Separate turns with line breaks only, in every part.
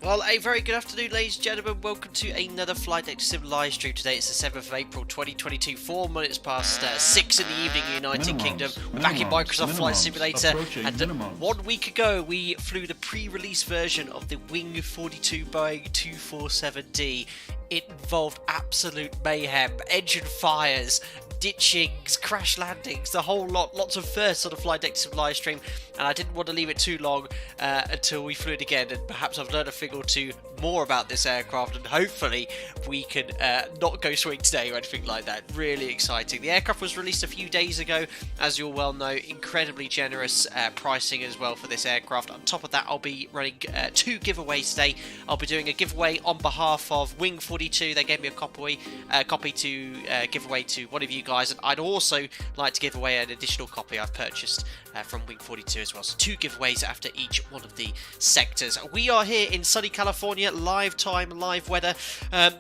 Well, a very good afternoon, ladies and gentlemen. Welcome to another Flight Deck Sim live stream. Today it's the 7th of April 2022, 4 minutes past 6 in the evening, United Kingdom. We're back in Microsoft Flight Simulator, and 1 week ago we flew the pre-release version of the Wing42 Boeing 247D. It involved absolute mayhem, engine fires, ditchings, crash landings, the whole lot, lots of firsts on the Flight Deck Sim live stream, and I didn't want to leave it too long until we flew it again, and perhaps I've learned a thing or two more about this aircraft, and hopefully we can not go swing today or anything like that. Really exciting. The aircraft was released a few days ago, as you'll well know. Incredibly generous pricing as well for this aircraft. On top of that, I'll be running 2 giveaways today. I'll be doing a giveaway on behalf of Wing42. They gave me a copy to give away to one of you guys, and I'd also like to give away an additional copy I've purchased from Wing42 as well. So 2 giveaways after each one of the sectors. We are here in sunny California, live time, live weather.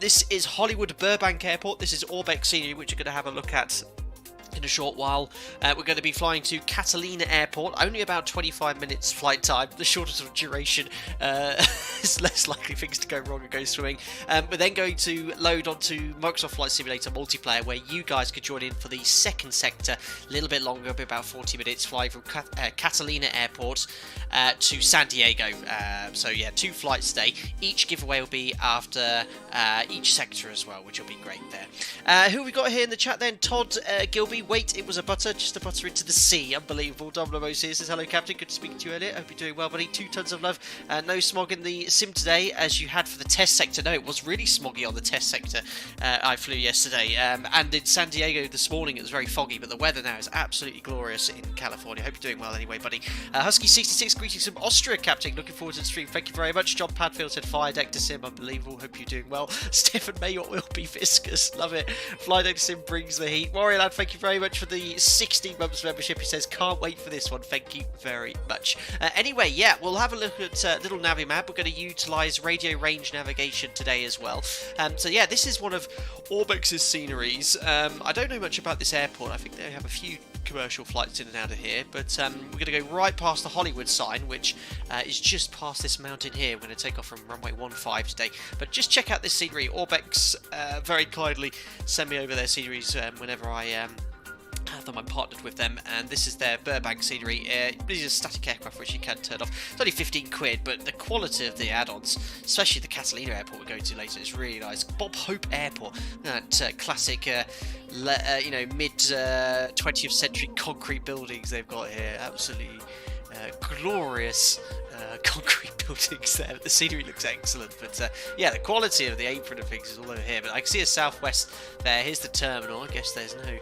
This is Hollywood Burbank Airport. This is ORBX scenery, which we're going to have a look at in a short while. We're going to be flying to Catalina Airport, only about 25 minutes flight time. The shortest of duration is less likely things to go wrong and go swimming. We're then going to load onto Microsoft Flight Simulator multiplayer, where you guys could join in for the second sector, a little bit longer, about 40 minutes, flying from Catalina Airport to San Diego. So yeah, 2 flights today. Each giveaway will be after each sector as well, which will be great there. Who have we got here in the chat then? Todd Gilby. Wait, it was a butter, just a butter into the sea. Unbelievable. Domino's here says, hello, Captain. Good to speak to you earlier. Hope you're doing well, buddy. 2 tons of love. No smog in the sim today, as you had for the test sector. No, it was really smoggy on the test sector. I flew yesterday. And in San Diego this morning, it was very foggy, but the weather now is absolutely glorious in California. Hope you're doing well anyway, buddy. Husky66, greetings from Austria, Captain. Looking forward to the stream. Thank you very much. John Padfield said, fire deck to sim. Unbelievable. Hope you're doing well. Stefan May, your will be viscous. Love it. Fly deck to sim brings the heat. Warrior Lad, thank you very much for the 16 months membership. He says, can't wait for this one. Thank you very much. Anyway, yeah, we'll have a look at little Navimap. We're going to utilise radio range navigation today as well. So yeah, this is one of ORBX's sceneries. I don't know much about this airport. I think they have a few commercial flights in and out of here, but we're going to go right past the Hollywood sign, which is just past this mountain here. We're going to take off from runway 15 today, but just check out this scenery. ORBX very kindly send me over their sceneries whenever I have them. I'm partnered with them, and this is their Burbank scenery. These are static aircraft which you can turn off. It's only 15 quid, but the quality of the add-ons, especially the Catalina airport we're going to later, is really nice. Bob Hope Airport, that classic mid 20th century concrete buildings they've got here. Absolutely glorious concrete buildings there. The scenery looks excellent, but yeah, the quality of the apron and things is all over here. But I can see a southwest there. Here's the terminal. I guess there's no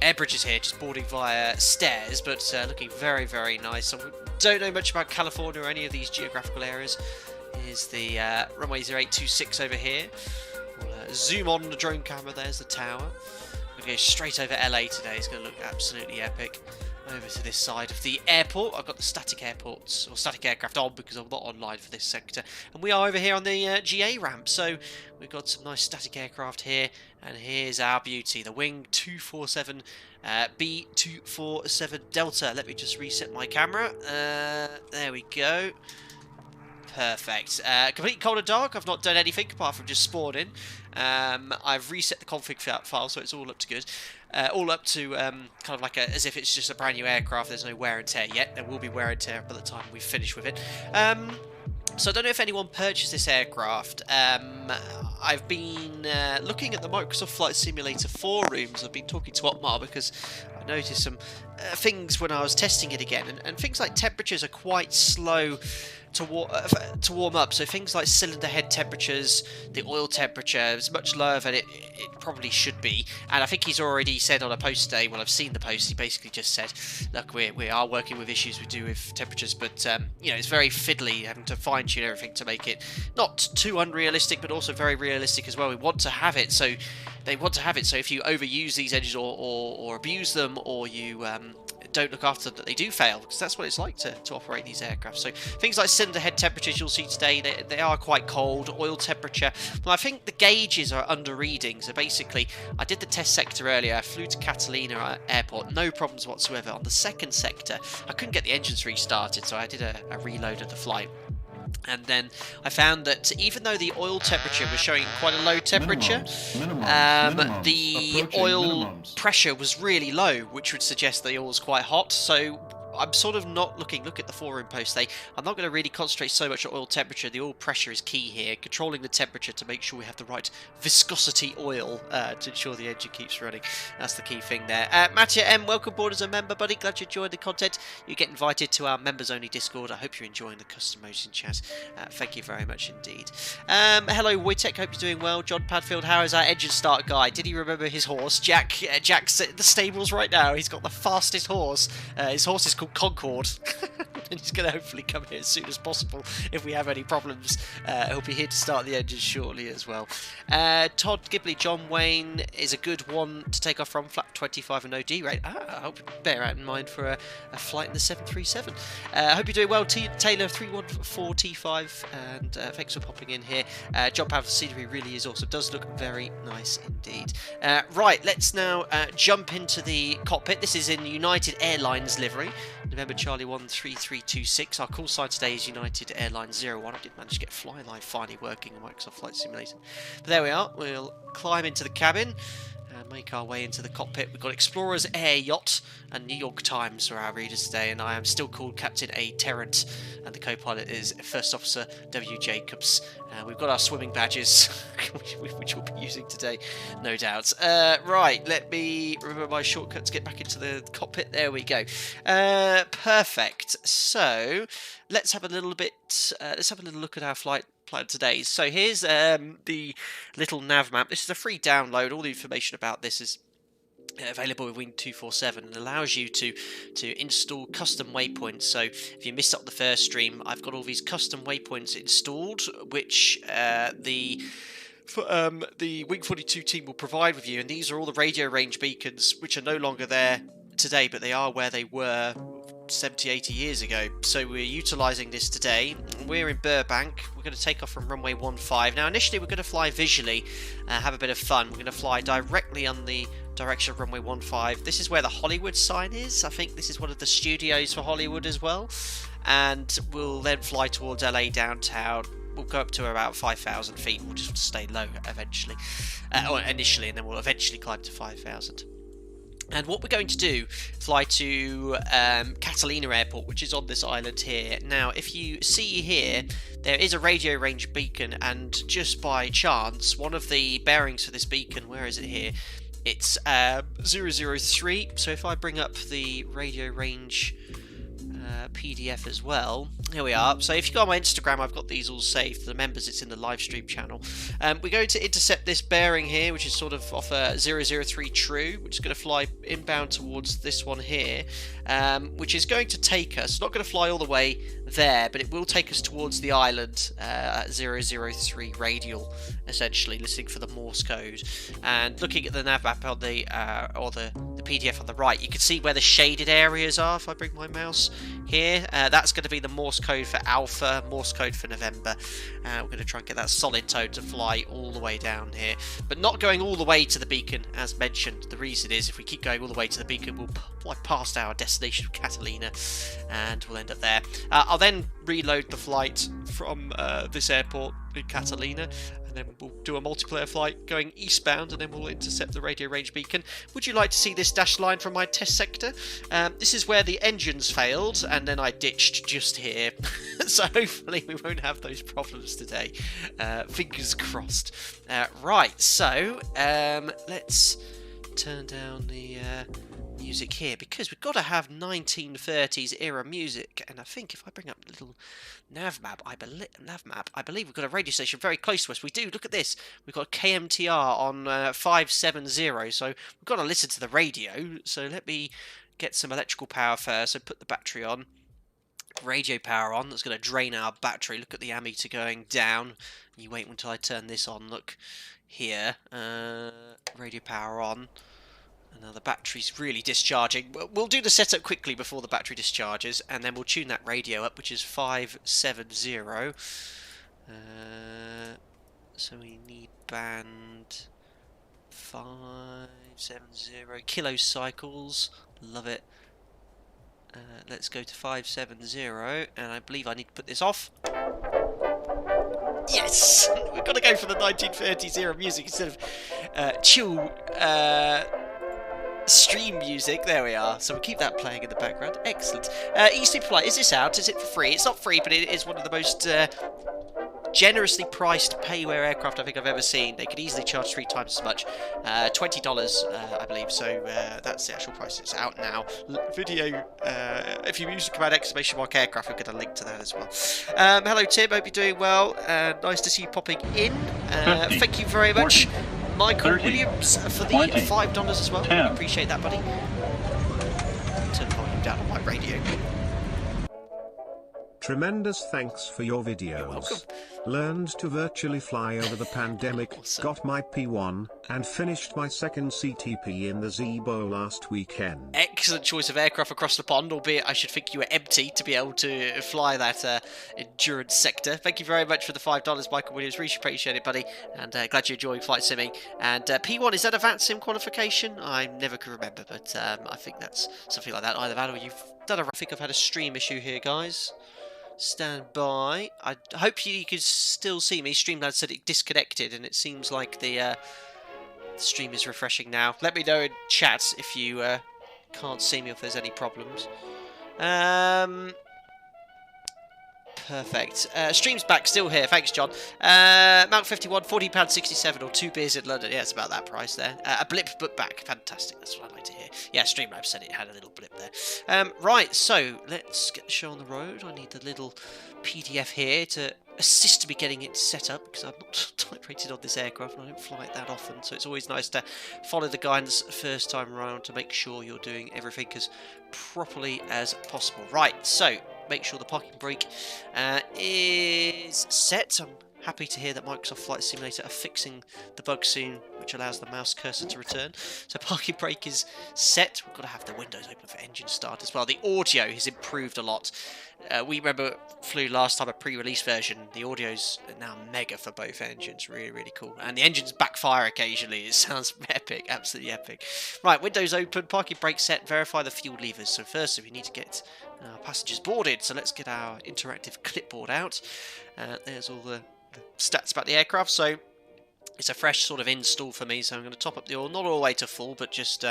air bridges here, just boarding via stairs, but looking very, very nice. I don't know much about California or any of these geographical areas. Here's the runway 0826 over here. We'll zoom on the drone camera. There's the tower. We're going to go straight over LA today. It's going to look absolutely epic. Over to this side of the airport. I've got the static airports or static aircraft on because I'm not online for this sector, and we are over here on the GA ramp, so we've got some nice static aircraft here, and here's our beauty, the Wing 247 B247 Delta. Let me just reset my camera. There we go. Perfect. Complete cold and dark. I've not done anything apart from just spawn in. I've reset the config file, so it's all up to good. All up to kind of like as if it's just a brand new aircraft. There's no wear and tear yet. There will be wear and tear by the time we finish with it. So I don't know if anyone purchased this aircraft. I've been looking at the Microsoft Flight Simulator forums. I've been talking to Otmar because I noticed some things when I was testing it again, and things like temperatures are quite slow to warm up. So things like cylinder head temperatures, the oil temperature is much lower than it probably should be. And I think he's already said on a post today, well, I've seen the post, he basically just said, look, we are working with issues we do with temperatures, but you know, it's very fiddly having to fine tune everything to make it not too unrealistic, but also very realistic as well. We want to have it, so they want to have it, so if you overuse these engines or abuse them, or you don't look after them, that they do fail, because that's what it's like to operate these aircraft. So things like cylinder head temperatures you'll see today, they are quite cold. Oil temperature, well, I think the gauges are under reading. So basically, I did the test sector earlier. I flew to Catalina Airport, no problems whatsoever. On the second sector, I couldn't get the engines restarted, so I did a reload of the flight. And then I found that even though the oil temperature was showing quite a low temperature, the oil pressure was really low, which would suggest the oil was quite hot. So I'm sort of not looking, look at the forum post there, I'm not going to really concentrate so much on oil temperature. The oil pressure is key here, controlling the temperature to make sure we have the right viscosity oil to ensure the engine keeps running. That's the key thing there. Mattia M, welcome aboard as a member, buddy. Glad you enjoyed the content. You get invited to our members only Discord. I hope you're enjoying the custom modes in chat. Thank you very much indeed. Hello Wojtek, hope you're doing well. John Padfield, how is our engine start guy? Did he remember his horse? Jack's at the stables right now. He's got the fastest horse. His horse is called Concord. And he's going to hopefully come here as soon as possible if we have any problems. He'll be here to start the engine shortly as well. Todd Gibley, John Wayne is a good one to take off from, flat 25 and no D rate. I hope you bear that in mind for a flight in the 737. I hope you're doing well, Taylor 314T5, and thanks for popping in here. John Power scenery really is awesome, does look very nice indeed. Right, let's now jump into the cockpit. This is in United Airlines livery. November Charlie 13326. Our call sign today is United Airlines 01. I did manage to get Flyline finally working on Microsoft Flight Simulator. But there we are. We'll climb into the cabin and make our way into the cockpit. We've got Explorer's Air Yacht and New York Times for our readers today, and I am still called Captain A. Terrant, and the co-pilot is First Officer W. Jacobs. We've got our swimming badges, which we'll be using today, no doubt. Right, let me remember my shortcut to get back into the cockpit. There we go. Perfect. So let's have a little bit. Let's have a little look at our flight plan today. So here's the little nav map. This is a free download. All the information about this is available with Wing247 and allows you to install custom waypoints. So if you missed up the first stream, I've got all these custom waypoints installed, which the Wing42 team will provide with you, and these are all the radio range beacons which are no longer there today, but they are where they were 70-80 years ago. So we're utilising this today. We're in Burbank. We're going to take off from runway 15. Now initially we're going to fly visually, have a bit of fun. We're going to fly directly on the direction of runway 15. This is where the Hollywood sign is. I think this is one of the studios for Hollywood as well. And we'll then fly towards LA downtown. We'll go up to about 5,000 feet. We'll just stay low eventually, or initially, and then we'll eventually climb to 5,000. And what we're going to do, fly to Catalina Airport, which is on this island here. Now, if you see here, there is a radio range beacon, and just by chance, one of the bearings for this beacon, where is it here? It's 003. So if I bring up the radio range PDF as well, here we are. So if you go on my Instagram, I've got these all saved. For the members, it's in the live stream channel. We're going to intercept this bearing here, which is sort of off a 003 true, which is going to fly inbound towards this one here, which is going to take us, not going to fly all the way there, but it will take us towards the island at 003 radial, essentially, listening for the Morse code. And looking at the nav map on the PDF on the right, you can see where the shaded areas are. If I bring my mouse here, that's going to be the Morse code for Alpha, Morse code for November. We're going to try and get that solid tone to fly all the way down here, but not going all the way to the beacon, as mentioned. The reason is if we keep going all the way to the beacon, we'll fly past our destination of Catalina, and we'll end up there. I'll then reload the flight from this airport in Catalina, and then we'll do a multiplayer flight going eastbound, and then we'll intercept the radio range beacon. Would you like to see this dashed line from my test sector? This is where the engines failed, and then I ditched just here. So hopefully we won't have those problems today. Fingers crossed. Right, so let's turn down the music here, because we've got to have 1930s era music. And I think if I bring up the little nav map, I believe we've got a radio station very close to us. We do. Look at this. We've got KMTR on 570, so we've got to listen to the radio. So let me get some electrical power first. So put the battery on, radio power on. That's going to drain our battery. Look at the ammeter going down. You wait until I turn this on. Look here, radio power on. And now the battery's really discharging. We'll do the setup quickly before the battery discharges, and then we'll tune that radio up, which is 570. So we need band 570 kilocycles. Love it. Let's go to 570, and I believe I need to put this off. Yes! We've got to go for the 1930s era music instead of chill stream music. There we are. So we'll keep that playing in the background. Excellent. eSuperFlight, is this out? Is it for free? It's not free, but it is one of the most generously priced pay-wear aircraft I think I've ever seen. They could easily charge 3 times as much. $20, I believe. So that's the actual price. It's out now. Video, if you use the command !aircraft, you'll get a link to that as well. Hello Tim, hope you're doing well. Nice to see you popping in. Thank you very much.
40,
Michael
30,
Williams for the
20,
$5 as well.
10.
Appreciate that, buddy. Turn the volume down on my radio.
Tremendous thanks for your videos.
You're welcome.
Learned to virtually fly over the pandemic,
Awesome.
got my P1, and finished my second CTP in the Zebo last weekend.
Excellent choice of aircraft across the pond, albeit I should think you were empty to be able to fly that endurance sector. Thank you very much for the $5, Michael Williams. Really appreciate it, buddy. And glad you're enjoying flight simming. And P1, is that a VAT sim qualification? I never can remember, but I think that's something like that. Either that or you've done a... I think I've had a stream issue here, guys. Stand by. I hope you can still see me. Streamlabs said it disconnected, and it seems like the stream is refreshing now. Let me know in chat if you can't see me, if there's any problems. Perfect. Stream's back, still here. Thanks, John. Mount 51, £40.67 or 2 beers in London. Yeah, it's about that price there. A blip, but back. Fantastic. That's what I like to hear. Yeah, Streamlabs said it had a little blip there. Right, so let's get the show on the road. I need the little PDF here to assist me getting it set up, because I'm not type rated on this aircraft and I don't fly it that often, so it's always nice to follow the guidance first time around to make sure you're doing everything as properly as possible. Right, so make sure the parking brake is set. I'm happy to hear that Microsoft Flight Simulator are fixing the bug soon, which allows the mouse cursor to return. So parking brake is set. We've got to have the windows open for engine start as well. The audio has improved a lot. We remember flew last time a pre-release version. The audio's now mega for both engines. Really, really cool. And the engines backfire occasionally. It sounds epic. Absolutely epic. Right, windows open, parking brake set, verify the fuel levers. So first, we need to get our passengers boarded. So let's get our interactive clipboard out. There's all the stats about the aircraft. So it's a fresh sort of install for me. So I'm going to top up the oil, not all the way to full, but just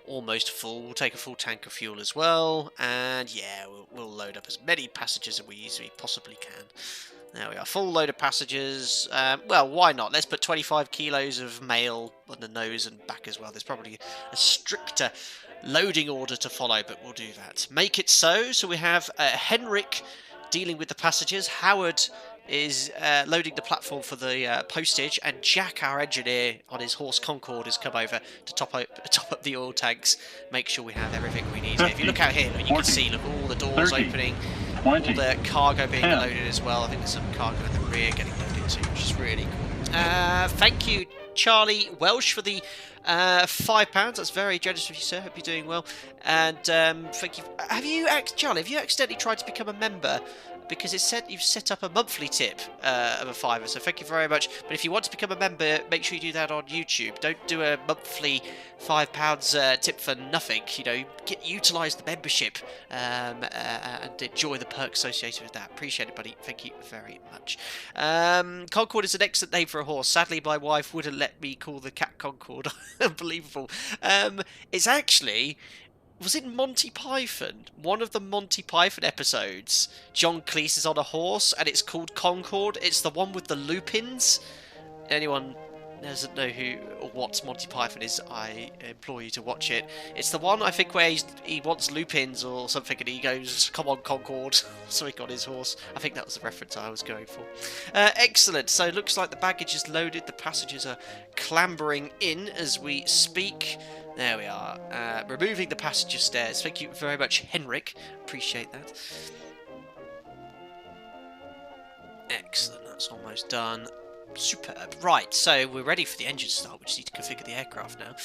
almost full. We'll take a full tank of fuel as well, and yeah, we'll load up as many passengers as we easily possibly can. There we are, full load of passengers. Well, why not? Let's put 25 kilos of mail on the nose and back as well. There's probably a stricter loading order to follow, but we'll do that. Make it so. So we have Henrik dealing with the passengers. Howard is loading the platform for the postage, and Jack, our engineer, on his horse Concorde has come over to top up the oil tanks, make sure we have everything we need.
50,
If you look out here, you
40,
can see, look, all the doors
30,
opening,
20,
all the cargo being
10.
loaded as well. I think there's some cargo in the rear getting loaded too, which is really cool. Thank you, Charlie Welsh, for the £5. That's very generous of you, sir. Hope you're doing well. And thank you. Charlie, have you accidentally tried to become a member? Because it said you've set up a monthly tip of a £5, so thank you very much. But if you want to become a member, make sure you do that on YouTube. Don't do a monthly £5 tip for nothing. You know, utilise the membership and enjoy the perks associated with that. Appreciate it, buddy. Thank you very much. Concorde is an excellent name for a horse. Sadly, my wife wouldn't let me call the cat Concorde. Unbelievable. It's actually... Was it Monty Python? One of the Monty Python episodes, John Cleese is on a horse and it's called Concorde. It's the one with the lupins. Anyone doesn't know who or what Monty Python is, I implore you to watch it. It's the one, I think, where he wants lupins or something and he goes, come on Concorde, something on his horse. I think that was the reference I was going for. Excellent. So it looks like the baggage is loaded. The passengers are clambering in as we speak. There we are. Removing the passenger stairs. Thank you very much, Henrik. Appreciate that. Excellent. That's almost done. Superb. Right, so we're ready for the engine start. We just need to configure the aircraft now.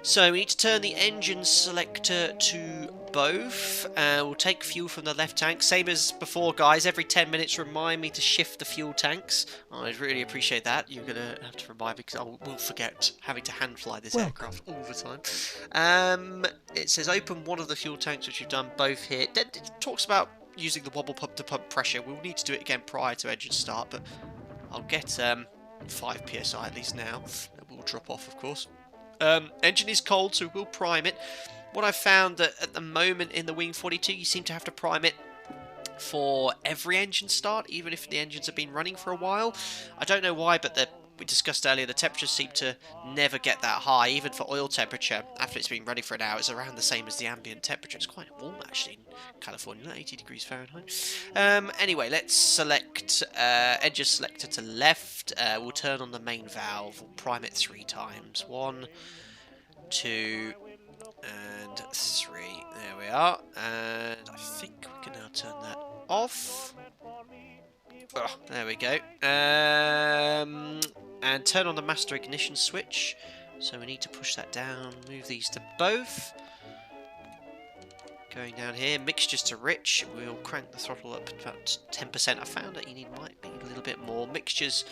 So we need to turn the engine selector to both. We'll take fuel from the left tank. Same as before, guys. Every 10 minutes, remind me to shift the fuel tanks. I'd really appreciate that. You're going to have to remind me because I will forget having to hand fly this aircraft all the time. It says open one of the fuel tanks, which you've done both here. Then it talks about using the wobble pump to pump pressure. We'll need to do it again prior to engine start, but I'll get 5 psi at least now. It will drop off, of course. Engine is cold, so we'll prime it. What I've found that at the moment in the Wing42, you seem to have to prime it for every engine start, even if the engines have been running for a while. I don't know why, but we discussed earlier, the temperatures seem to never get that high, even for oil temperature. After it's been running for an hour, it's around the same as the ambient temperature. It's quite warm, actually, in California, 80 degrees Fahrenheit. Anyway, let's select engine selector to left. We'll turn on the main valve. We'll prime it 3 times. 1, 2, and 3. There we are. And I think we can now turn that off. Oh, there we go. And turn on the master ignition switch. So we need to push that down, move these to both. Going down here, mixtures to rich. We'll crank the throttle up about 10%. I found that you might need a little bit more. Mixtures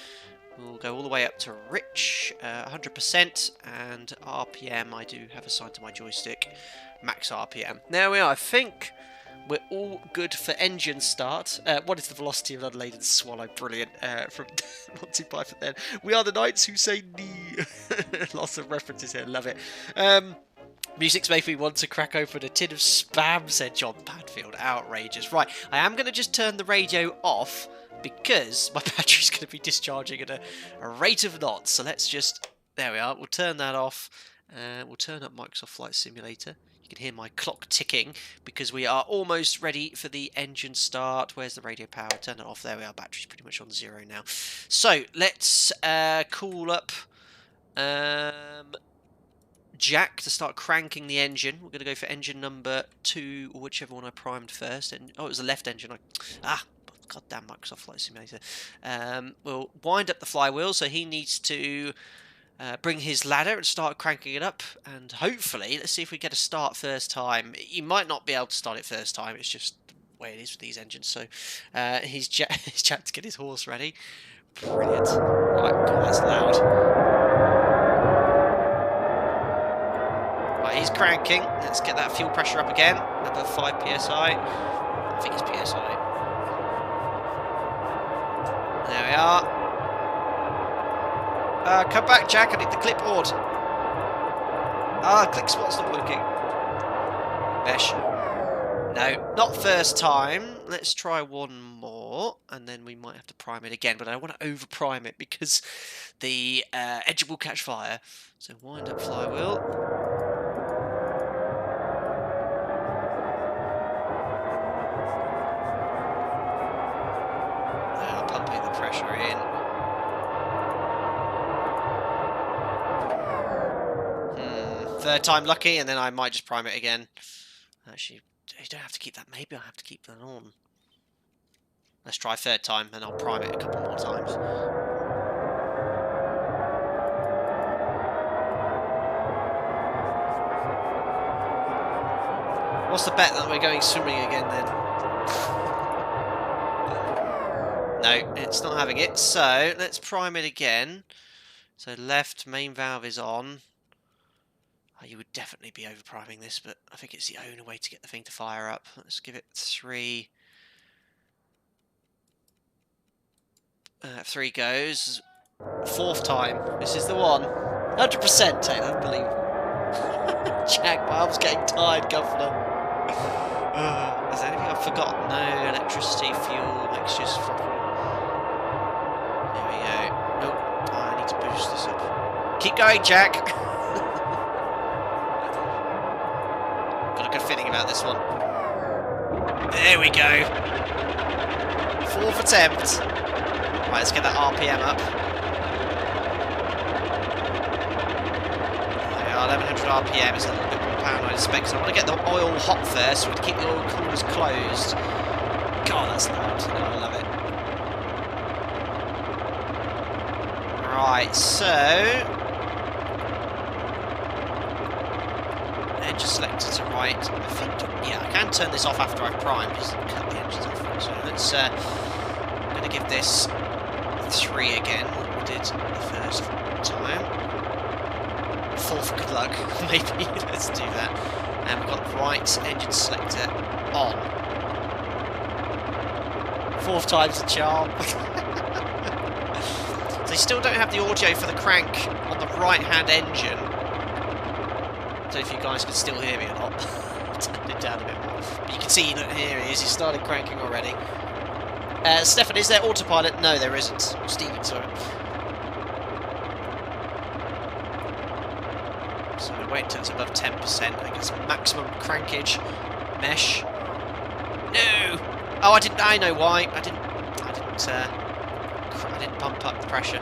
will go all the way up to rich, 100%, and RPM I do have assigned to my joystick, max RPM. There we are. I think we're all good for engine start. What is the velocity of an unladen swallow? Brilliant. From Monty Python then. We are the knights who say nee. Lots of references here. Love it. Music's making me want to crack open a tin of Spam, said John Padfield. Outrageous. Right, I am going to just turn the radio off because my battery's going to be discharging at a rate of knots. So let's just... There we are. We'll turn that off. We'll turn up Microsoft Flight Simulator. You can hear my clock ticking because we are almost ready for the engine start. Where's the radio power? Turn it off. There we are. Battery's pretty much on 0 now. So let's call up Jack to start cranking the engine. We're going to go for engine number 2, or whichever one I primed first. And oh, it was the left engine. Goddamn Microsoft Flight Simulator. We'll wind up the flywheel, so he needs to bring his ladder and start cranking it up, and hopefully, let's see if we get a start first time. You might not be able to start it first time, it's just the way it is with these engines. So he's Jack to get his horse ready. Brilliant. Right, God, that's loud. Right, he's cranking. Let's get that fuel pressure up again, above 5 psi. I think it's psi. There we are. Come back, Jack. I need the clipboard. Click spot's not working. Mesh. No, not first time. Let's try one more, and then we might have to prime it again. But I don't want to over-prime it because the engine will catch fire. So wind up flywheel. Now pumping the pressure in. Third time lucky, and then I might just prime it again. Actually, you don't have to keep that. Maybe I'll have to keep that on. Let's try third time, and I'll prime it a couple more times. What's the bet that we're going swimming again then? No, it's not having it. So let's prime it again. So left main valve is on. You would definitely be over-priming this, but I think it's the only way to get the thing to fire up. Let's give it 3. 3 goes. 4th time. This is the one. 100%, Taylor. Unbelievable. Jack, my arm's getting tired, Governor. Is there anything I've forgotten? No, electricity, fuel, mixtures, throttle. There we go. Nope. I need to boost this up. Keep going, Jack. Good feeling about this one. There we go. 4th attempt. Right, let's get that RPM up. There we are, 1100 RPM is a little bit more power than I expect. So I want to get the oil hot first, so we keep the oil coolers closed. God, that's loud. I love it. Right, so engine selector to right. I think, yeah, I can turn this off after I've primed, just cut the engines off. So let's, I'm going to give this 3 again, like we did the first time. 4 for good luck, maybe, let's do that. And we've got right engine selector on. 4th time's a charm. they still don't have the audio for the crank on the right-hand engine. I don't know if you guys can still hear me or not. Turn it down a bit more. But you can see, look, here he is. He started cranking already. Stefan, is there autopilot? No, there isn't. Stephen, sorry. So we wait until it's above 10%. I guess maximum crankage. Mesh. No! Oh, I know why. I didn't pump up the pressure.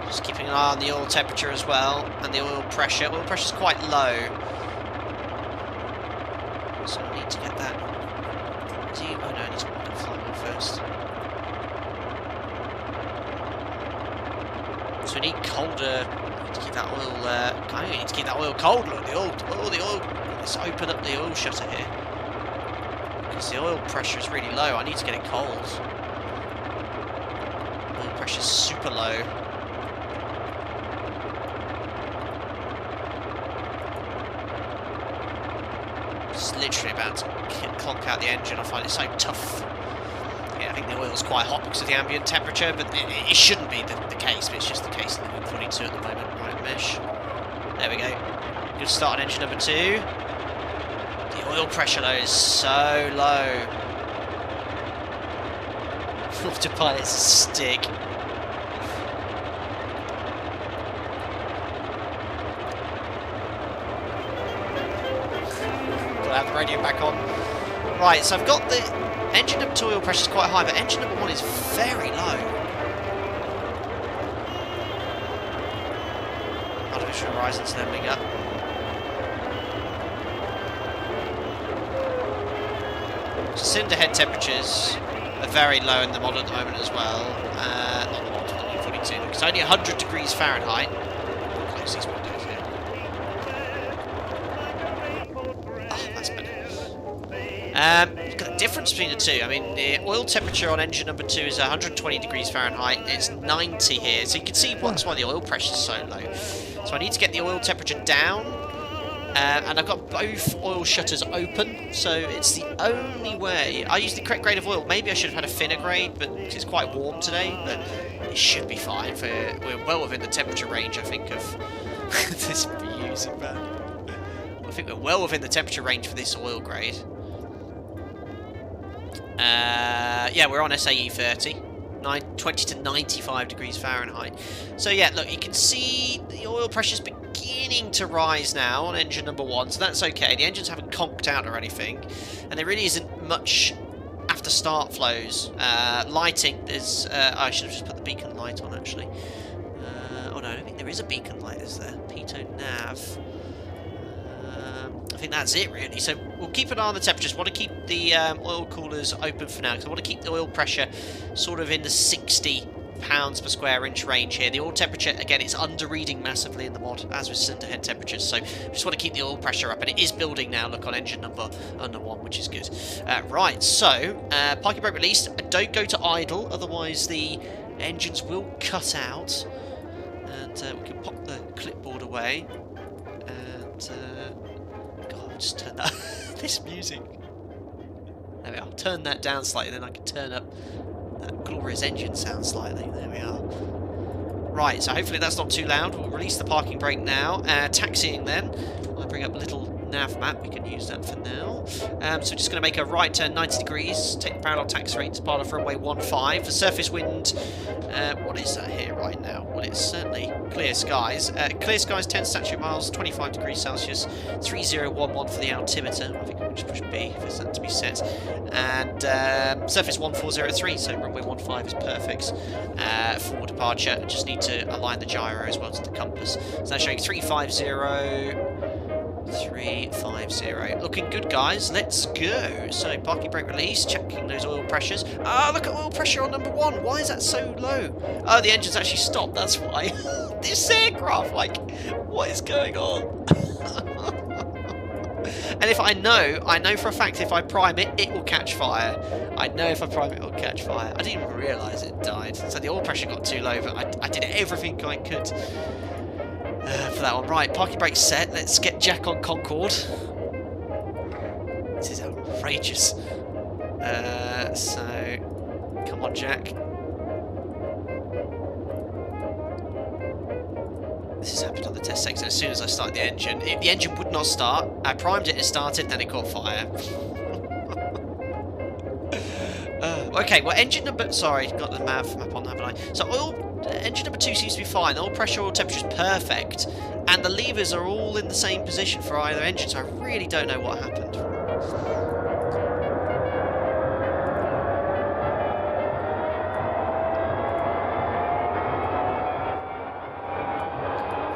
Just keeping an eye on the oil temperature as well, and the oil pressure. Oil pressure's quite low. So I need to get that. Oh no, I need to wind up flying oil first. So we need colder. We need to keep that oil. We need to keep that oil cold. Look, the oil. Let's open up the oil shutter here. Because the oil pressure is really low. I need to get it cold. Oil pressure is super low. Just literally about to clonk out the engine. I find it so tough. Yeah, I think the oil's quite hot because of the ambient temperature, but it shouldn't be the case, but it's just the case in the Wing42 at the moment. Right, mesh. There we go. Good start on engine number 2. The oil pressure though is so low. Autopilot's a stick. Gotta have the radio back on. Right, so I've got the engine number 2 oil pressure is quite high, but engine number 1 is very low. Artificial horizons leveling up. Cylinder head temperatures are very low in the mod at the moment as well. Not the mod, the Wing42. It's only 100 degrees Fahrenheit. Close these windows here. Oh, that's better. Look at the difference between the two. I mean, the oil temperature on engine number 2 is 120 degrees Fahrenheit. It's 90 here, so you can see that's why the oil pressure is so low. So I need to get the oil temperature down. And I've got both oil shutters open, so it's the only way. I use the correct grade of oil. Maybe I should have had a thinner grade, but it's quite warm today. But it should be fine. We're well within the temperature range, I think, of this using that. I think we're well within the temperature range for this oil grade. Yeah, we're on SAE 30. 20 to 95 degrees Fahrenheit. So yeah, look, you can see the oil pressure's beginning to rise now on engine number 1, so that's okay. The engines haven't conked out or anything, and there really isn't much after start flows. Lighting is I should have just put the beacon light on actually. Oh no, I don't think there is a beacon light, is there? Pitot nav. I think that's it really, so we'll keep an eye on the temperatures. Want to keep the oil coolers open for now, because I want to keep the oil pressure sort of in the 60 pounds per square inch range here. The oil temperature, again, it's under reading massively in the mod, as with cylinder head temperatures, so just want to keep the oil pressure up, and it is building now, look, on engine number 1, which is good. Right, so, parking brake released. Don't go to idle, otherwise the engines will cut out, and we can pop the clipboard away, and just turn that this music. There we are. Turn that down slightly, then I can turn up that glorious engine sound slightly. There we are. Right, so hopefully that's not too loud. We'll release the parking brake now. Taxiing then. I'll bring up a little nav map. We can use that for now. So just going to make a right turn 90 degrees. Take the parallel taxi rate to part of runway 15. The surface wind, what is that here right now? Well, it's certainly clear skies. Clear skies, 10 statute miles, 25 degrees Celsius, 3011 for the altimeter. I think we'll just push B for that to be set. And surface 1403, so runway 15 is perfect for departure. Just need to align the gyro as well to the compass. So that's showing 350. 350. Looking good, guys. Let's go. So, parking brake release, checking those oil pressures. Ah, look at oil pressure on number 1. Why is that so low? Oh, the engine's actually stopped. That's why. This aircraft, like, what is going on? And if I know for a fact if I prime it, it will catch fire. I know if I prime it, it will catch fire. I didn't even realise it died. So the oil pressure got too low, but I did everything I could. For that one. Right, parking brake set. Let's get Jack on Concorde. This is outrageous. So Come on, Jack. This has happened on the test section. As soon as I start the engine, the engine would not start. I primed it, it started, then it caught fire. Okay, well, engine number... Sorry, got the map on, haven't I? So engine number 2 seems to be fine. Oil pressure, oil temperature is perfect. And the levers are all in the same position for either engine, so I really don't know what happened.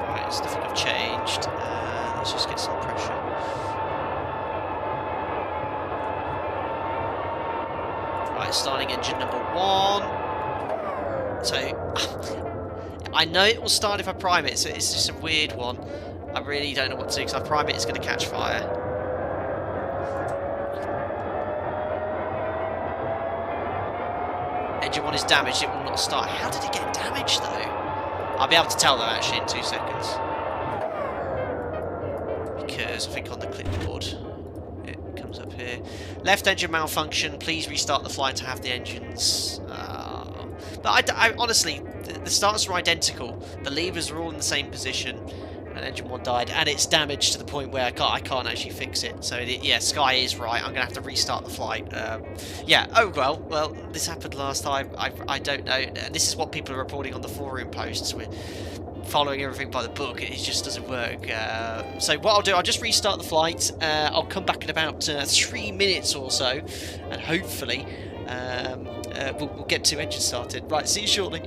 Right, so nothing I've changed. Let's just get some pressure. Right, starting engine number 1. So, I know it will start if I prime it, so it's just a weird one. I really don't know what to do, because if I prime it, it's going to catch fire. Engine 1 is damaged, it will not start. How did it get damaged, though? I'll be able to tell, though, actually, in 2 seconds. Because I think on the clipboard, it comes up here. Left engine malfunction, please restart the flight to have the engines... But I honestly, the starts are identical. The levers are all in the same position, and engine 1 died, and it's damaged to the point where I can't actually fix it. So yeah, Sky is right. I'm gonna have to restart the flight. Yeah. Oh well. This happened last time. I don't know. And this is what people are reporting on the forum posts. We're following everything by the book. It just doesn't work. So what I'll do, I'll just restart the flight. I'll come back in about 3 minutes or so, and hopefully. We'll get 2 engines started. Right, see you shortly.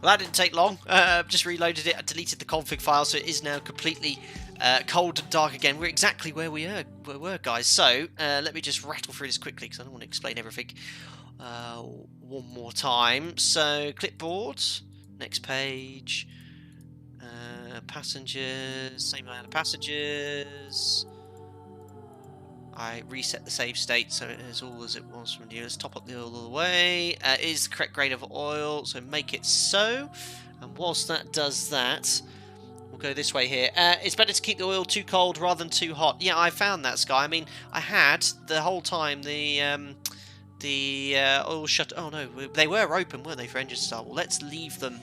Well, that didn't take long. Just reloaded it. I deleted the config file, so it is now completely cold and dark again. We're exactly where we were, guys. So let me just rattle through this quickly, because I don't want to explain everything one more time. So clipboard, next page, passengers, same amount of passengers. I reset the save state so it is all as it was from new. Let's top up the oil all the way. Is the correct grade of oil, so make it so. And whilst that does that, we'll go this way here. It's better to keep the oil too cold rather than too hot. Yeah, I found that, Sky. I mean, I had the whole time the oil shut. Oh no, they were open, weren't they, for engine start? Well, let's leave them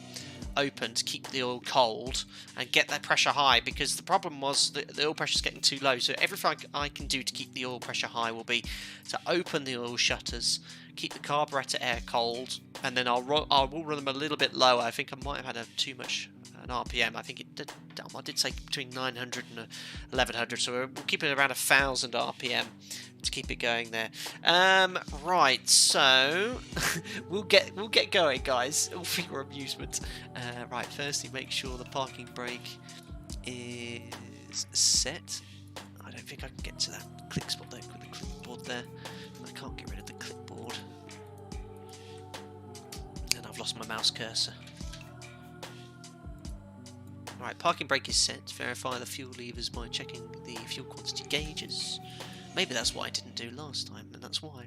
open to keep the oil cold and get that pressure high, because the problem was that the oil pressure is getting too low. So everything I can do to keep the oil pressure high will be to open the oil shutters, keep the carburetor air cold, and then I will run them a little bit lower. I think I might have had too much an RPM. I think it did. I did say between 900 and 1100, so we'll keep it around 1000 RPM to keep it going there. Right, so we'll get going, guys, all for your amusement. Right, firstly, make sure the parking brake is set. I don't think I can get to that click spot there with the clipboard there. I can't get rid of the clipboard. And I've lost my mouse cursor. Right, parking brake is set. Verify the fuel levers by checking the fuel quantity gauges. Maybe that's what I didn't do last time, and that's why.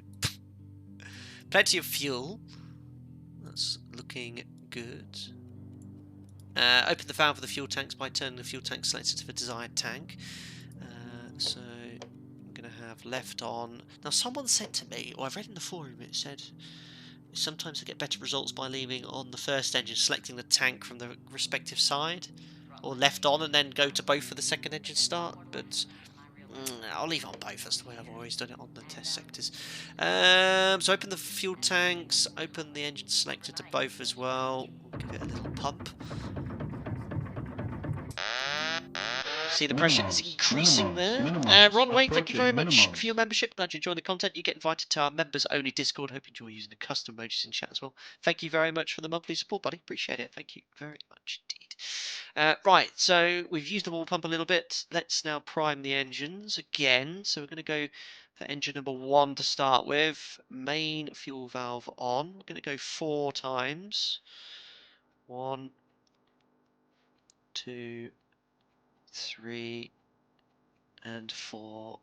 Plenty of fuel. That's looking good. Open the valve for the fuel tanks by turning the fuel tank selected to the desired tank. So I'm going to have left on. Now someone said to me, or I've read in the forum, it said sometimes I get better results by leaving on the first engine, selecting the tank from the respective side, or left on and then go to both for the second engine start, but I'll leave on both. That's the way I've always done it on the test sectors. So open the fuel tanks, open the engine selector to both as well. We'll give it a little pump. See the pressure is increasing there. Ron Wayne, thank you very much for your membership. Glad you enjoy the content. You get invited to our members only Discord. Hope you enjoy using the custom emojis in chat as well. Thank you very much for the monthly support, buddy. Appreciate it. Thank you very much indeed. Right, so we've used the wall pump a little bit. Let's now prime the engines again. So we're going to go for engine number 1 to start with. Main fuel valve on. We're going to go 4 times. 1, 2, 3 and 4.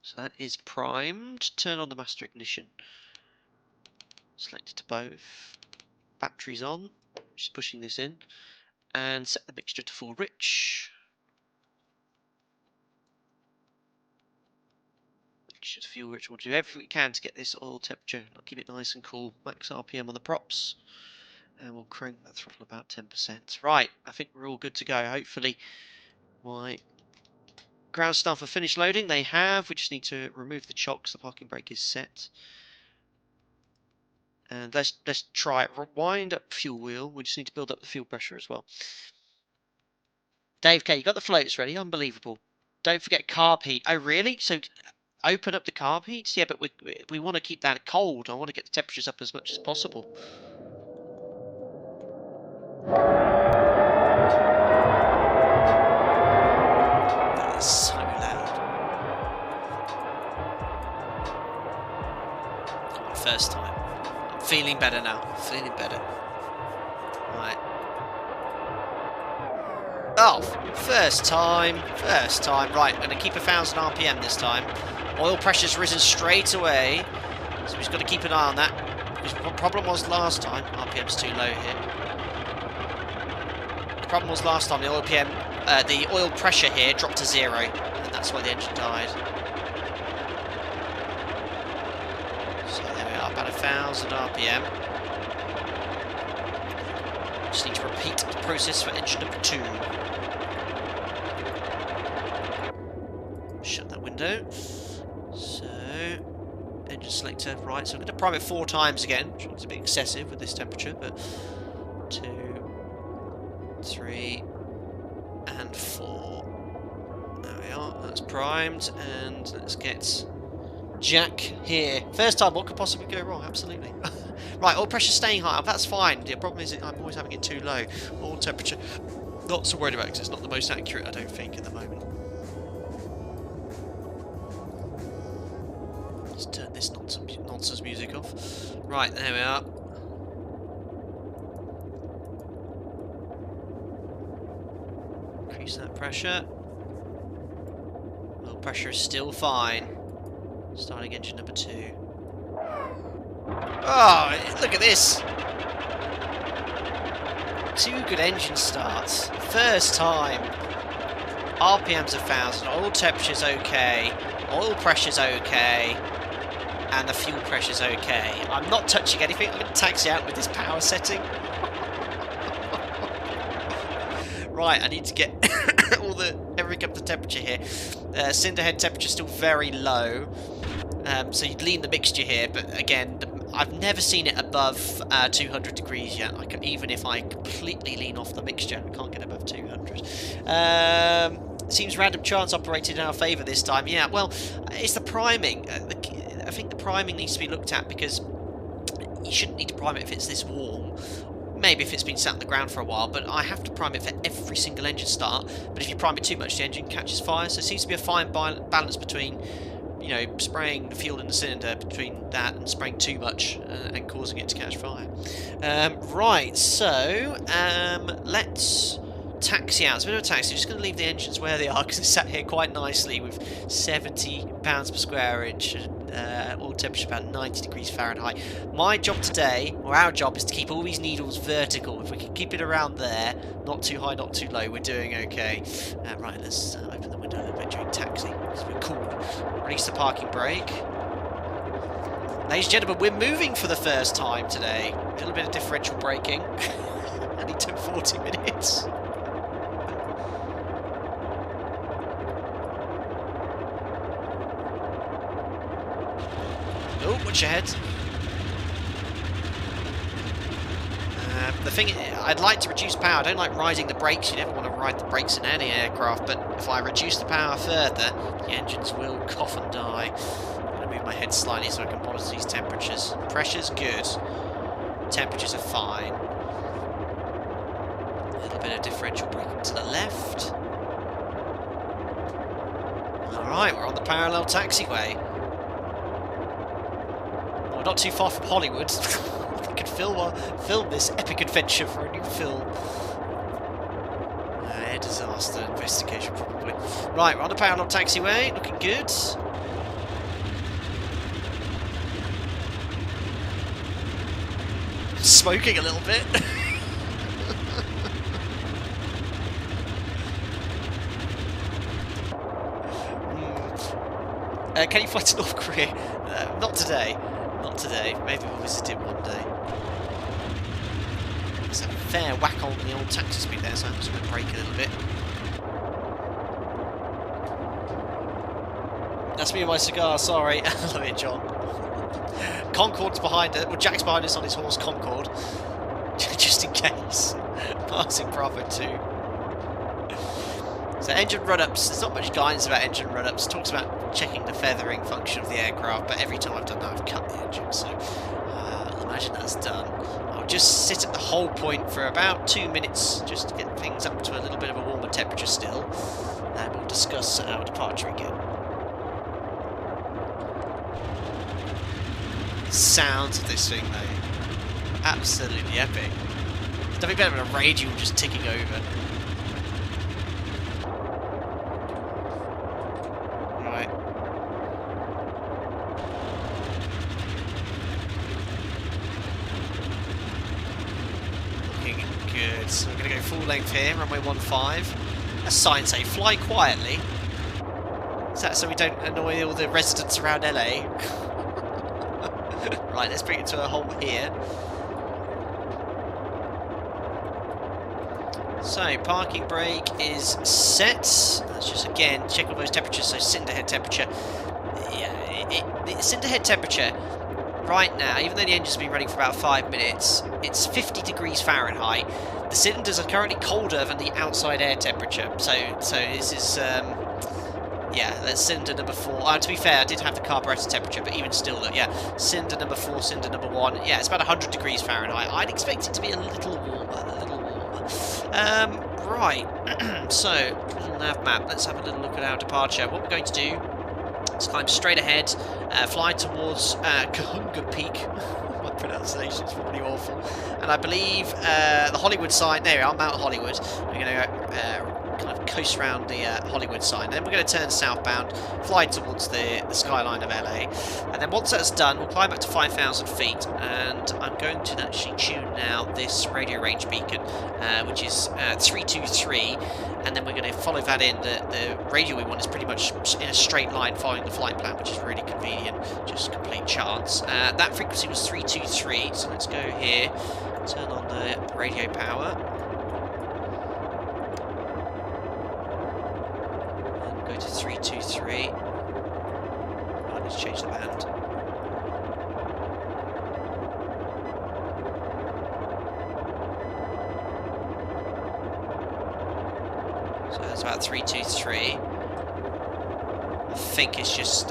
So that is primed. Turn on the master ignition. Select it to both. Batteries on. Just pushing this in. And set the mixture to full rich. Mixture to fuel rich. We'll do everything we can to get this oil temperature. I'll keep it nice and cool. Max RPM on the props. And we'll crank that throttle about 10%. Right, I think we're all good to go. Hopefully my ground staff have finished loading. They have. We just need to remove the chocks. The parking brake is set. And let's try it. Wind up fuel wheel. We just need to build up the fuel pressure as well. Dave K, you got the floats ready? Unbelievable. Don't forget carb heat. Oh, really? So open up the carb heats? Yeah, but we want to keep that cold. I want to get the temperatures up as much as possible. That is so loud. First time. I'm feeling better now. Feeling better. Right. Oh, first time. First time. Right, I'm going to keep 1,000 RPM this time. Oil pressure's risen straight away. So we've just got to keep an eye on that. Because the problem was last time. RPM's too low here. The problem was last time the oil pressure here dropped to 0. And that's why the engine died. So there we are, about 1,000 RPM. Just need to repeat the process for engine number 2. Shut that window. So, engine selector, right, so I'm going to prime it 4 times again, which is a bit excessive with this temperature, but 2, 3, and 4. There we are, that's primed, and let's get Jack here. First time, what could possibly go wrong? Absolutely. Right, oil pressure staying high, that's fine. The problem is I'm always having it too low. Oil temperature, not so worried about it because it's not the most accurate, I don't think, at the moment. Let's turn this nonsense music off. Right, there we are. Increase that pressure. Oil pressure is still fine. Starting engine number 2. Oh, look at this! 2 good engine starts. First time. RPM's 1,000. Oil temperature's okay. Oil pressure's okay. And the fuel pressure's okay. I'm not touching anything. I'm going to taxi out with this power setting. Right, I need to get everything up the temperature here. Cinder head temperature still very low. So you'd lean the mixture here, but again, I've never seen it above 200 degrees yet. Even if I completely lean off the mixture, I can't get above 200. Seems random chance operated in our favour this time. Yeah, well, it's the priming. I think the priming needs to be looked at because you shouldn't need to prime it if it's this warm. Maybe if it's been sat on the ground for a while, but I have to prime it for every single engine start. But if you prime it too much, the engine catches fire. So it seems to be a fine balance between, you know, spraying the fuel in the cylinder, between that and spraying too much and causing it to catch fire. Right, so let's taxi out. It's a bit of a taxi. I'm just going to leave the engines where they are because they sat here quite nicely with 70 pounds per square inch and oil temperature about 90 degrees Fahrenheit. My job today, or our job, is to keep all these needles vertical. If we can keep it around there, not too high, not too low, we're doing okay. Right, let's open the window a little bit during taxi because we're cool. Release the parking brake. Ladies and gentlemen, we're moving for the first time today. A little bit of differential braking. Only took 40 minutes. Oh, watch your head. The thing, I'd like to reduce power. I don't like riding the brakes. You never want to ride the brakes in any aircraft, but if I reduce the power further, the engines will cough and die. I'm going to move my head slightly so I can monitor these temperatures. Pressure's good. Temperatures are fine. A little bit of differential braking to the left. Alright, we're on the parallel taxiway. Well, not too far from Hollywood. We could film this epic adventure for a new film. Air disaster investigation, probably. Right, we're on the parallel taxiway, looking good. Smoking a little bit. Can you fly to North Korea? Not today. Not today. Maybe we'll visit it one day. There's a fair whack on the old taxi speed there, so I'm just going to brake a little bit. That's me and my cigar, sorry. I love it, John. Concorde's behind it. Well, Jack's behind us on his horse Concorde. Just in case. Passing Bravo 2. So engine run-ups, there's not much guidance about engine run-ups. It talks about checking the feathering function of the aircraft, but every time I've done that I've cut the engine, so I imagine that's done. I'll just sit at the hold point for about 2 minutes, just to get things up to a little bit of a warmer temperature still, and we'll discuss our departure again. Sounds of this thing though, absolutely epic. There's nothing better than a radio just ticking over. Right. Looking good. So we're going to go full length here, runway 15. That's sign say fly quietly. Is that so we don't annoy all the residents around LA? Right, let's bring it to a halt here. So, parking brake is set. Let's just again check all those temperatures. So, cylinder head temperature. Yeah, the cylinder head temperature right now, even though the engine's been running for about 5 minutes, it's 50 degrees Fahrenheit. The cylinders are currently colder than the outside air temperature. So this is. Yeah, that's cylinder number 4. To be fair, I did have the carburetor temperature, but even still, yeah, cylinder number 4, cylinder number 1. Yeah, it's about 100 degrees Fahrenheit. I'd expect it to be a little warmer, right. So, little nav map. Let's have a little look at our departure. What we're going to do is climb straight ahead, fly towards Kahunga Peak. My pronunciation's probably awful. And I believe the Hollywood sign. There we are, Mount Hollywood. We're going to kind of coast around the Hollywood sign. Then we're going to turn southbound, fly towards the skyline of LA, and then once that's done, we'll climb up to 5,000 feet, and I'm going to actually tune now this radio range beacon, which is 323, and then we're going to follow that in. The radio we want is pretty much in a straight line following the flight plan, which is really convenient, just complete chance. That frequency was 323, so let's go here, turn on the radio power. Go to 323. I need to change the band. So that's about 323. I think it's just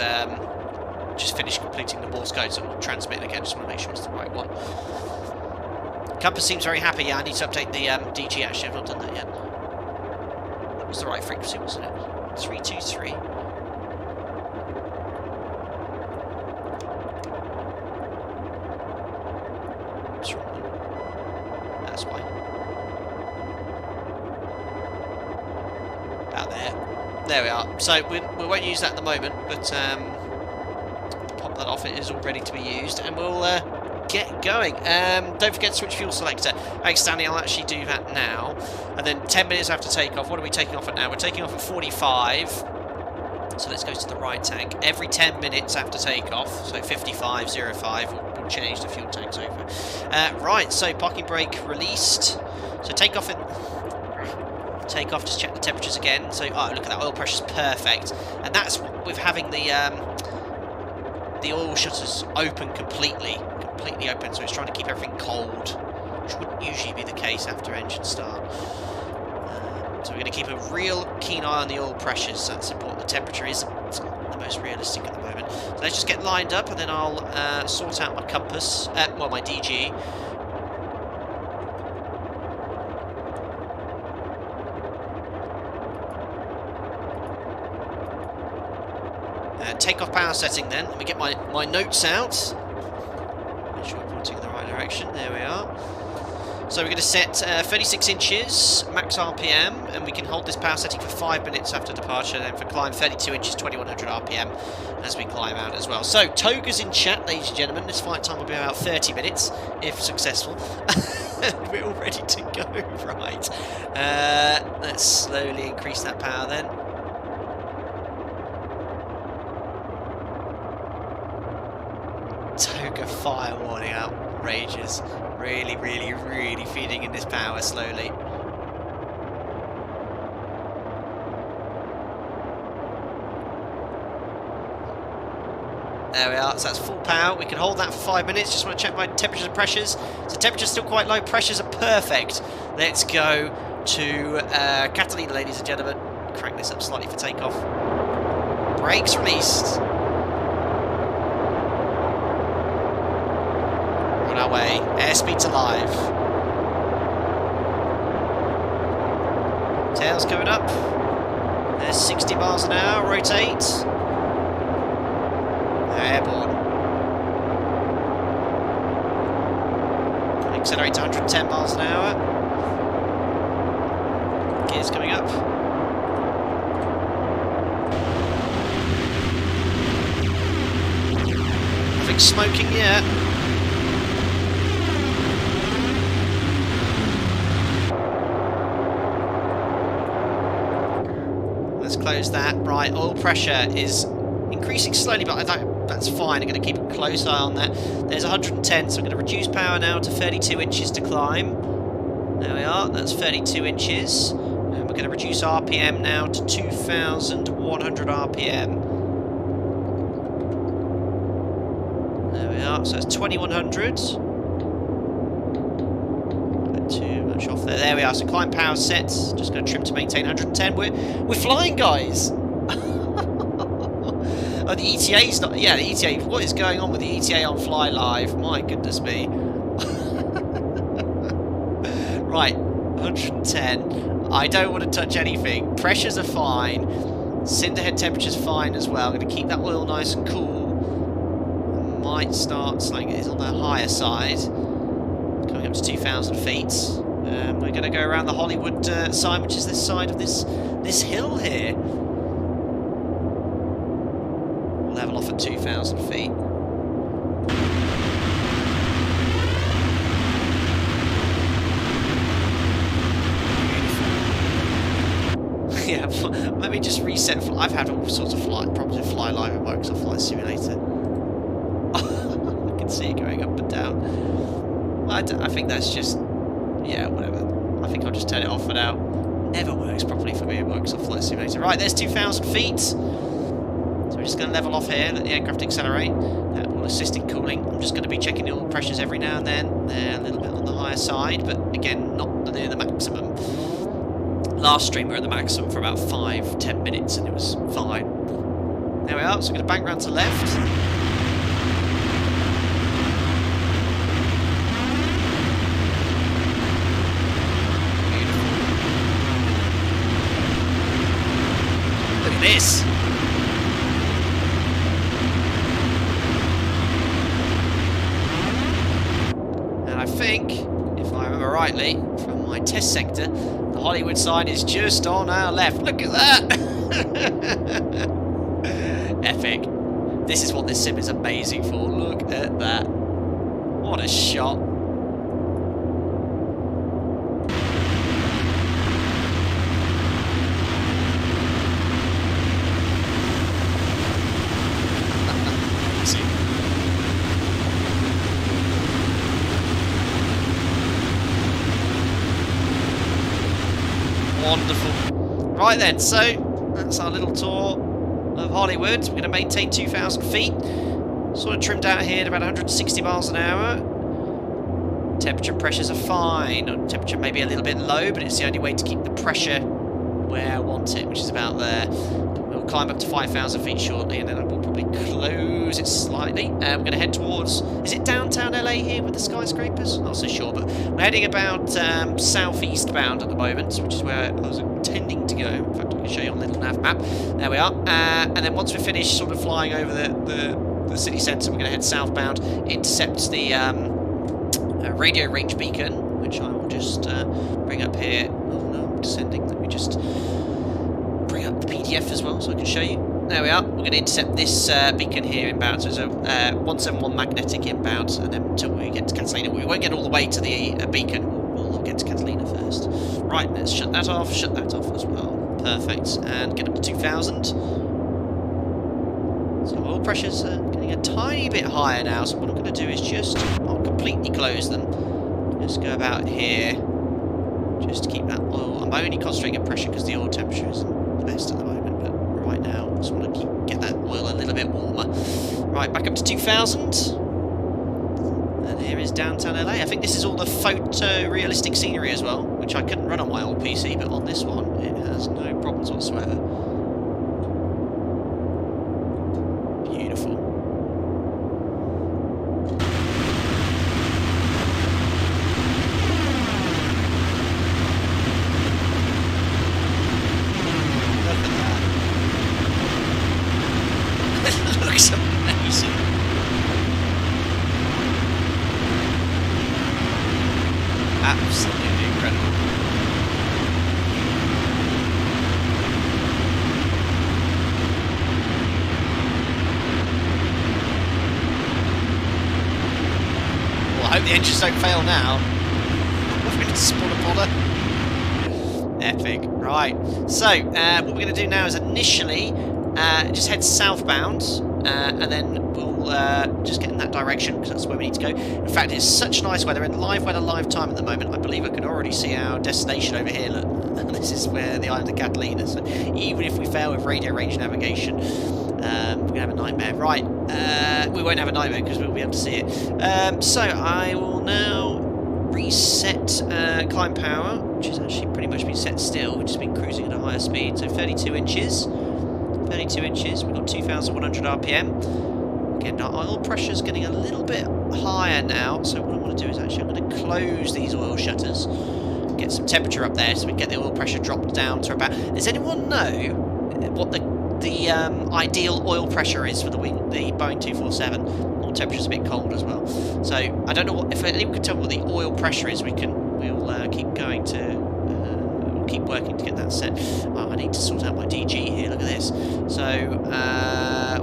finished completing the Morse code, so we'll transmit it again. Just want to make sure it's the right one. Compass seems very happy. Yeah, I need to update the DG actually. I've not done that yet. That was the right frequency, wasn't it? 323. What's wrong? That's why. there we are. So we won't use that at the moment, but pop that off. It is all ready to be used, and we'll get going. Don't forget to switch fuel selector. Thanks, Stanley. I'll actually do that now. And then 10 minutes after takeoff. What are we taking off at now? We're taking off at 45. So let's go to the right tank. Every 10 minutes after takeoff, so 55.05, we'll change the fuel tanks over. Right, so parking brake released. So takeoff, just check the temperatures again. So, oh, look at that, oil pressure's perfect. And that's with having the oil shutters open completely open, so it's trying to keep everything cold, which wouldn't usually be the case after engine start. So we're going to keep a real keen eye on the oil pressures. That's important. The temperature isn't the most realistic at the moment. So let's just get lined up, and then I'll sort out my compass, well, my DG. Takeoff power setting then. Let me get my notes out. Make sure we're pointing in the right direction. There we are. So we're going to set 36 inches, max RPM, and we can hold this power setting for 5 minutes after departure, and then for climb 32 inches, 2100 RPM as we climb out as well. So, Toga's in chat, ladies and gentlemen. This flight time will be about 30 minutes, if successful. We're all ready to go, right. Let's slowly increase that power then. Toga fire warning, outrageous. Really, really, really feeding in this power slowly. There we are, so that's full power. We can hold that for 5 minutes. Just want to check my temperatures and pressures. So temperature's still quite low, pressures are perfect. Let's go to Catalina, ladies and gentlemen. Crank this up slightly for takeoff. Brakes released. On our way. Airspeed's alive. Tail's coming up. There's 60 miles an hour. Rotate. Airborne. Accelerate to 110 miles an hour. Gears coming up. Nothing smoking yet. Let's close that. Right, oil pressure is increasing slowly, but that's fine. I'm going to keep a close eye on that. There's 110, so I'm going to reduce power now to 32 inches to climb. There we are, that's 32 inches. And we're going to reduce RPM now to 2,100 RPM. There we are, so it's 2,100. Too much off there. There we are, so climb power set. Just going to trim to maintain 110. We're flying, guys! Oh, the ETA's not... Yeah, the ETA... What is going on with the ETA on Fly Live? My goodness me. Right, 110. I don't want to touch anything. Pressures are fine. Cinder head temperature's fine as well. I'm going to keep that oil nice and cool. Might start slowing it. It's on the higher side. Coming up to 2,000 feet. We're going to go around the Hollywood side, which is this side of this hill here. Level off at 2,000 feet. Yeah, let me just reset. I've had all sorts of problems with Fly Live and Microsoft Flight Simulator. I can see it going up and down. I think that's just... Yeah, whatever. I think I'll just turn it off for now. Never works properly for me in Microsoft Flight Simulator. Right, there's 2,000 feet. So we're just going to level off here, let the aircraft accelerate. That will assist in cooling. I'm just going to be checking the oil pressures every now and then. They're a little bit on the higher side, but again, not near the maximum. Last stream we were at the maximum for about 5-10 minutes and it was fine. There we are, so I'm going to bank round to the left. Look at this! And I think, if I remember rightly, from my test sector, the Hollywood side is just on our left. Look at that! Epic. This is what this sim is amazing for. Look at that. What a shot. Wonderful. Right then, so that's our little tour of Hollywood. We're going to maintain 2,000 feet. Sort of trimmed out here at about 160 miles an hour. Temperature and pressures are fine. Temperature may be a little bit low, but it's the only way to keep the pressure where I want it, which is about there. We'll climb up to 5,000 feet shortly, and then I will probably close it slightly. We're going to head towards, is it downtown LA here with the skyscrapers? Not so sure, but we're heading about southeast bound at the moment, which is where I was intending to go. In fact, I can show you on the little nav map. There we are. And then once we finish sort of flying over the city centre, we're going to head southbound, intercept the radio range beacon, which I will just bring up here. Oh no, I'm descending. Let me just bring up the PDF as well so I can show you. There we are. We're going to intercept this beacon here inbound. So it's a 171 magnetic inbound, and then until we get to Catalina, we won't get all the way to the beacon. We'll get to Catalina first. Right, let's shut that off as well. Perfect. And get up to 2,000. So oil pressure's getting a tiny bit higher now, so what I'm going to do is just not completely close them. Just go about here, just to keep that oil. I'm only concentrating on pressure because the oil temperature isn't the best at the moment, but right now I just want to get that oil a little bit warmer. Right, back up to 2,000. And here is downtown LA. I think this is all the photo-realistic scenery as well, which I couldn't run on my old PC, but on this one it has no problems whatsoever. Beautiful. Look at that. It looks amazing. Absolutely incredible. Well, I hope the engines don't fail now. We're going to spawn a podder. Epic. Right. So, what we're going to do now is initially just head southbound, and then we'll just get in that direction because that's where we need to go. In fact, it's such nice weather and live weather, live time at the moment. I believe I can already see our destination over here. Look, this is where the Island of Catalina. So even if we fail with radio range navigation, we're going to have a nightmare. Right, we won't have a nightmare because we'll be able to see it. So I will now reset climb power, which has actually pretty much been set still. We've just been cruising at a higher speed, so 32 inches. 32 inches, we've got 2,100 RPM. Again, our oil pressure's getting a little bit higher now, so what I want to do is actually I'm going to close these oil shutters, get some temperature up there so we can get the oil pressure dropped down to about... Does anyone know what the ideal oil pressure is for the Boeing 247? Oil temperature's a bit cold as well. So I don't know what, if anyone could tell me what the oil pressure is, we'll keep going to... keep working to get that set. Oh, I need to sort out my DG here, look at this. So,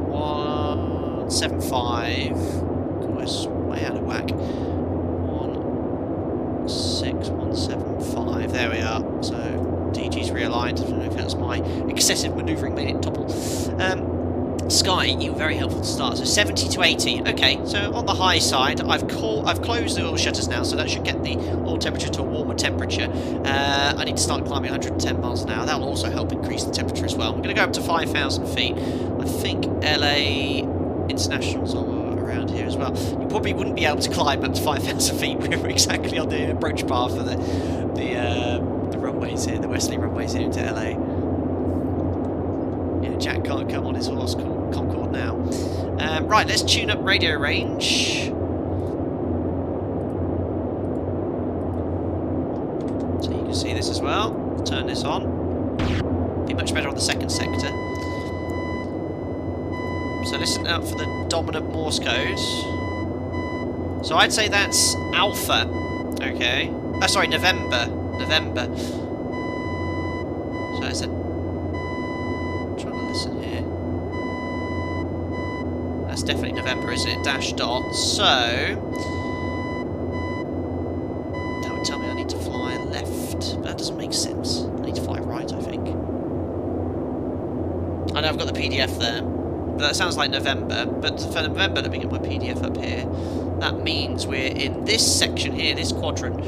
175, of course, way out of whack. 16175, there we are. So, DG's realigned. I don't know if that's my excessive manoeuvring made it topple. Sky, you were very helpful to start. So 70 to 80. Okay, so on the high side, I've closed the oil shutters now, so that should get the oil temperature to a warmer temperature. I need to start climbing 110 miles an hour. That will also help increase the temperature as well. I'm going to go up to 5,000 feet. I think LA International's around here as well. You probably wouldn't be able to climb up to 5,000 feet. We're exactly on the approach path for the runways here, the westerly runways here into LA. Yeah, Jack can't come on his horse Concorde now. Right, let's tune up radio range. So you can see this as well. Turn this on. Be much better on the second sector. So listen out for the dominant Morse code. So I'd say that's Alpha. Okay. Oh, sorry, November. So I said That's definitely November, isn't it? Dash dot. So that would tell me I need to fly left. But that doesn't make sense. I need to fly right, I think. I know I've got the PDF there. But that sounds like November. But for November, let me get my PDF up here. That means we're in this section here, this quadrant.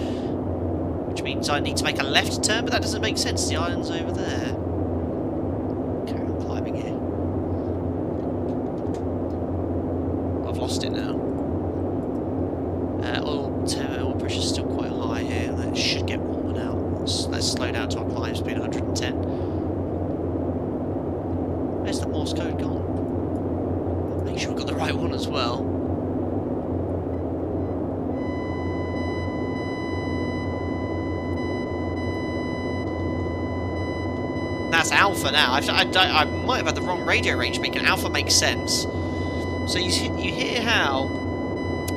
Which means I need to make a left turn, but that doesn't make sense. The island's over there. Okay, I'm climbing here. I've lost it now. Oil pressure's still quite high here. That should get warmer now. Let's slow down to our climb speed, 110. Where's the Morse code gone? Make sure I've got the right one as well. That's Alpha now. I might have had the wrong radio range beacon. Alpha makes sense. So you hear how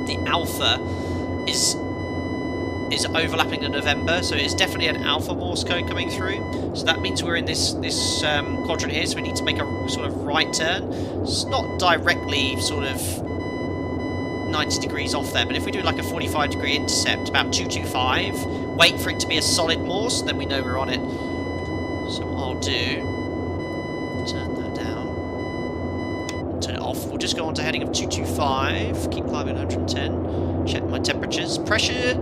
the Alpha is overlapping the November, so it's definitely an Alpha Morse code coming through. So that means we're in this quadrant here, so we need to make a sort of right turn. It's not directly sort of 90 degrees off there, but if we do like a 45-degree intercept, about 225, wait for it to be a solid Morse, then we know we're on it. So what I'll do, turn that down, turn it off. We'll just go on to heading of 225, keep climbing 110, check my temperatures. Pressure,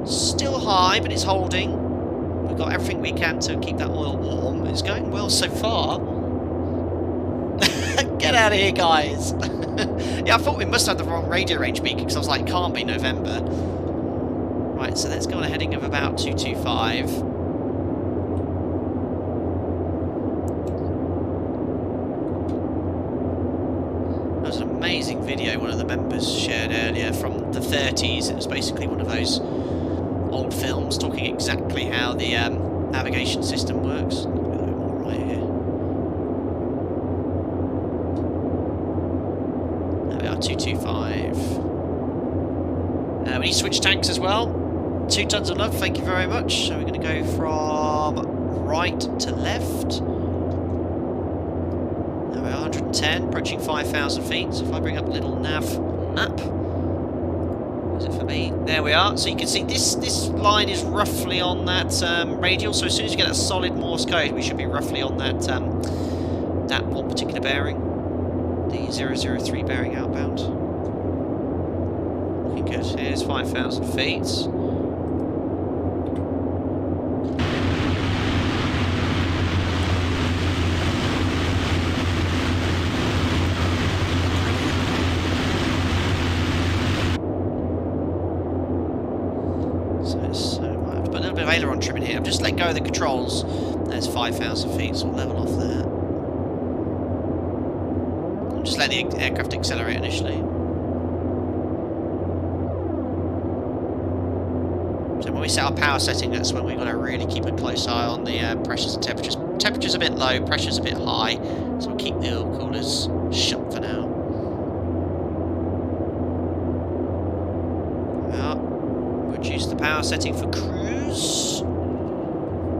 still high, but it's holding. We've got everything we can to keep that oil warm. It's going well so far. Get out of here, guys. Yeah, I thought we must have the wrong radio range beacon, because I was like, it can't be November. Right, so let's go on a heading of about 225. Amazing video one of the members shared earlier from the 30s. It was basically one of those old films talking exactly how the navigation system works. A little bit more right here. There we are, 225. We need to switch tanks as well. 2 tons of love, thank you very much. So we're going to go from right to left. 110, approaching 5,000 feet. So if I bring up a little nav map, is it for me? There we are. So you can see this line is roughly on that radial. So as soon as you get that solid Morse code, we should be roughly on that that one particular bearing, the 003 bearing outbound. Looking good. Here's 5,000 feet. Aileron trimming here. I'm just letting go of the controls. There's 5,000 feet, so we'll level off there. I'm just letting the aircraft accelerate initially. So when we set our power setting, that's when we've got to really keep a close eye on the pressures and temperatures. Temperature's a bit low, pressure's a bit high, so we'll keep the oil coolers shut for now. Reduce the power setting for cruise,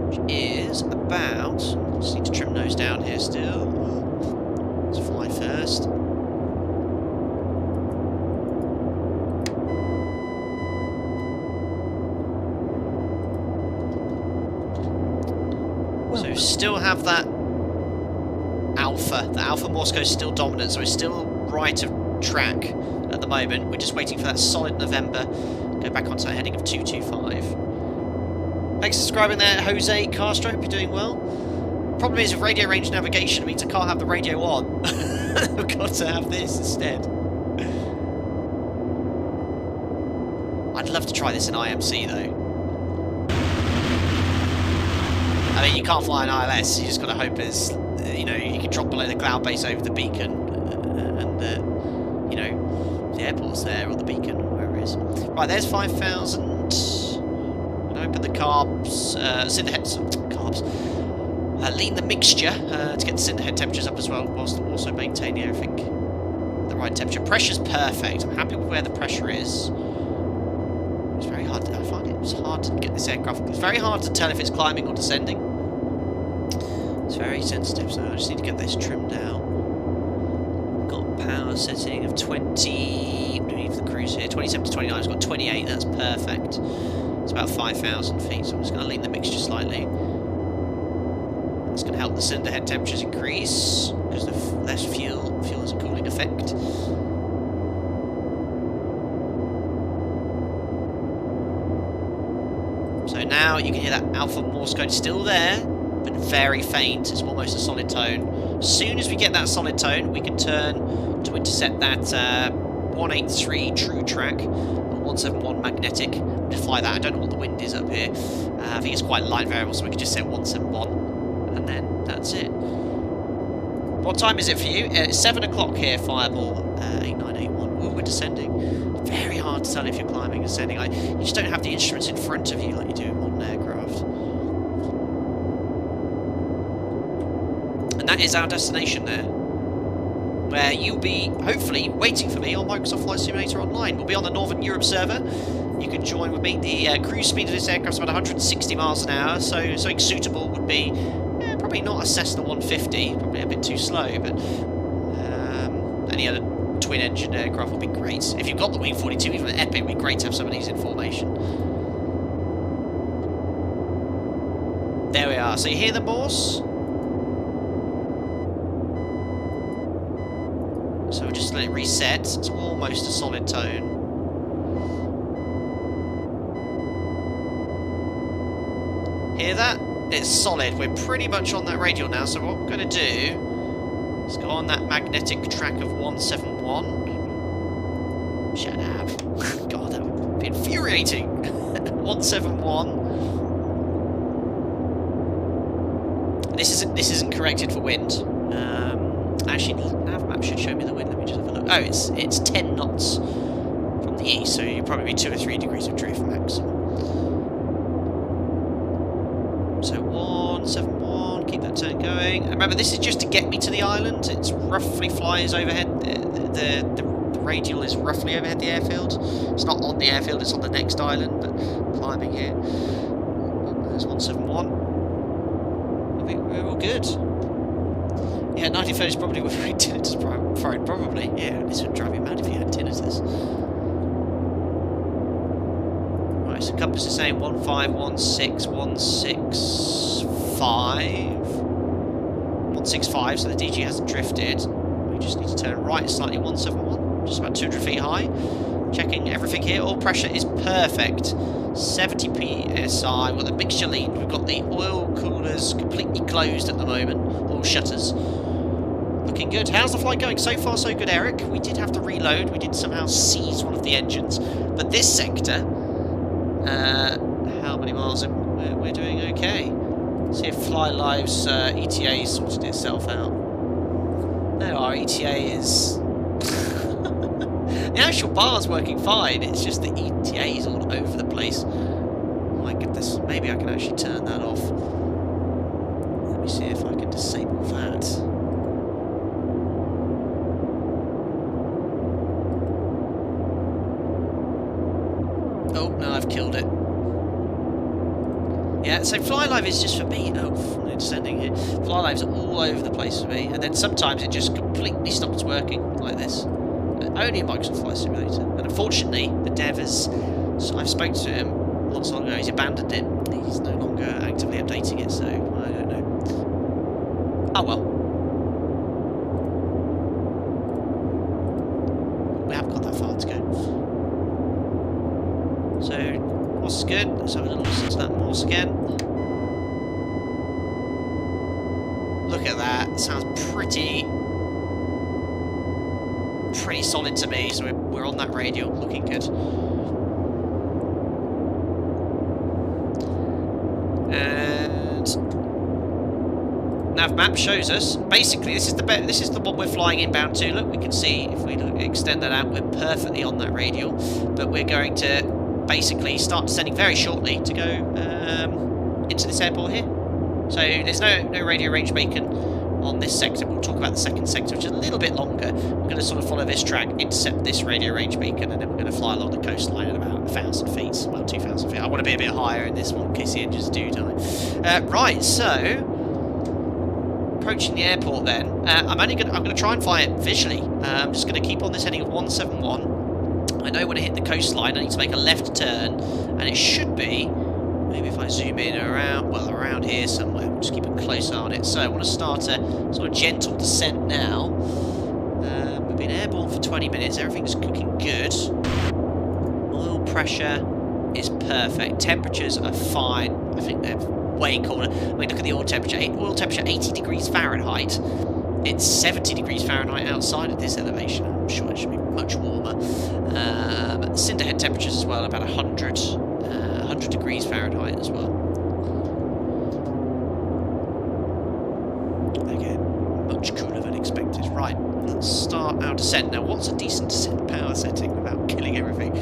which is about, just need to trim those down here still. Let's fly first. So we still have that Alpha. The Alpha Morse code is still dominant, so we're still right of track at the moment. We're just waiting for that solid November. Go back onto that heading of 225. Thanks for subscribing there, Jose Castro. Hope you're doing well. Problem is, with radio range navigation, it means I can't have the radio on. I've got to have this instead. I'd love to try this in IMC though. I mean, you can't fly an ILS. You just got to hope there's, you know, you can drop below the cloud base over the beacon, and you know, the airport's there or the beacon. Right, there's 5,000. I'm going to open the carbs, lean the mixture to get the cinder head temperatures up as well, whilst also maintaining everything at the right temperature. Pressure's perfect. I'm happy with where the pressure is. It's very hard. I find it's hard to get this aircraft. It's very hard to tell if it's climbing or descending. It's very sensitive, so I just need to get this trimmed down. Got got power setting of 20. What do we need for the cruise here? 27 to 29. It's got 28. That's perfect. It's about 5,000 feet. So I'm just going to lean the mixture slightly. That's going to help the cylinder head temperatures increase because the less fuel has a cooling effect. So now you can hear that alpha Morse code still there, but very faint. It's almost a solid tone. As soon as we get that solid tone, we can turn to intercept that 183 true track, or 171 magnetic. Just fly that. I don't know what the wind is up here. I think it's quite light variable, so we can just set 171, and then that's it. What time is it for you? It's 7 o'clock here, Fireball 8981. Ooh, we're descending. Very hard to tell if you're climbing and descending. You just don't have the instruments in front of you like you do in modern aircraft. And that is our destination there, where you'll be, hopefully, waiting for me on Microsoft Flight Simulator Online. We'll be on the Northern Europe server. You can join with me. The cruise speed of this aircraft is about 160 miles an hour, so something suitable would be probably not a Cessna 150, probably a bit too slow, but any other twin-engine aircraft would be great. If you've got the Wing42, even the Epic, it would be great to have some of these in formation. There we are. So you hear the Morse? So we'll just let it reset. It's almost a solid tone. Hear that? It's solid. We're pretty much on that radial now. So what we're going to do is go on that magnetic track of 171. Shut up. God, that would be infuriating. 171. This isn't corrected for wind. Actually, the nav map should show me the wind. Let me just have a look. Oh, it's 10 knots from the east, so you'll probably be 2 or 3 degrees of drift maximum. So 171, keep that turn going. And remember, this is just to get me to the island. It's roughly flies overhead. The radial is roughly overhead the airfield. It's not on the airfield, it's on the next island, but climbing here. There's 171. I think we're all good. Yeah, 1930 is probably with tinnitus prone, probably. Yeah, this would drive you mad if you had tinnitus. Right, so compass is saying 165, so the DG hasn't drifted. We just need to turn right slightly, 171, just about 200 feet high. Checking everything here, all pressure is perfect. 70 psi, we've got the mixture lean, we've got the oil coolers completely closed at the moment, all shutters. Looking good. How's the flight going? So far so good, Eric. We did have to reload, we did somehow seize one of the engines, but this sector, how many miles in? We're doing okay. See if Fly Live's ETA sorted itself out. No, our ETA is... The actual bar's working fine, it's just the ETA is all over the place. Oh my goodness, maybe I can actually turn that off. Let me see if I can disable that. Oh, no, I've killed it. Yeah, so Fly Live is just for me. Oh, I'm descending here. Fly Live's all over the place for me, and then sometimes it just completely stops working like this. Only in Microsoft Flight Simulator. And unfortunately, the dev has... So I've spoken to him not so long ago, he's abandoned it. He's no longer actively updating it, so I don't know. Oh well. We haven't got that far to go. So, Morse is good. Let's have a little listen to that Morse again. Look at that. Sounds pretty solid to me, so we're on that radial, looking good. And nav map shows us basically this is the one we're flying inbound to. Look, we can see if we extend that out, we're perfectly on that radial, but we're going to basically start descending very shortly to go into this airport here. So there's no radio range beacon on this sector. We'll talk about the second sector, which is a little bit longer. We're going to sort of follow this track, intercept this radio range beacon, and then we're going to fly along the coastline at about 1,000 feet, well, 2,000 feet. I want to be a bit higher in this one in case the engines do die. Right, so approaching the airport then, I'm gonna try and fly it visually. I'm just gonna keep on this heading of 171. I know when I hit the coastline I need to make a left turn, and it should be, maybe if I zoom in around here somewhere, we'll just keep a close eye on it. So I want to start a sort of gentle descent now. We've been airborne for 20 minutes, everything's cooking good. Oil pressure is perfect, temperatures are fine, I think they're way colder. I mean, look at the oil temperature 80 degrees Fahrenheit. It's 70 degrees Fahrenheit outside of this elevation. I'm sure it should be much warmer. Cinder head temperatures as well, about 100 degrees Fahrenheit as well. Again, much cooler than expected. Right, let's start our descent. Now, what's a decent descent power setting without killing everything?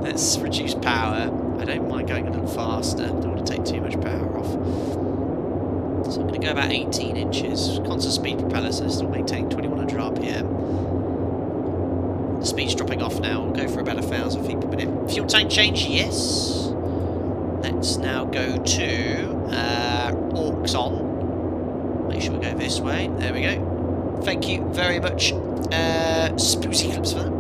Let's reduce power. I don't mind going a little faster. Don't want to take too much power off. So I'm going to go about 18 inches. Constant speed propeller, so still maintaining 2100 RPM. The speed's dropping off now. We'll go for about 1,000 feet per minute. Fuel tank change, yes. Let's now go to AUX on. Make sure we go this way. There we go. Thank you very much, Spoozy Clips, for that.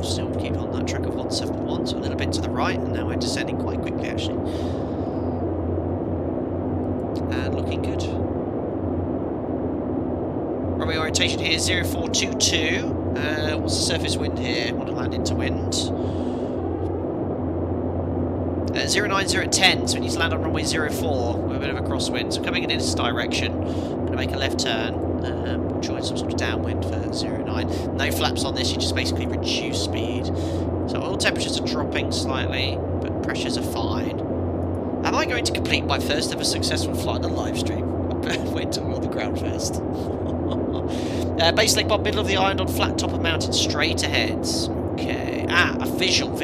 Still keep on that track of 171, so a little bit to the right, and now we're descending quite quickly actually. And looking good. Runway orientation here, 0422. What's the surface wind here? Want to land into wind. 090 at 10, so we need to land on runway 04 with a bit of a crosswind. So coming in this direction, I'm going to make a left turn. We'll join some sort of downwind for 09. No flaps on this, you just basically reduce speed. So oil temperatures are dropping slightly, but pressures are fine. Am I going to complete my first ever successful flight on live stream? Wait until we're on the ground first. Base leg bob, middle of the island on flat top of mountain, straight ahead. Okay. Ah, a visual.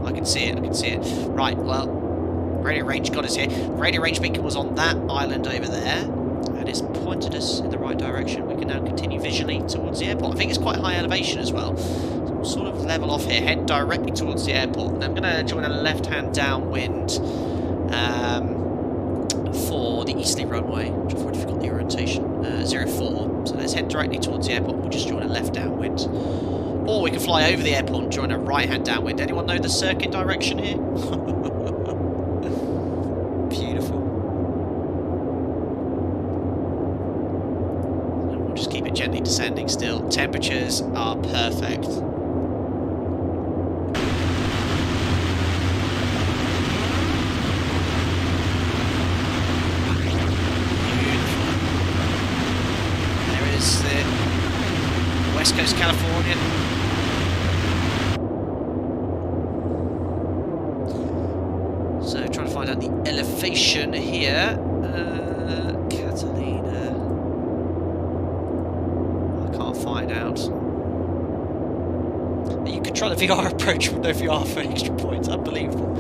I can see it. Right, well, radio range got us here. Radio range beacon was on that island over there, and it's pointed us in the right direction. We can now continue visually towards the airport. I think it's quite high elevation as well. So we'll sort of level off here, head directly towards the airport. And I'm going to join a left-hand downwind for the easterly runway, which I've already forgot the orientation, 04. So let's head directly towards the airport. We'll just join a left downwind. Or we can fly over the airport and join a right-hand downwind. Anyone know the circuit direction here? Beautiful. And we'll just keep it gently descending still. Temperatures are perfect. There is the West Coast, California. So trying to find out the elevation here. Catalina. I can't find out. You could try the VR approach with no VR for extra points. Unbelievable.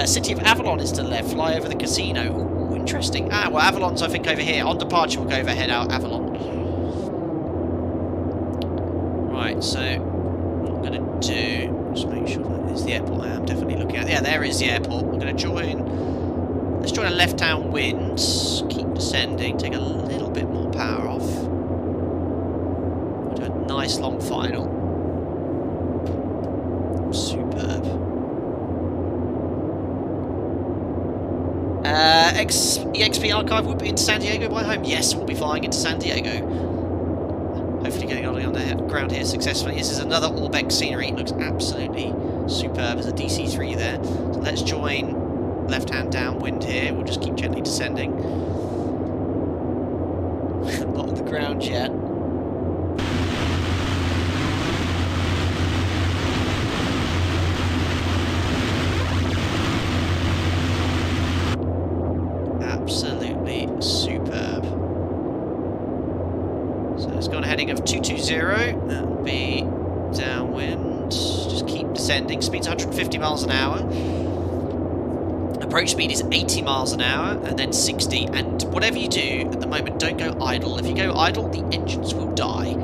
City of Avalon is to the left. Fly over the casino. Ooh, interesting. Ah, well, Avalon's I think over here. On departure, we'll go over head out Avalon. Right. So what I'm going to do. Just make sure that is the airport I am definitely looking at. Yeah, there is the airport. We're going to join. Let's join a left-hand wind. Keep descending. Take a little bit more power off. We'll do a nice long final. Superb. EXP archive will be into San Diego by home. Yes, we'll be flying into San Diego. Hopefully getting on the ground here successfully. This is another ORBX scenery. It looks absolutely superb. There's a DC-3 there. So let's join left-hand downwind here. We'll just keep gently descending. Not on the ground yet. Absolutely superb. So let's go on a heading of 220. That'll be downwind. Just keep descending. Speed's 150 miles an hour. Approach speed is 80 miles an hour and then 60. And whatever you do at the moment, don't go idle. If you go idle, the engines will die.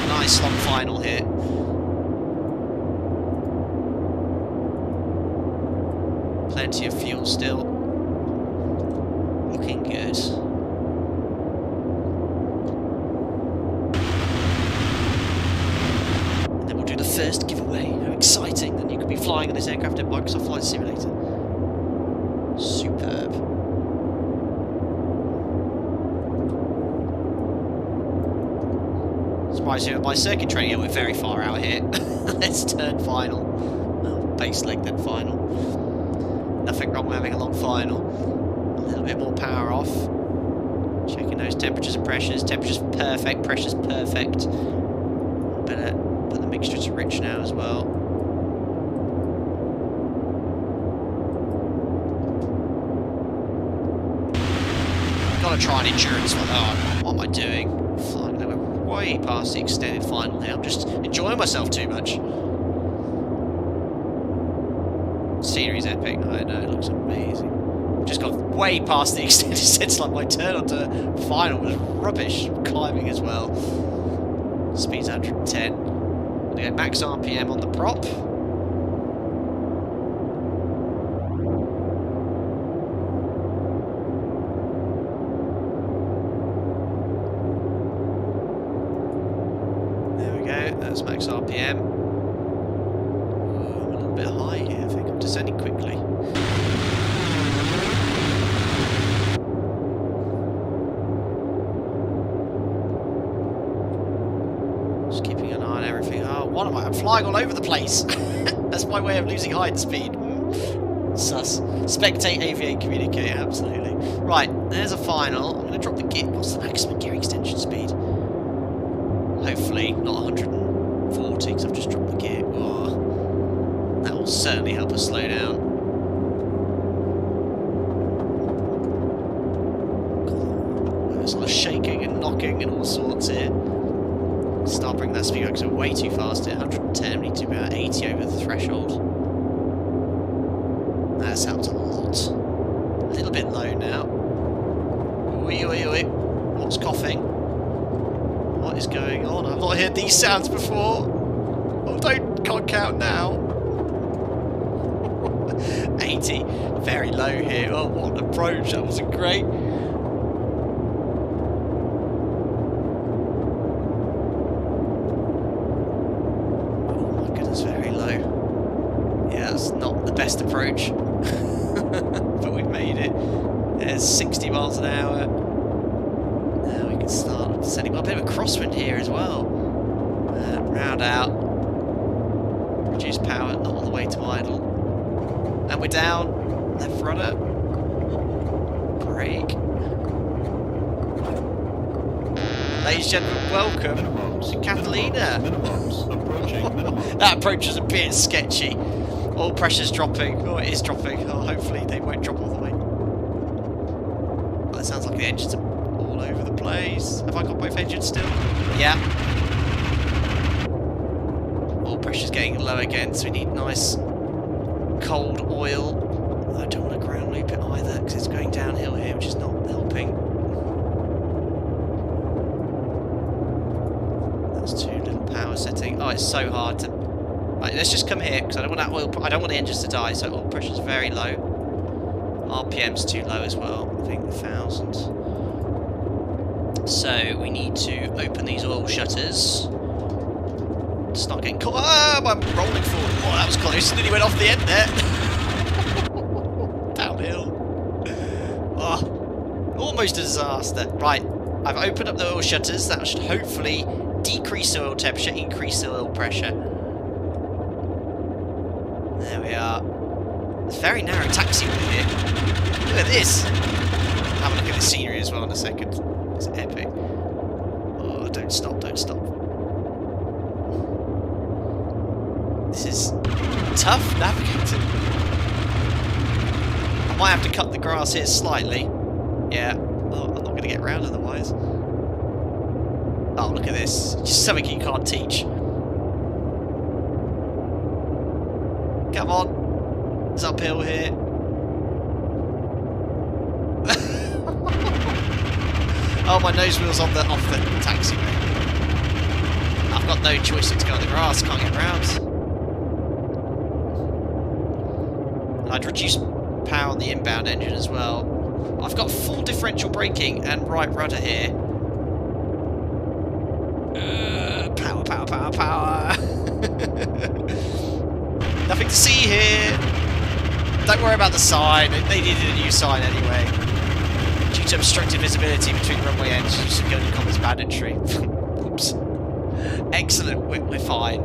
Nice long final here. Plenty of fuel still. Looking good. And then we'll do the first giveaway. How exciting! Then you could be flying on this aircraft in Microsoft Flight Simulator. Superb. Surprisingly, with my circuit training, yeah, we're very far out here. Let's turn final. Oh, base leg then final. Nothing wrong with having a long final. A little bit more power off. Checking those temperatures and pressures. Temperatures perfect, pressures perfect. Better put the mixture to rich now as well. Gotta try an endurance one. Oh, what am I doing? Flying nowhere. Way past the extended final now. I'm just enjoying myself too much. Scenery's epic. I know, it looks amazing. Just got way past the extended sense, like my turn onto final was rubbish. Climbing as well. Speed's 110. I'm gonna go max RPM on the prop. That's max RPM. I'm a little bit high here, I think I'm descending quickly. Just keeping an eye on everything. Oh, what am I? I'm flying all over the place. That's my way of losing height and speed. Sus. Spectate, aviate, communicate, absolutely. Right, there's a final. I'm going to drop the gear. What's the maximum gear extension speed? Hopefully not 140, because I've just dropped the gear. Oh, that will certainly help us slow down. There's a lot of shaking and knocking and all sorts here. Start bringing that speed up because we're way too fast here. 110, we need to be about 80 over the threshold. That sounds a lot. A little bit low now. Oi, oi, oi. What's coughing? What is going on? I've not heard these sounds before. Oh, can't count now. 80, very low here. Oh, what an approach! That wasn't great. Oh my goodness, very low. Yeah, that's not the best approach, but we've made it. There's 60 miles an hour. Now we can start descending. Well, a bit of a crosswind here as well. Round out. Reduce power, not all the way to idle. And we're down. Left rudder. Brake. Ladies and gentlemen, welcome to Catalina. That approach is a bit sketchy. Oil pressure's dropping. Oh, it is dropping. Oh, hopefully they won't drop all the way. Oh, that sounds like the engines are all over the place. Have I got both engines still? Yeah. Oil pressure's getting low again, so we need nice cold oil. I don't want to ground loop it either because it's going downhill here, which is not helping. That's too little power setting. Oh, it's so hard to. Right, let's just come here because I don't want that oil. I don't want the engines to die, so oil pressure's very low. RPM's too low as well. I think 1,000. So we need to open these oil shutters. Start getting caught. Ah, I'm rolling forward. Oh, that was close. Nearly went off the end there. Downhill. Oh, almost a disaster. Right, I've opened up the oil shutters. That should hopefully decrease the oil temperature, increase the oil pressure. There we are. It's a very narrow taxiway here. Look at this. Have a look at the scenery as well in a second. It's epic. Oh, don't stop, don't stop. This is tough navigating. I might have to cut the grass here slightly. Yeah. Oh, I'm not going to get round otherwise. Oh, look at this. Just something you can't teach. Come on. It's uphill here. Oh, my nose wheel's off the taxiway. I've got no choice but to go on the grass. Can't get round. I'd reduce power on the inbound engine as well. I've got full differential braking and right rudder here. Power, power, power, power. Nothing to see here. Don't worry about the sign. They needed a new sign anyway. Due to obstructed visibility between runway ends, the only comments mandatory. Oops. Excellent. We're fine.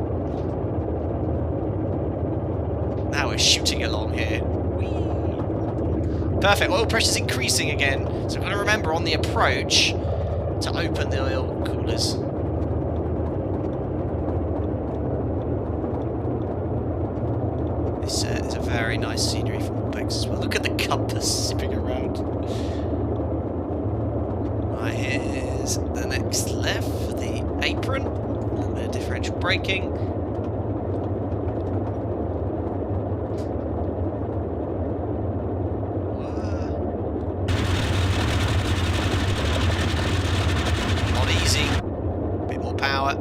Now we're shooting along here. Whee. Perfect. Oil pressure's increasing again, so we've got to remember on the approach to open the oil coolers. This is a very nice scenery from ORBX as well. Look at the compass zipping around. Right, here's the next left for the apron. A little bit of differential braking. Not easy. A bit more power.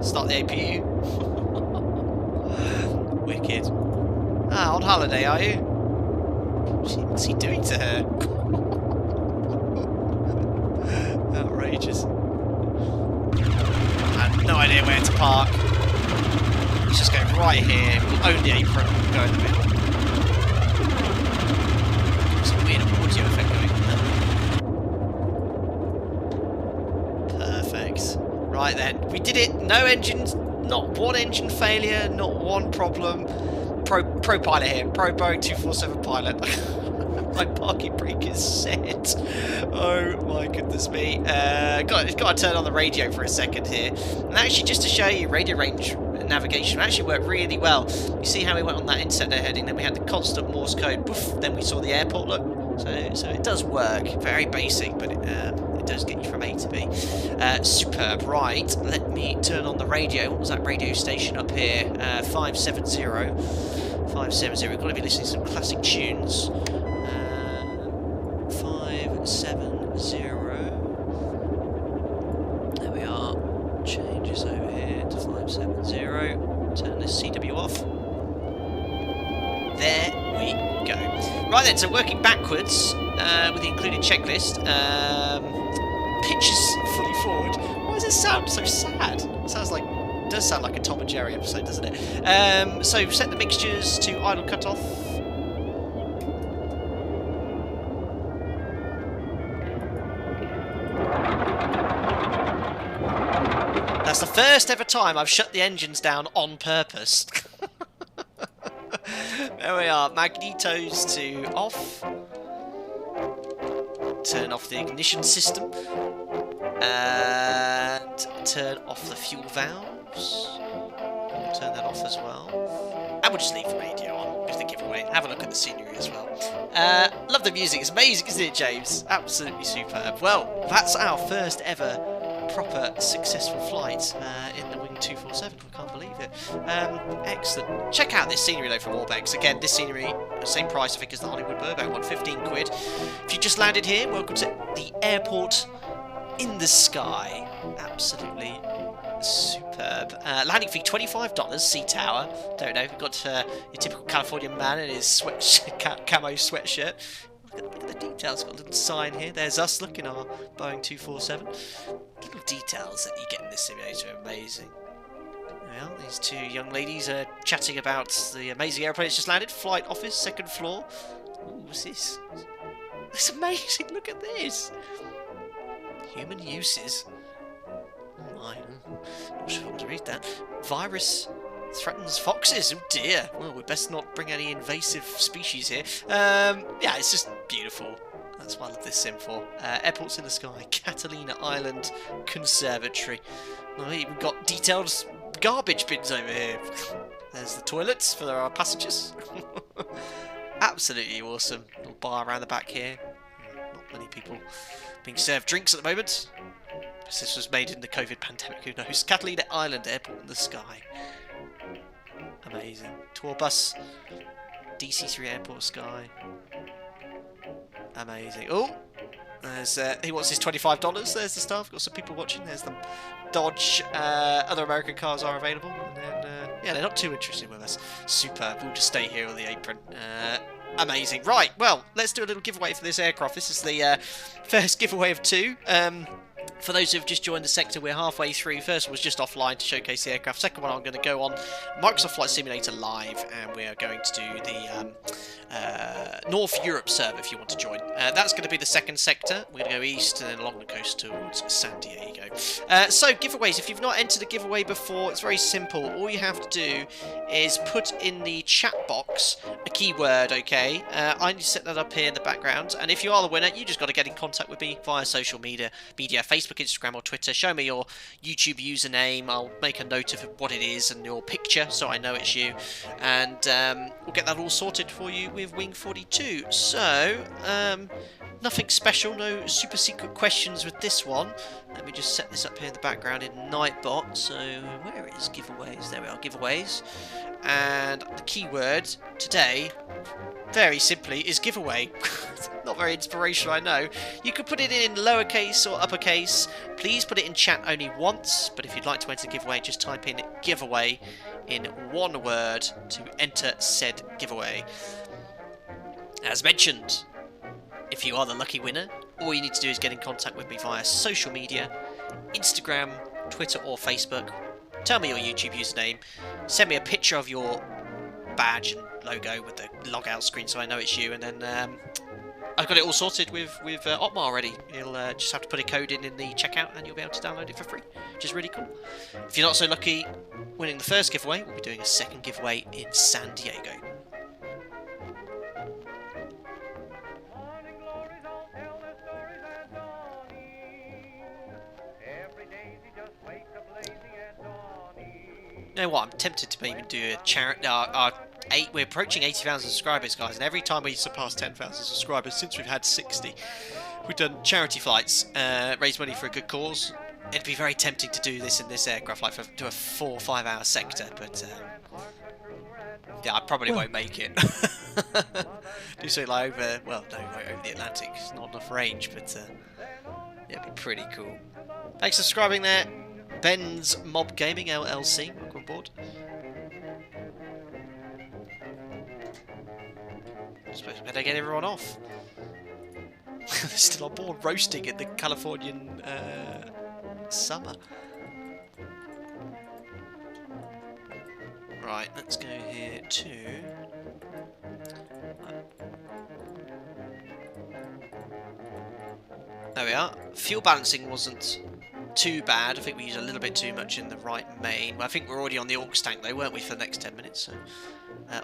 Start the APU. Wicked. Ah, on holiday, are you? What's he doing to her? Outrageous. I have no idea where to park. Let's just go right here. We'll own the apron. We'll go in the middle. Some weird audio effect going on. Perfect. Right then. We did it. No engines. Not one engine failure. Not one problem. Pro pilot here. Pro Boeing 247 pilot. My parking brake is set. Oh my goodness me. Got to turn on the radio for a second here. And actually, just to show you, radio range navigation actually worked really well. You see how we went on that inset heading, then we had the constant Morse code, poof, then we saw the airport look. So it does work. Very basic, but it does get you from A to B. Superb. Right, let me turn on the radio. What was that radio station up here? 570. 570. We've got to be listening to some classic tunes. 570. There we are. Changes over here to 570. Turn this CW off. There we go. Right then, so working backwards with the included checklist. Pitches fully forward. Why does it sound so sad? It does sound like a Tom and Jerry episode, doesn't it? So set the mixtures to idle cutoff. That's the first ever time I've shut the engines down on purpose. There we are, magnetos to off. Turn off the ignition system. And turn off the fuel valves. Turn that off as well. And we'll just leave the radio on with the giveaway. Have a look at the scenery as well. Love the music, it's amazing, isn't it, James? Absolutely superb. Well, that's our first ever proper successful flight in the Wing 247. I can't believe it. Excellent. Check out this scenery though from ORBX. Again, this scenery, same price I think as the Hollywood Burbank one, 15 quid. If you just landed here, welcome to the airport in the sky. Absolutely superb. Landing fee $25, sea tower. Don't know, we've got your typical Californian man in his camo sweatshirt. Look at the details. Got a little sign here. There's us looking our Boeing 247. Little details that you get in this simulator are amazing. Well, these two young ladies are chatting about the amazing airplane that's just landed. Flight office, second floor. Ooh, what's this? That's amazing. Look at this. Human uses. Oh my. Not sure if I want to read that. Virus threatens foxes. Oh dear. Well, we best not bring any invasive species here. Yeah, it's just beautiful. That's what I love this sim for. Airports in the sky. Catalina Island Conservatory. Well, we even got detailed garbage bins over here. There's the toilets for our passengers. Absolutely awesome. Little bar around the back here. Not many people being served drinks at the moment. This was made in the COVID pandemic, who knows? Catalina Island Airport in the sky. Amazing. Tour bus. DC3 Airport sky. Amazing. Oh! There's, he wants his $25. There's the stuff. Got some people watching. There's the Dodge. Other American cars are available. And then, yeah, they're not too interested with us. Superb. We'll just stay here on the apron. Amazing. Right, well, let's do a little giveaway for this aircraft. This is the first giveaway of 2. For those who have just joined the sector, we're halfway through. First one was just offline to showcase the aircraft. Second one, I'm going to go on Microsoft Flight Simulator Live, and we are going to do the North Europe server if you want to join. That's going to be the second sector. We're going to go east and then along the coast towards San Diego. So, giveaways. If you've not entered a giveaway before, it's very simple. All you have to do is put in the chat box a keyword, okay? I need to set that up here in the background. And if you are the winner, you just got to get in contact with me via social media, Facebook, Instagram or Twitter. Show me your YouTube username. I'll make a note of what it is and your picture so I know it's you. And we'll get that all sorted for you with Wing42. So, nothing special, no super secret questions with this one. Let me just set this up here in the background in Nightbot. So, where is giveaways? There we are, giveaways. And the keyword today, very simply, is giveaway. Not very inspirational, I know. You could put it in lowercase or uppercase. Please put it in chat only once. But if you'd like to enter the giveaway, just type in giveaway in one word to enter said giveaway. As mentioned, if you are the lucky winner, all you need to do is get in contact with me via social media, Instagram, Twitter or Facebook. Tell me your YouTube username, send me a picture of your badge and logo with the logout screen so I know it's you, and then I've got it all sorted with Otmar already. You'll just have to put a code in the checkout and you'll be able to download it for free, which is really cool. If you're not so lucky winning the first giveaway, we'll be doing a second giveaway in San Diego. You know what? I'm tempted to maybe do a charity. We're approaching 80,000 subscribers, guys, and every time we surpass 10,000 subscribers since we've had 60, we've done charity flights, raise money for a good cause. It'd be very tempting to do this in this aircraft, like do a 4 or 5 hour sector, but yeah, I probably won't make it. Do something like over, well, no, right over the Atlantic. It's not enough range, but it'd be pretty cool. Thanks for subscribing there. Ben's Mob Gaming LLC, welcome aboard. I suppose better get everyone off. They're still on board roasting in the Californian summer. Right, let's go here to... There we are. Fuel balancing wasn't too bad. I think we used a little bit too much in the right main. Well, I think we're already on the aux tank though, weren't we, for the next 10 minutes? So,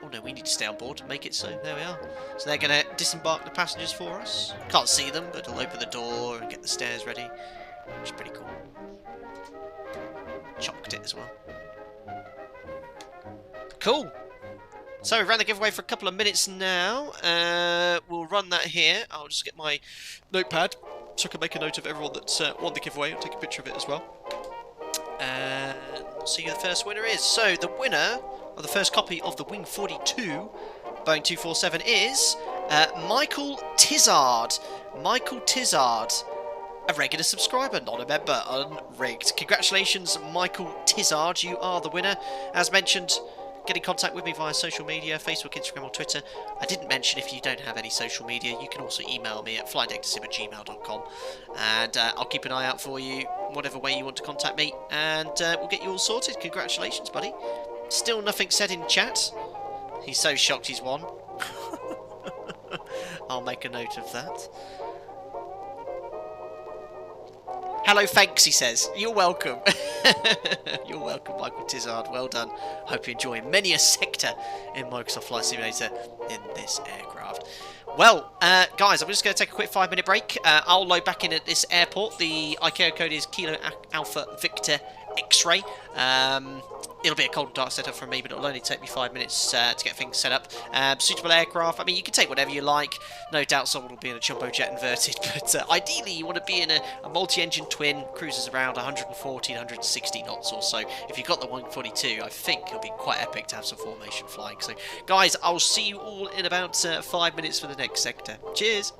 oh no, we need to stay on board. Make it so. There we are. So they're going to disembark the passengers for us. Can't see them, but they'll open the door and get the stairs ready, which is pretty cool. Chocked it as well. Cool. So we ran the giveaway for a couple of minutes now. We'll run that here. I'll just get my notepad so I can make a note of everyone that's won the giveaway. I'll take a picture of it as well. And we'll see who the first winner is. So the winner of the first copy of the Wing42 Boeing 247 is Michael Tizard. Michael Tizard, a regular subscriber, not a member, unrigged. Congratulations, Michael Tizard, you are the winner. As mentioned, get in contact with me via social media, Facebook, Instagram or Twitter. I didn't mention if you don't have any social media, you can also email me at flightdecksim@gmail.com, and I'll keep an eye out for you, whatever way you want to contact me, and we'll get you all sorted. Congratulations, buddy. Still nothing said in chat. He's so shocked he's won. I'll make a note of that. Hello, thanks, he says. You're welcome. You're welcome, Michael Tizard. Well done. Hope you enjoy many a sector in Microsoft Flight Simulator in this aircraft. Well, guys, I'm just going to take a quick 5-minute break. I'll load back in at this airport. The ICAO code is Kilo Alpha Victor X-Ray. It'll be a cold and dark setup for me, but it'll only take me 5 minutes to get things set up. Suitable aircraft. I mean, you can take whatever you like. No doubt someone will be in a jumbo jet inverted, but ideally you want to be in a multi-engine twin, cruises around 140, 160 knots or so. If you've got the 142, I think it'll be quite epic to have some formation flying. So, guys, I'll see you all in about 5 minutes for the next sector. Cheers!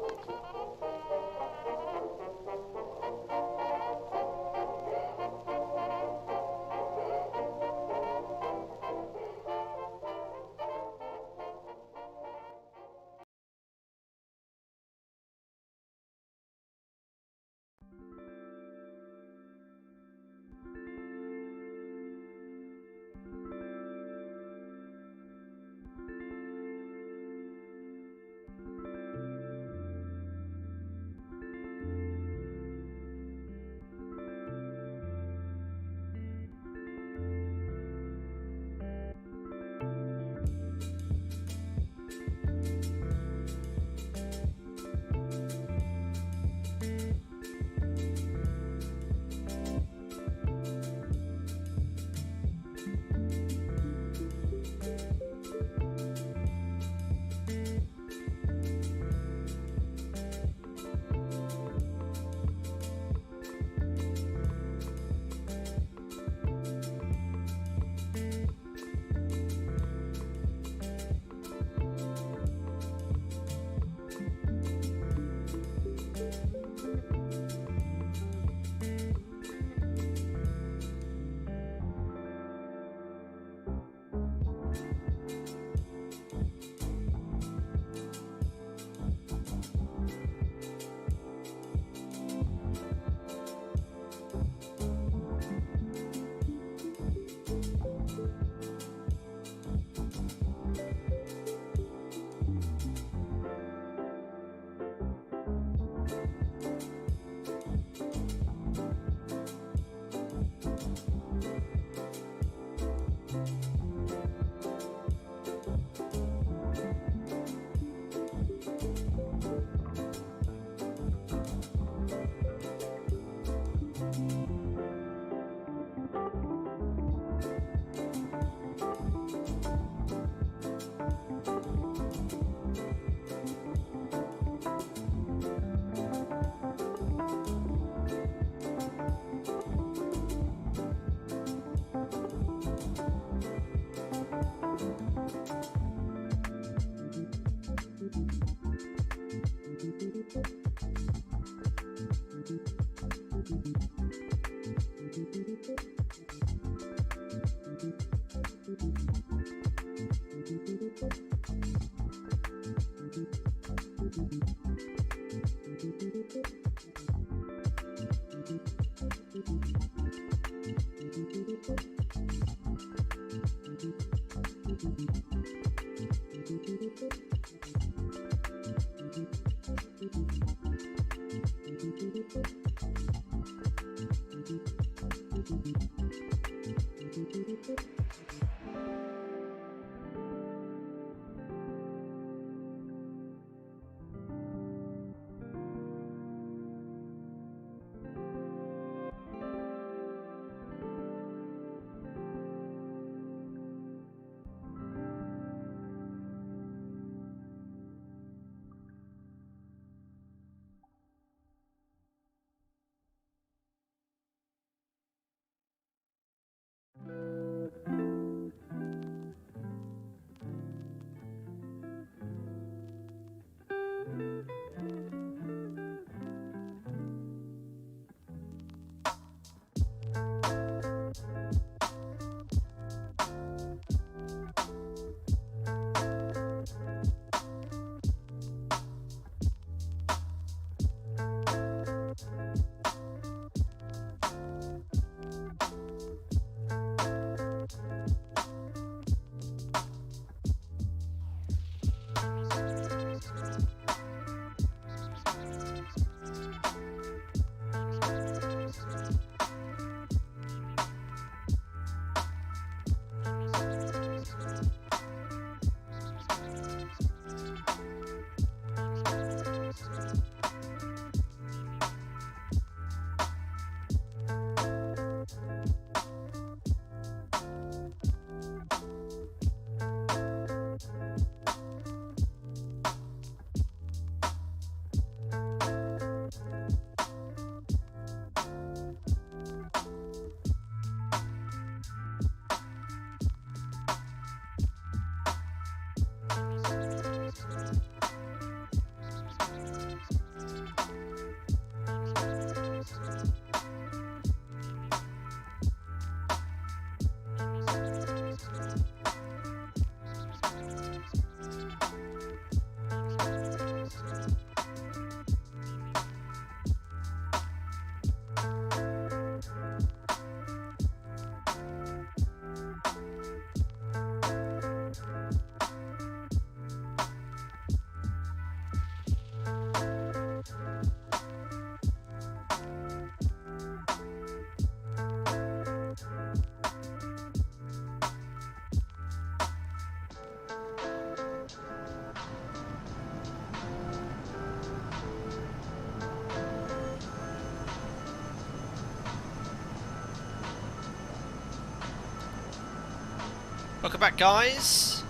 Welcome back, guys.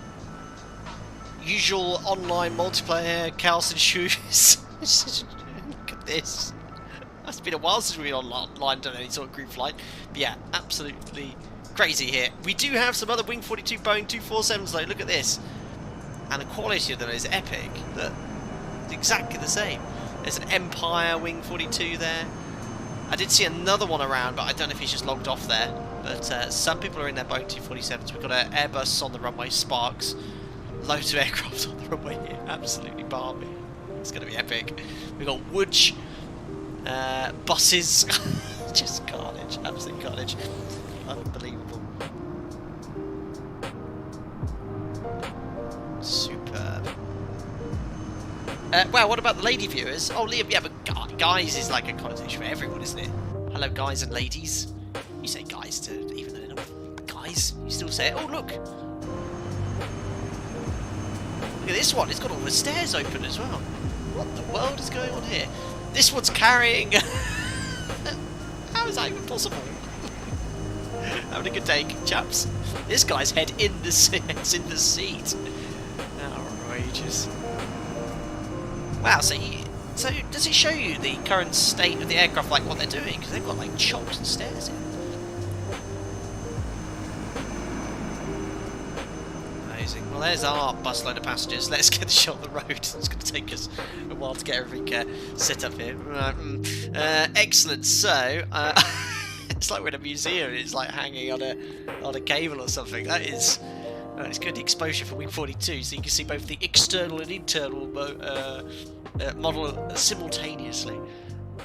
Usual online multiplayer, cows and shoes. Look at this. It's been a while since we've been online, done any sort of group flight. But yeah, absolutely crazy here. We do have some other Wing42 Boeing 247s though. Look at this. And the quality of them is epic. Look, it's exactly the same. There's an Empire Wing42 there. I did see another one around, but I don't know if he's just logged off there. But some people are in their Boeing 247s. We've got an Airbus on the runway, Sparks. Loads of aircraft on the runway here. Absolutely balmy. It's going to be epic. We've got Woods, buses. Just carnage. Absolute carnage. Unbelievable. Superb. Well, what about the lady viewers? Oh, Liam, yeah, but guys is like a connotation for everyone, isn't it? Hello, guys and ladies. You say guys to even though they're not guys. You still say it. Oh, look. Look at this one. It's got all the stairs open as well. What the world is going on here? This one's carrying. How is that even possible? Having a good day, chaps. This guy's head in the seat. Outrageous. Wow. So does it show you the current state of the aircraft, like what they're doing? Because they've got like chocks and stairs in. Amazing. Well, there's our busload of passengers. Let's get the shot on the road. It's going to take us a while to get everything set up here. Excellent. So. It's like we're in a museum and it's like hanging on a cable or something. That is... it's good exposure for Wing42, so you can see both the external and internal model simultaneously.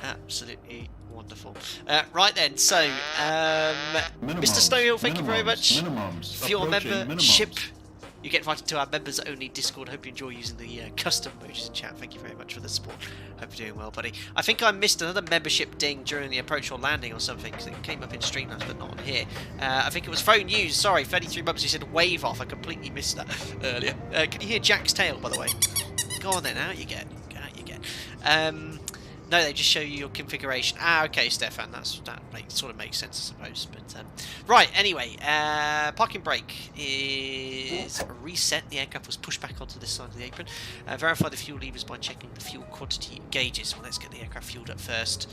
Absolutely wonderful. Right then, so Mr. Snowhill, thank you very much for your membership. You get invited to our members only Discord. Hope you enjoy using the custom emojis in chat. Thank you very much for the support. Hope you're doing well, buddy. I think I missed another membership ding during the approach or landing or something, because it came up in Streamlabs but not on here. I think it was phone news. Sorry, 33 months. You said wave off. I completely missed that earlier. Can you hear Jack's tail, by the way? Go on then. Out you get. Out you get. No, they just show you your configuration. Ah, okay, Stefan, that sort of makes sense, I suppose. But right, anyway, parking brake is reset. The aircraft was pushed back onto this side of the apron. Verify the fuel levers by checking the fuel quantity gauges. Well, let's get the aircraft fueled up first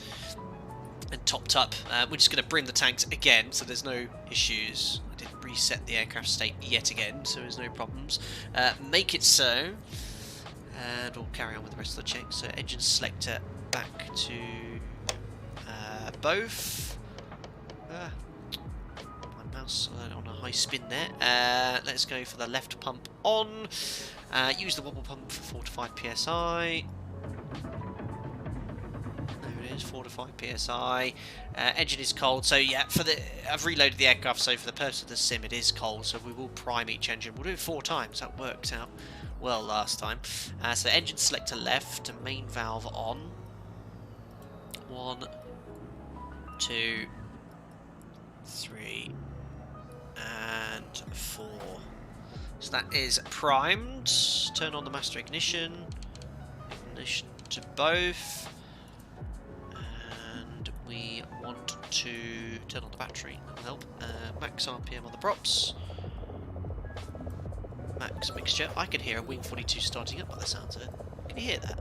and topped up. We're just going to brim the tanks again, so there's no issues. I didn't reset the aircraft state yet again, so there's no problems. Make it so, and we'll carry on with the rest of the checks. So engine selector back to both. My mouse on a high spin there. Let's go for the left pump on. Use the wobble pump for 4 to 5 psi. There it is, 4 to 5 psi. Engine is cold, so yeah. I've reloaded the aircraft, so for the purpose of the sim, it is cold. So we will prime each engine. We'll do it 4 times. That worked out well last time. So engine selector left, main valve on. 1, 2, 3, and 4. So that is primed. Turn on the master ignition. Ignition to both. And we want to turn on the battery. That will help. Max RPM on the props. Max mixture. I can hear a Wing42 starting up by the sounds of it. Can you hear that?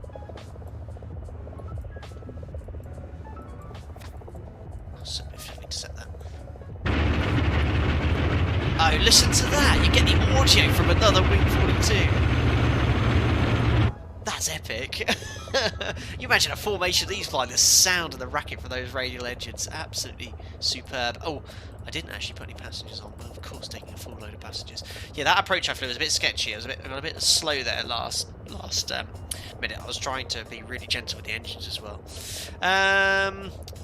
To set that. Oh, listen to that! You get the audio from another Wing42. That's epic. You imagine a formation of these flying, the sound and the racket from those radial engines. Absolutely superb. Oh, I didn't actually put any passengers on, but of course taking a full load of passengers. Yeah, that approach I flew was a bit sketchy. I got a bit slow there last minute. I was trying to be really gentle with the engines as well.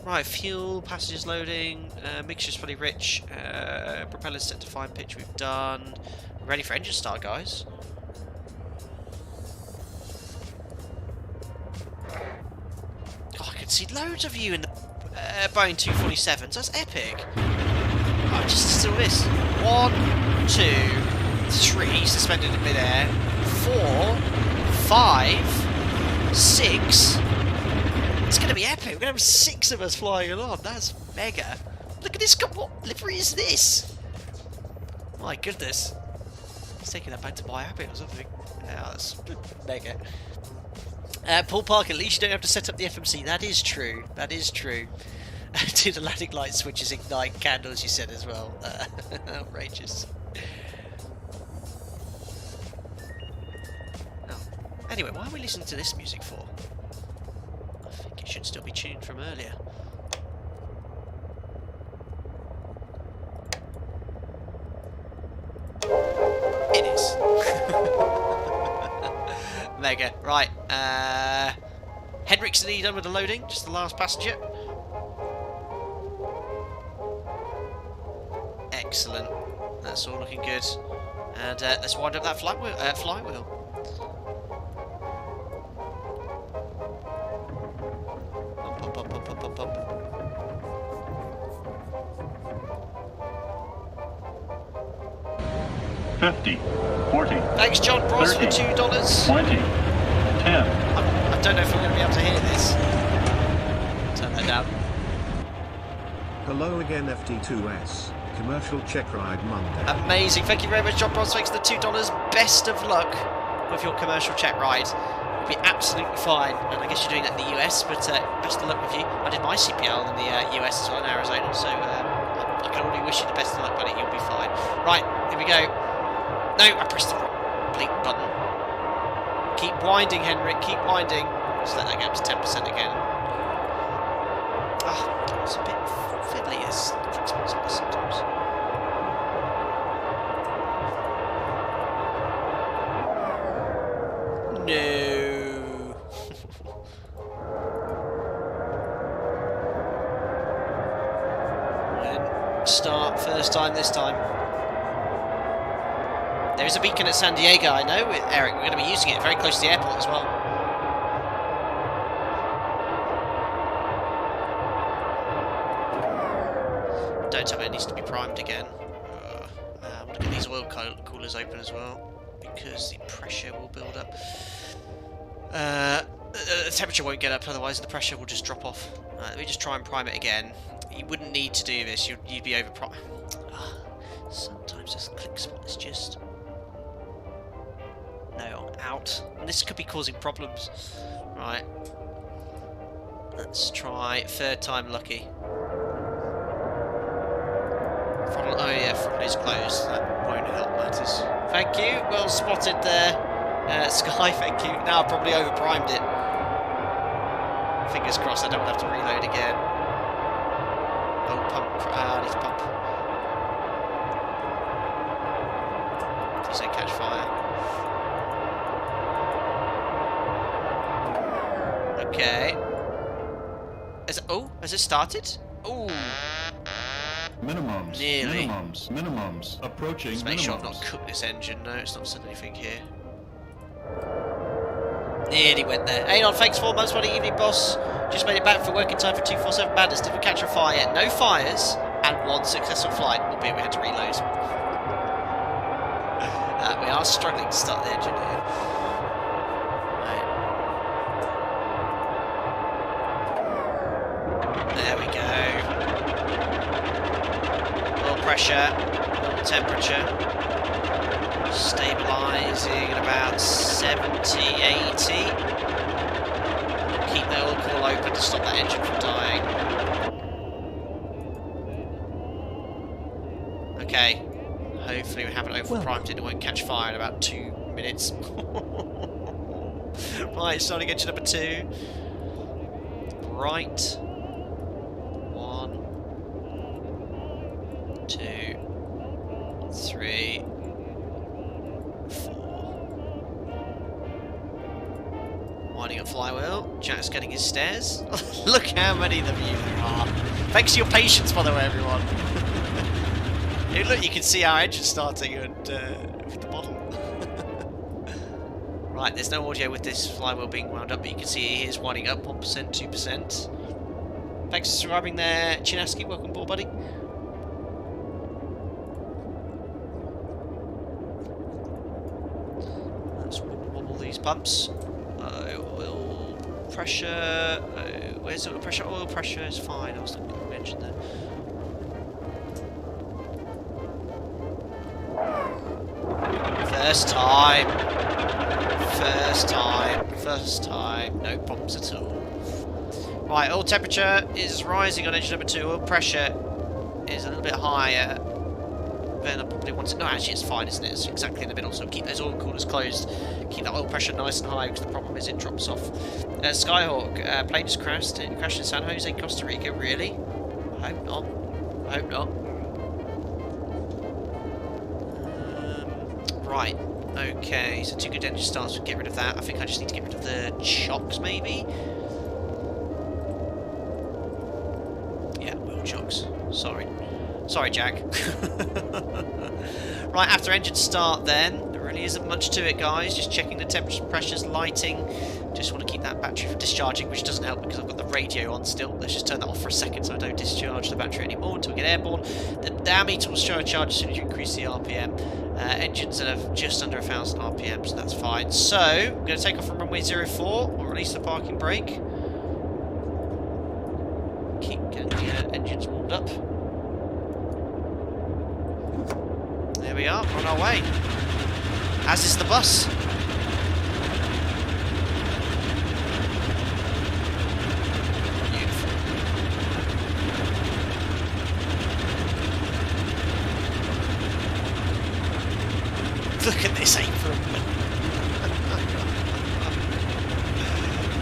Right, fuel, passengers loading, mixture's pretty rich, propellers set to fine pitch, we've done. Ready for engine start, guys. Oh, I can see loads of you in the Boeing 247s, that's epic. Oh, just still this. 1, 2, 3, suspended in midair. 4, 5, 6. It's going to be epic. We're going to have 6 of us flying along. That's mega. Look at this. What livery is this? My goodness. He's taking that back to buy happy or something. Yeah, that's mega. Paul Park, at least you don't have to set up the FMC. That is true. That is true. Do the landing light switches ignite candles, you said as well. Outrageous. Oh. Anyway, why are we listening to this music for? I think it should still be tuned from earlier. It is. Mega. Right. Henriksen, are you done with the loading? Just the last passenger. Excellent. That's all looking good. And let's wind up that flywheel. pump.
$50, $40.
Thanks, John Bros, for $2.
$20, $10.
I don't know if I'm going to be able to hear this. Turn that down.
Hello again, FT2S. Commercial check ride Monday.
Amazing. Thank you very much, John Bros. Thanks for the $2. Best of luck with your commercial check ride. You'll be absolutely fine. And I guess you're doing that in the US, but best of luck with you. I did my CPL in the US as well, in Arizona, so I can only wish you the best of luck, buddy. You'll be fine. Right, here we go. No, I pressed the bleep button. Keep winding, Henrik. Keep winding. Just let that go up to 10% again. Ah, it's a bit fiddly. It's sometimes. No. And start first time this time. There is a beacon at San Diego, I know, Eric. We're going to be using it very close to the airport as well. Don't tell me it needs to be primed again. I want to get these oil coolers open as well, because the pressure will build up. The temperature won't get up, otherwise the pressure will just drop off. Let me just try and prime it again. You wouldn't need to do this, you'd be over primed. Sometimes this click spot is just... No, out. And this could be causing problems. Right. Let's try third time lucky. Throttle, oh yeah, throttle is closed. That won't help matters. Thank you. Well spotted there. Sky, thank you. Now I've probably over-primed it. Fingers crossed I don't have to reload again. Oh, pump. I need to pump. Please don't catch fire. Okay. Has it started? Oh.
Minimums.
Nearly.
Minimums. Approaching.
Let's make sure I've not cooked this engine. No, it's not said anything here. Nearly went there. Anon, thanks 4 months. What an evening, boss. Just made it back for working time for 247 Madness. Didn't catch a fire yet. No fires and 1 successful flight. Albeit we had to reload. We are struggling to start the engine here. Right. There we go. Oil pressure, oil temperature. Stabilising at about 70, 80. Keep the oil cool open to stop that engine from dying. Okay. Hopefully we haven't over-primed it, it won't catch fire in about 2 minutes. Right, starting engine number 2. Right. 1, 2, 3, 4. Winding up flywheel. Jack's getting his stairs. Look how many of you there are. Thanks for your patience, by the way, everyone. Hey, look, you can see our engine starting and with the bottle. Right, there's no audio with this flywheel being wound up, but you can see it is winding up 1%, 2%. Thanks for subscribing there, Chinaski. Welcome aboard, buddy. Let's wobble these pumps. Oil pressure. Where's oil pressure? Oil pressure is fine. I was looking at the engine there. First time. First time. No problems at all. Right, oil temperature is rising on engine number 2. Oil pressure is a little bit higher than I probably want to. No, actually, it's fine, isn't it? It's exactly in the middle, so keep those oil coolers closed. Keep that oil pressure nice and high, because the problem is it drops off. Skyhawk, plane just crashed in San Jose, Costa Rica. Really? I hope not. I hope not. Right, okay, so 2 good engine starts would get rid of that. I think I just need to get rid of the chocks, maybe? Yeah, wheel chocks. Sorry. Sorry, Jack. Right, after engine start then, there really isn't much to it, guys. Just checking the temperature, pressures, lighting, Just want to keep that battery from discharging, which doesn't help because I've got the radio on still. Let's just turn that off for a second so I don't discharge the battery anymore until we get airborne. The ammeter will show a charge as soon as you increase the RPM. Engines at just under 1,000 RPM, so that's fine. So, we're going to take off from runway 04. We'll release the parking brake. Keep getting the engines warmed up. There we are, we're on our way. As is the bus. Beautiful. Look at this apron.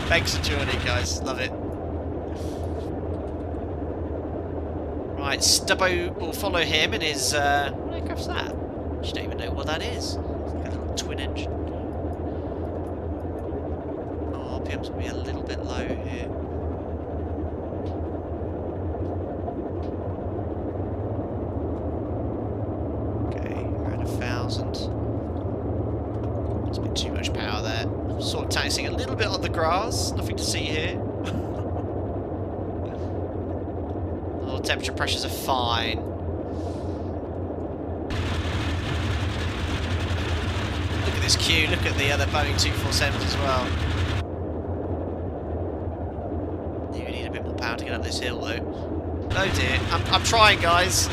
Thanks for joining, guys. Love it. Right, Stubbo will follow him in his... what aircraft's that? I don't even know what that is. It's like a little twin engine. Oh, RPM's going to be a little bit low here. Okay, we're at 1,000. It's a bit too much power there. Sort of taxing a little bit on the grass. Nothing to see here. Temperature pressures are fine. Look at this queue, look at the other Boeing 247s as well. You need a bit more power to get up this hill though. Oh dear, I'm trying, guys.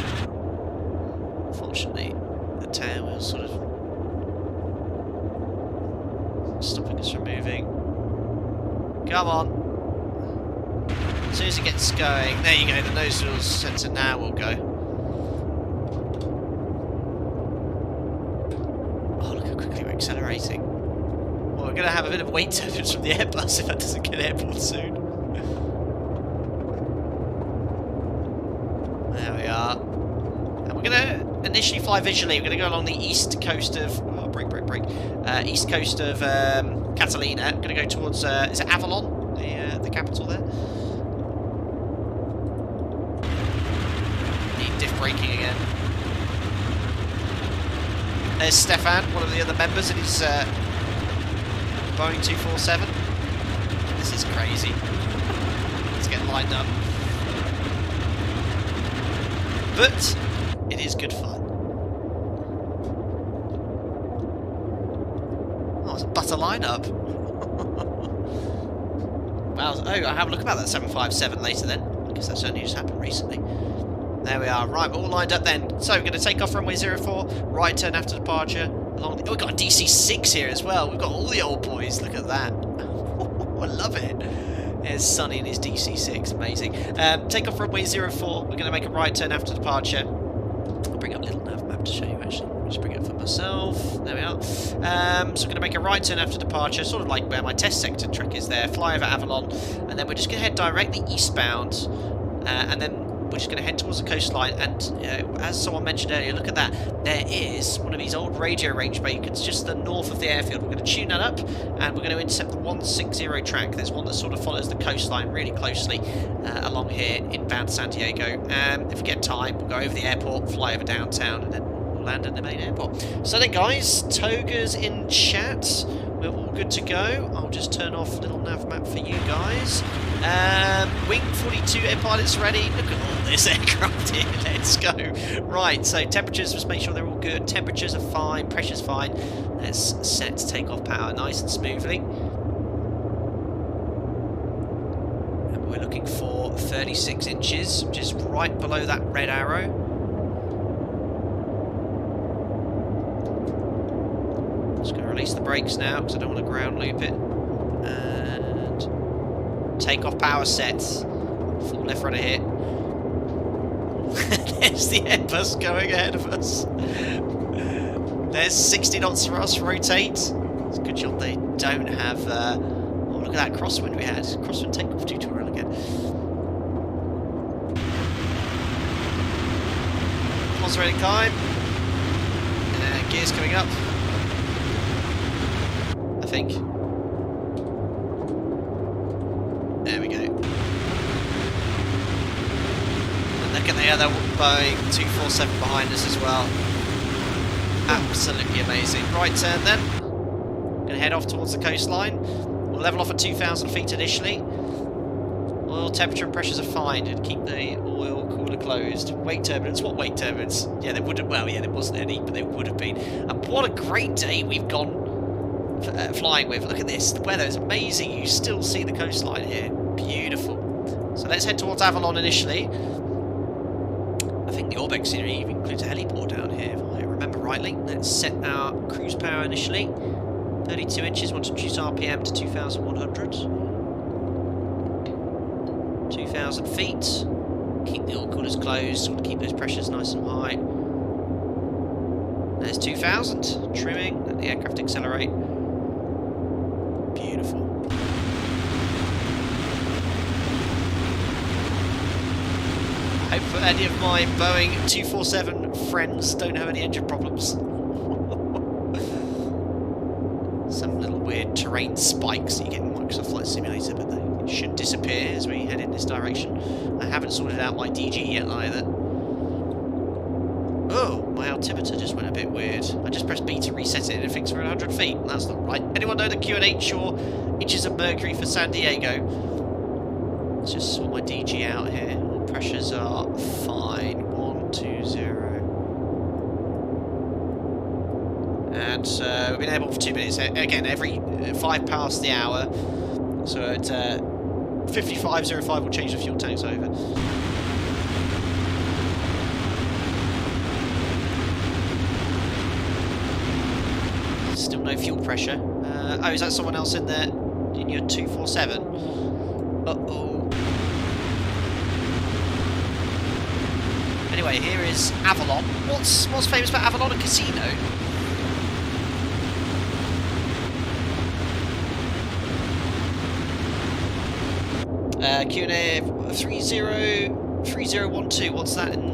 Unfortunately, the tail wheel's sort of stopping us from moving. Come on. As soon as it gets going, there you go, the nose wheel sensor now will go. Oh, look how quickly we're accelerating. Well, we're going to have a bit of weight turbulence from the Airbus if that doesn't get airborne soon. There we are. And we're going to initially fly visually. We're going to go along the east coast of... Oh, brake. East coast of Catalina. We're going to go towards... is it Avalon? The capital there? Diff braking again. There's Stefan, one of the other members in his Boeing 247. This is crazy. Let's get lined up. But it is good fun. Oh, it's a butter lineup. Wow. Oh, I'll have a look about that 757 later then. I guess that's only just happened recently. There we are. Right, we're all lined up then. So we're going to take off runway 04, right turn after departure. Along the, oh, we've got a DC-6 here as well. We've got all the old boys. Look at that. I love it. There's Sonny and his DC-6. Amazing. Take off runway 04. We're going to make a right turn after departure. I'll bring up a little nav map to show you actually. I'll just bring it up for myself. There we are. So we're going to make a right turn after departure, sort of like where my test sector track is there. Fly over Avalon, and then we're just going to head directly eastbound, and then we're just going to head towards the coastline. And as someone mentioned earlier, look at that. There is one of these old radio range beacons just to the north of the airfield. We're going to tune that up, and we're going to intercept the 160 track. There's one that sort of follows the coastline really closely along here inbound San Diego. If we get time, we'll go over the airport, fly over downtown, and then we'll land in the main airport. So then, guys, Toga's in chat. We're all good to go. I'll just turn off a little nav map for you guys. Wing42 air pilots ready. Look at all this aircraft here. Let's go. Right, so temperatures, just make sure they're all good. Temperatures are fine, pressure's fine. Let's set takeoff power nice and smoothly. And we're looking for 36 inches, just right below that red arrow. Just going to release the brakes now because I don't want to ground loop it. And takeoff power set. Full left rudder hit. There's the Airbus going ahead of us. There's 60 knots for us, rotate. It's a good job they don't have... oh, look at that crosswind we had. Crosswind takeoff tutorial again. Pulse ready climb. Gears coming up. I think. There we go. And look at the other Boeing 247 behind us as well. Absolutely amazing. Right turn then. Gonna head off towards the coastline. We'll level off at 2,000 feet initially. Oil temperature and pressures are fine, and keep the oil cooler closed. Wake turbulence. What wake turbulence? Yeah, there would have. Well, yeah, there wasn't any, but there would have been. And what a great day we've gone flying with. Look at this. The weather is amazing. You still see the coastline here. Beautiful. So let's head towards Avalon initially. I think the ORBX scenery even includes a heliport down here, if I remember rightly. Let's set our cruise power initially. 32 inches. Want to reduce RPM to 2,100. 2,000 feet. Keep the oil coolers closed. Want to keep those pressures nice and high. There's 2,000. Trimming. Let the aircraft accelerate. Beautiful. I hope that any of my Boeing 247 friends don't have any engine problems. Some little weird terrain spikes that you get in Microsoft Flight Simulator, but they should disappear as we head in this direction. I haven't sorted out my DG yet either. Oh, my altimeter just went a bit weird. I just pressed B to reset it and it thinks we're at 100 feet. That's not right. Anyone know the QNH or inches of mercury for San Diego? Let's just sort my DG out here. Pressures are fine. 120. And we've been able for 2 minutes. Again, every 5 past the hour. So at 55:05 we'll change the fuel tanks over. Still no fuel pressure. Oh, is that someone else in there? In your 247? Uh-oh. Anyway, here is Avalon. What's famous about Avalon? A casino? Q&A 3012. What's that in?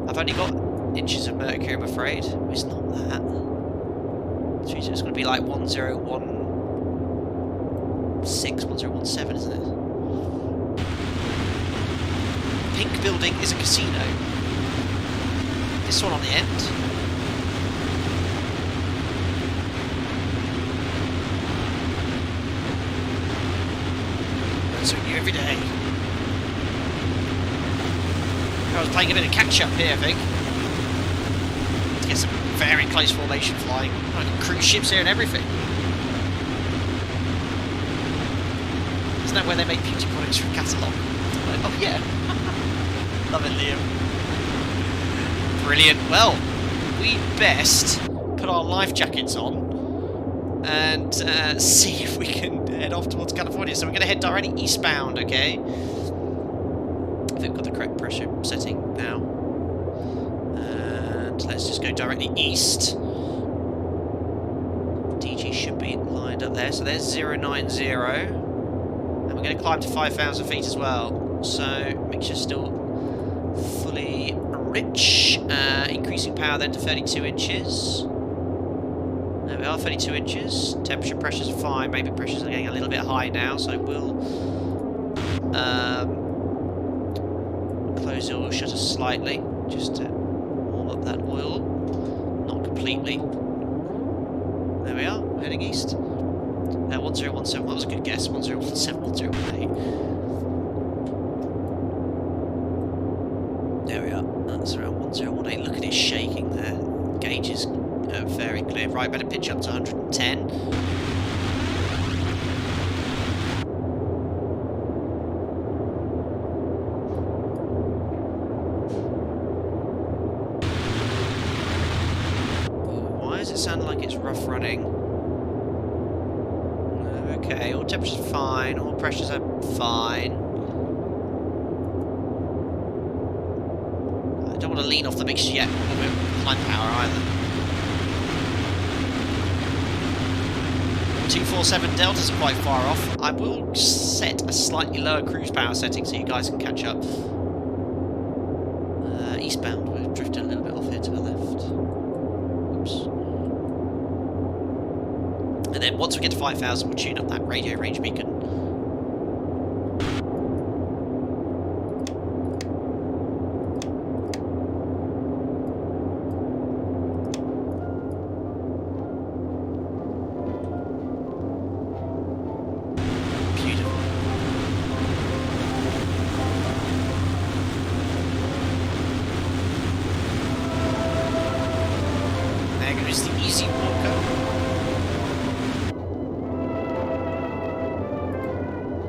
I've only got inches of mercury, I'm afraid. It's not that. It's going to be like 1016, 1017, isn't it? Pink building is a casino. This one on the end. That's what you every day. I was playing a bit of catch up here, I think. To get some very close formation flying. Like cruise ships here and everything. Isn't that where they make beauty products from catalogue? Oh yeah. Love it, Liam. Brilliant. Well, we'd best put our life jackets on and see if we can head off towards California. So we're going to head directly eastbound, okay? I think we've got the correct pressure setting now. And let's just go directly east. DG should be lined up there. So there's 090. And we're going to climb to 5,000 feet as well. So mixture still fully rich. Increasing power then to 32 inches. There we are, 32 inches. Temperature, pressures are fine. Maybe pressures are getting a little bit high now, so we'll close the oil shutter slightly just to warm up that oil. Not completely. There we are, heading east. 1017, that was a good guess. 1017, 1018. There we are, that's around 1018. Look at it shaking there. Gauge is very clear. Right, better pitch up to 110. Ooh, why does it sound like it's rough running? Okay, all temperatures are fine, all pressures are fine. I don't want to lean off the mixture yet, with climb power either. 247 deltas are quite far off. I will set a slightly lower cruise power setting so you guys can catch up. Eastbound, we've drifted a little bit off here to the left. Oops. And then once we get to 5,000, we'll tune up that radio range beacon.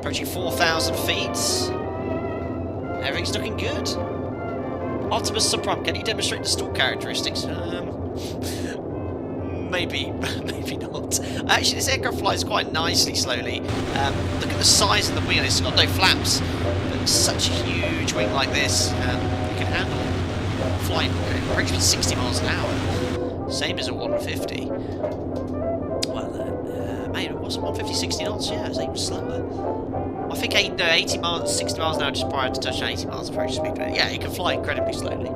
Approaching 4,000 feet. Everything's looking good. Optimus Supreme, can you demonstrate the stall characteristics? Maybe, maybe not. Actually, this aircraft flies quite nicely slowly. Look at the size of the wing. It's got no flaps, but such a huge wing like this, you can handle flying approaching 60 miles an hour. Same as a 150. Well, maybe it wasn't 150, 60 knots. Yeah, it was even slower. I think 80 miles, 60 miles an hour just prior to touchdown, 80 miles approach speed. But yeah, it can fly incredibly slowly.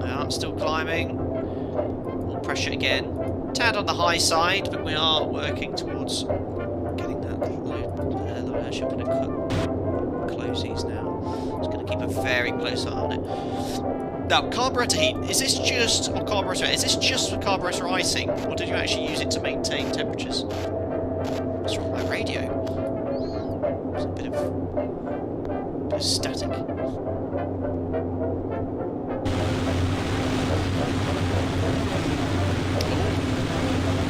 I'm still climbing. More pressure again. Tad on the high side, but we are working towards getting that low airship. I'm going to close these now. Just going to keep a very close eye on it. Now, carburetor heat, is this just for carburetor icing, or did you actually use it to maintain temperatures? What's wrong with my radio? There's a bit of static.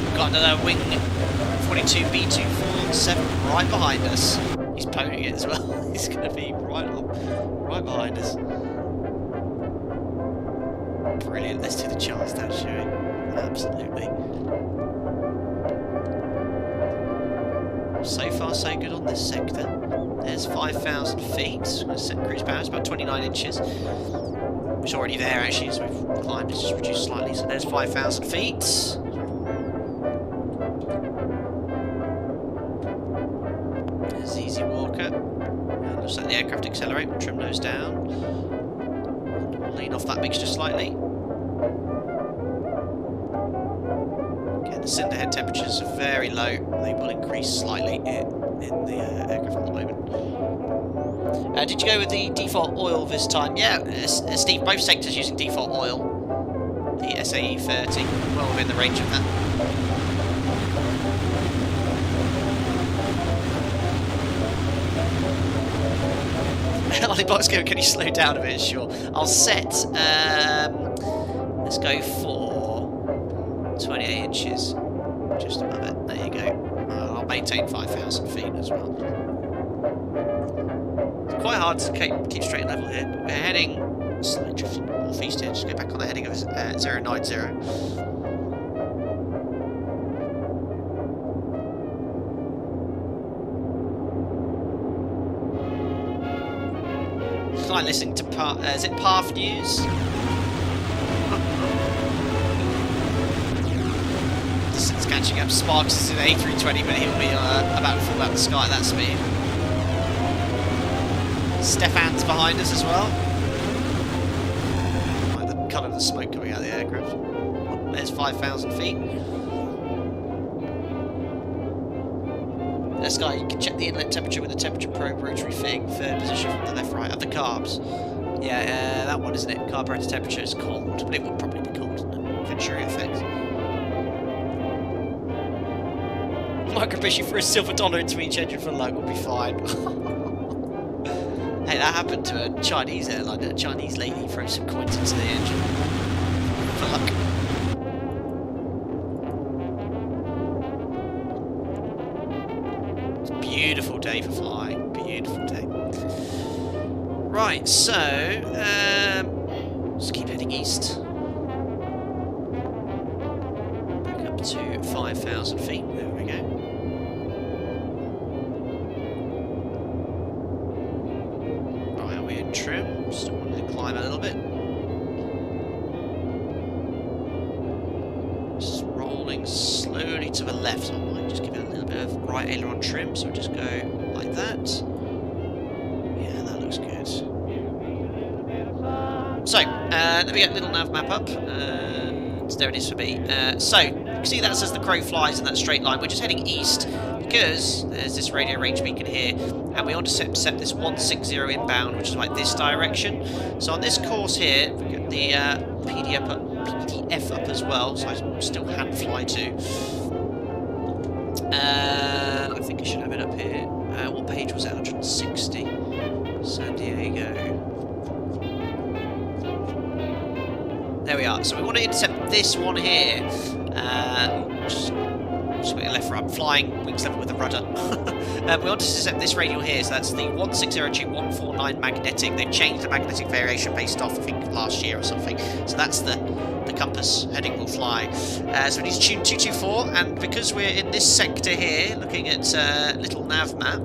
We've got another Wing42 B247 right behind us. He's ponying it as well. He's going to be right behind us. Brilliant, let's do the charts down, shall we? Absolutely. So far, so good on this sector. There's 5,000 feet. I'm going to set cruise power, it's about 29 inches. It's already there actually, as we've climbed, it's just reduced slightly. So there's 5,000 feet. There's Easy Walker. And looks like the aircraft accelerate, we'll trim those down. We'll lean off that mixture slightly. Again, the cylinder head temperatures are very low. They will increase slightly in the aircraft at the moment. Did you go with the default oil this time? Yeah, Steve, both sectors using default oil. The SAE 30, well within the range of that. Ollie Box, can you slow down a bit? Sure. I'll set, let's go for 28 inches, just above it. There you go. I'll maintain 5,000 feet as well. It's quite hard to keep straight level here. We're heading slightly drifting northeast here. Just go back on the heading of 090. It's like listening to is it Path News? Distance catching up. Sparks is in A320, but he'll be about to fall out the sky at that speed. Stefan's behind us as well. Like the colour of the smoke coming out of the aircraft. There's 5,000 feet. This guy, you can check the inlet temperature with the temperature probe rotary thing, third position from the left right of the carbs. Yeah, that one, isn't it? Carburetor temperature is cold, but it will probably be cold, isn't it? Venturi effect. Microfish for a silver dollar into each engine for low will be fine. Hey, that happened to a Chinese airline. A Chinese lady threw some coins into the engine for luck. Beautiful day for flying. Beautiful day. Right, so let's keep heading east. Back up to 5,000 feet. There we go. Right, we're in trim. Still wanting to climb a little bit. Just rolling slowly to the left. I might just give it a little bit of right aileron trim, so we'll just go like that. Yeah, that looks good. So, let me get a little nav map up. There it is for me. So, you can see that says the crow flies in that straight line. We're just heading east because there's this radio range beacon here, and we want to set this 160 inbound, which is like this direction. So on this course here, we get the PDF up as well, so I still hand fly to. I think I should have it up here. What page was it? 160. San Diego. There we are. So we want to intercept this one here, just put it left, right, I'm flying wings level with the rudder. We want to intercept this radial here, so that's the 1602149 magnetic. They've changed the magnetic variation based off, I think, last year or something. So that's the compass heading will fly. So we need to tune 224, and because we're in this sector here, looking at little nav map,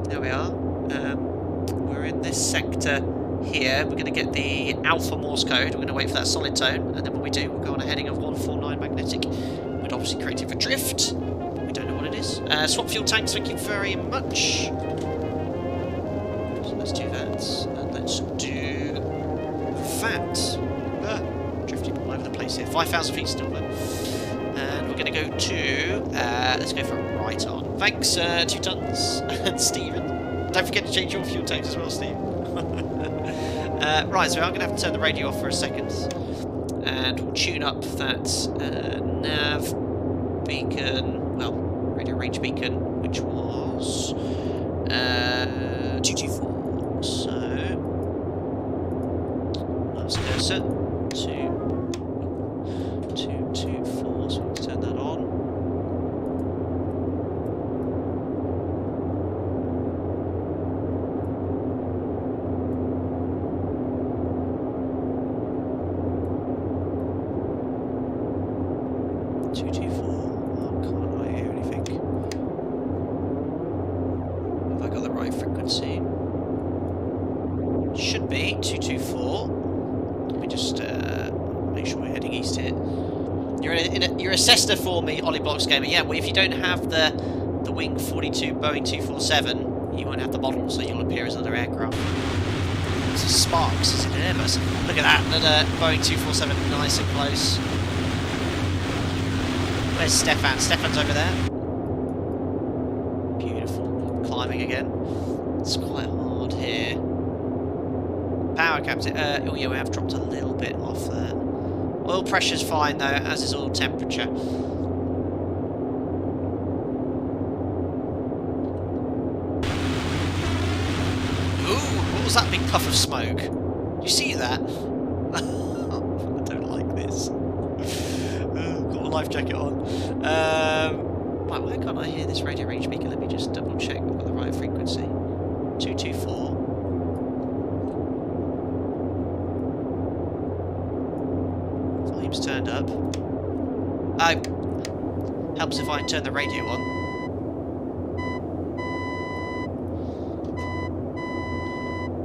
there we are. We're in this sector here. We're going to get the alpha Morse code. We're going to wait for that solid tone, and then when we do, we'll go on a heading of 149 magnetic. We'd obviously create it for drift. We don't know what it is. Swap fuel tanks, thank you very much. So let's do that. And let's do that. Drifting all over the place here. 5,000 feet still there. And we're going to go to... let's go for a right on. Thanks, 2 tons. And Stephen. Don't forget to change your fuel tanks as well, Steve. Right, so I'm going to have to turn the radio off for a second. And we'll tune up that nav beacon, well, radio range beacon, which was 224. So, that's cursor, 224, so we'll turn that on. Should be 224. Let me just make sure we're heading east here. You're a Cessna for me, Ollie Box Gamer. Yeah, well, if you don't have the Wing42 Boeing 247, you won't have the model, so you'll appear as another aircraft. It's a Sparks, is it an Airbus? Look at that, another Boeing 247, nice and close. Where's Stefan? Stefan's over there. Beautiful. Climbing again. It's quite hard here. Power captain. Oh yeah, we have dropped a little bit off there. Oil pressure's fine though, as is oil temperature. Ooh, what was that big puff of smoke? Did you see that? I don't like this. Got a life jacket on. Right, why can't I hear this radio range beacon? Let me just double check I've got the right frequency. 224. Volume's turned up. Oh, helps if I turn the radio on.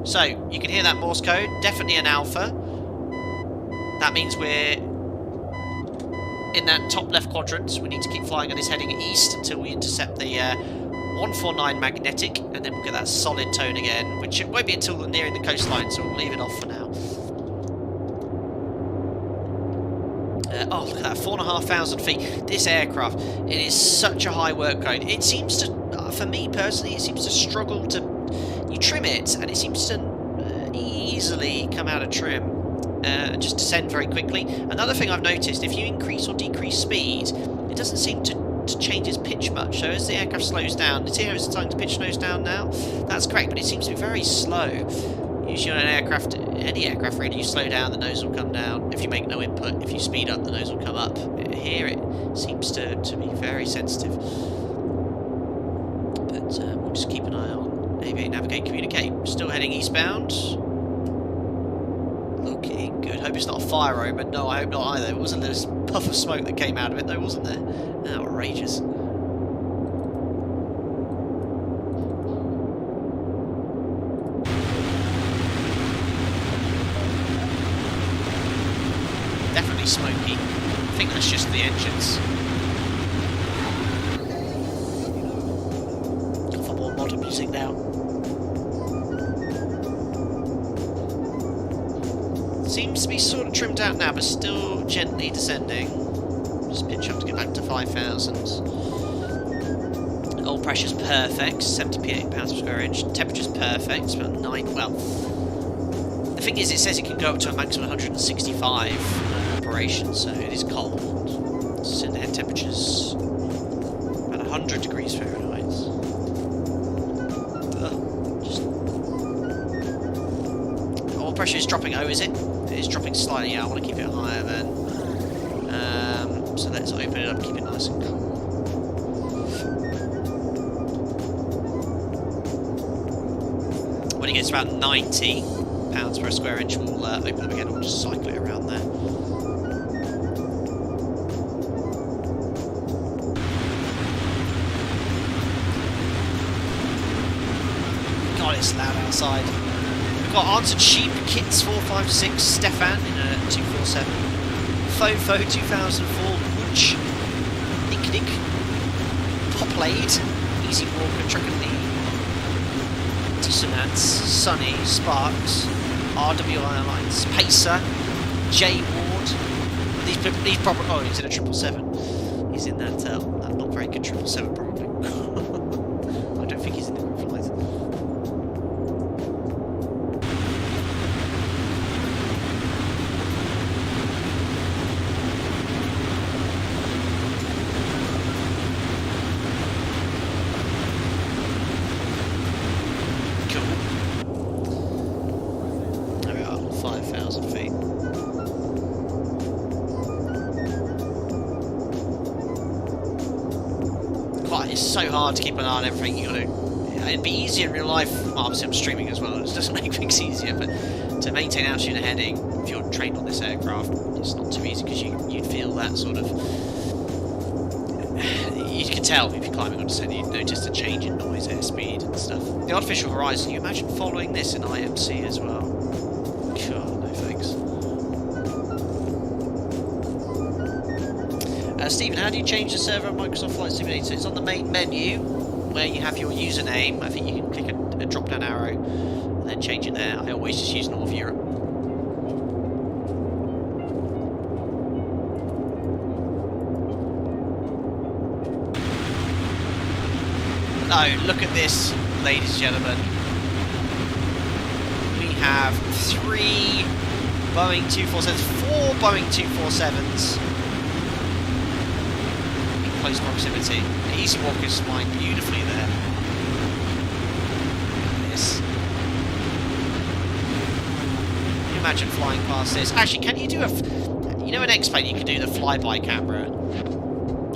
So, you can hear that Morse code, definitely an alpha. That means we're in that top left quadrant. We need to keep flying on this heading east until we intercept the 149 magnetic, and then we'll get that solid tone again, which it won't be until nearing the coastline, so we'll leave it off for now. Oh, look at that, 4,500 feet. This aircraft, it is such a high workload. It seems to, for me personally, it seems to struggle to... You trim it, and it seems to easily come out of trim and just descend very quickly. Another thing I've noticed, if you increase or decrease speed, it doesn't seem to change its pitch much. So as the aircraft slows down, it's here, it's starting to pitch nose down now. That's correct, but it seems to be very slow. Usually on an aircraft, any aircraft really, you slow down, the nose will come down. If you make no input, if you speed up, the nose will come up. Here it seems to be very sensitive. But we'll just keep an eye on Aviate, Navigate, Communicate. Still heading eastbound. Looking good. Hope it's not a fire omen. No, I hope not either. It wasn't this puff of smoke that came out of it, though, wasn't there? Outrageous. Definitely smoky. I think that's just the engines. Go for more modern music now. Seems to be sort of trimmed out now, but still gently descending. Just pitch up to get back to 5,000. Oil pressure's perfect, 70 pounds per square inch. Temperature's perfect, it's about 9. Well, the thing is, it says it can go up to a maximum 165 operation, so it is cold. So the head temperature's about 100 degrees Fahrenheit. Oil pressure is dropping. Oh, is it? It It's dropping slightly. Yeah, I want to keep it higher then. So let's open it up, keep it nice and cool. When it gets about £90 per square inch, we'll open them again. We'll just cycle it around there. God, it's loud outside. We've got Answered Sheep, Kits 456, Stefan in a 247, Fofo 2004, Wooch, Nick Nick, Poplade, Easy Walker, Truck and Lee, Dissonance, Sunny, Sparks, RWI Alliance, Pacer, J Ward. These probably. Oh, he's in a 777. He's in that not very good 777 probably. I don't think he's in the group flight. It's so hard to keep an eye on everything. It'd be easier in real life. Well, obviously I'm streaming as well. It doesn't make things easier, but to maintain altitude and heading, if you're trained on this aircraft, it's not too easy because you'd feel that sort of. You can tell if you're climbing on descent. You notice the change in noise, airspeed, and stuff. The artificial horizon. You imagine following this in IMC as well? Sure, no thanks. Stephen, how do you change the server on Microsoft Flight Simulator? It's on the main menu where you have your username. I think you can click a drop down arrow and then change it there. I always just use North Europe. Oh, look at this, ladies and gentlemen. We have 3 Boeing 247s, 4 Boeing 247s. Close proximity. The Easy Walker is flying beautifully there. Look at this. Can you imagine flying past this? Actually, can you do you know, an X-plane you can do the flyby camera,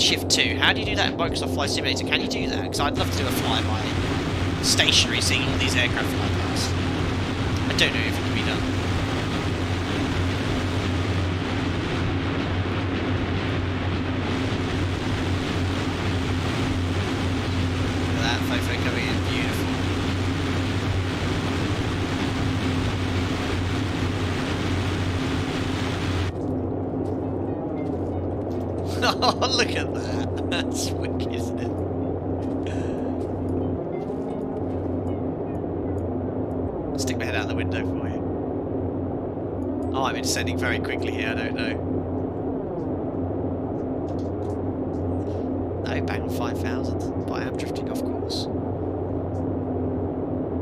Shift 2. How do you do that in Microsoft Flight Simulator? Can you do that? Because I'd love to do a flyby, stationary, seeing all these aircraft fly past. I don't know if it can be done. Coming in, beautiful. Oh, look at that. That's wicked, isn't it? Stick my head out the window for you. Oh, I'm descending very quickly here, I don't know. No, bang on 5,000. But I am drifting off course.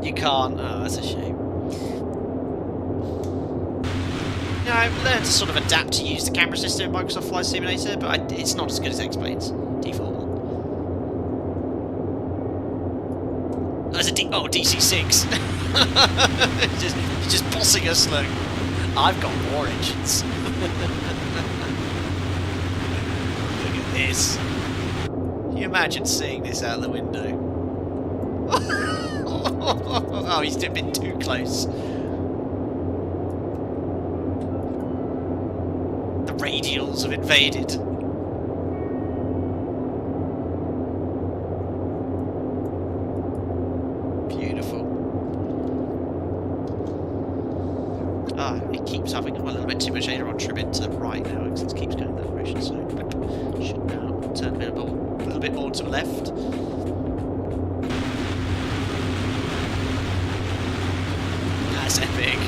You can't. Oh, that's a shame. You know, I've learned to sort of adapt to use the camera system in Microsoft Flight Simulator, but it's not as good as X-Plane's default one. There's a DC6. He's just bossing us, look. I've got more engines. Look at this. Can you imagine seeing this out the window? Oh, he's a bit too close. The radials have invaded. Beautiful. Ah, it keeps having a little bit too much aileron trim into the right now because it keeps going that direction, so should now turn a little bit more to the left. That's epic.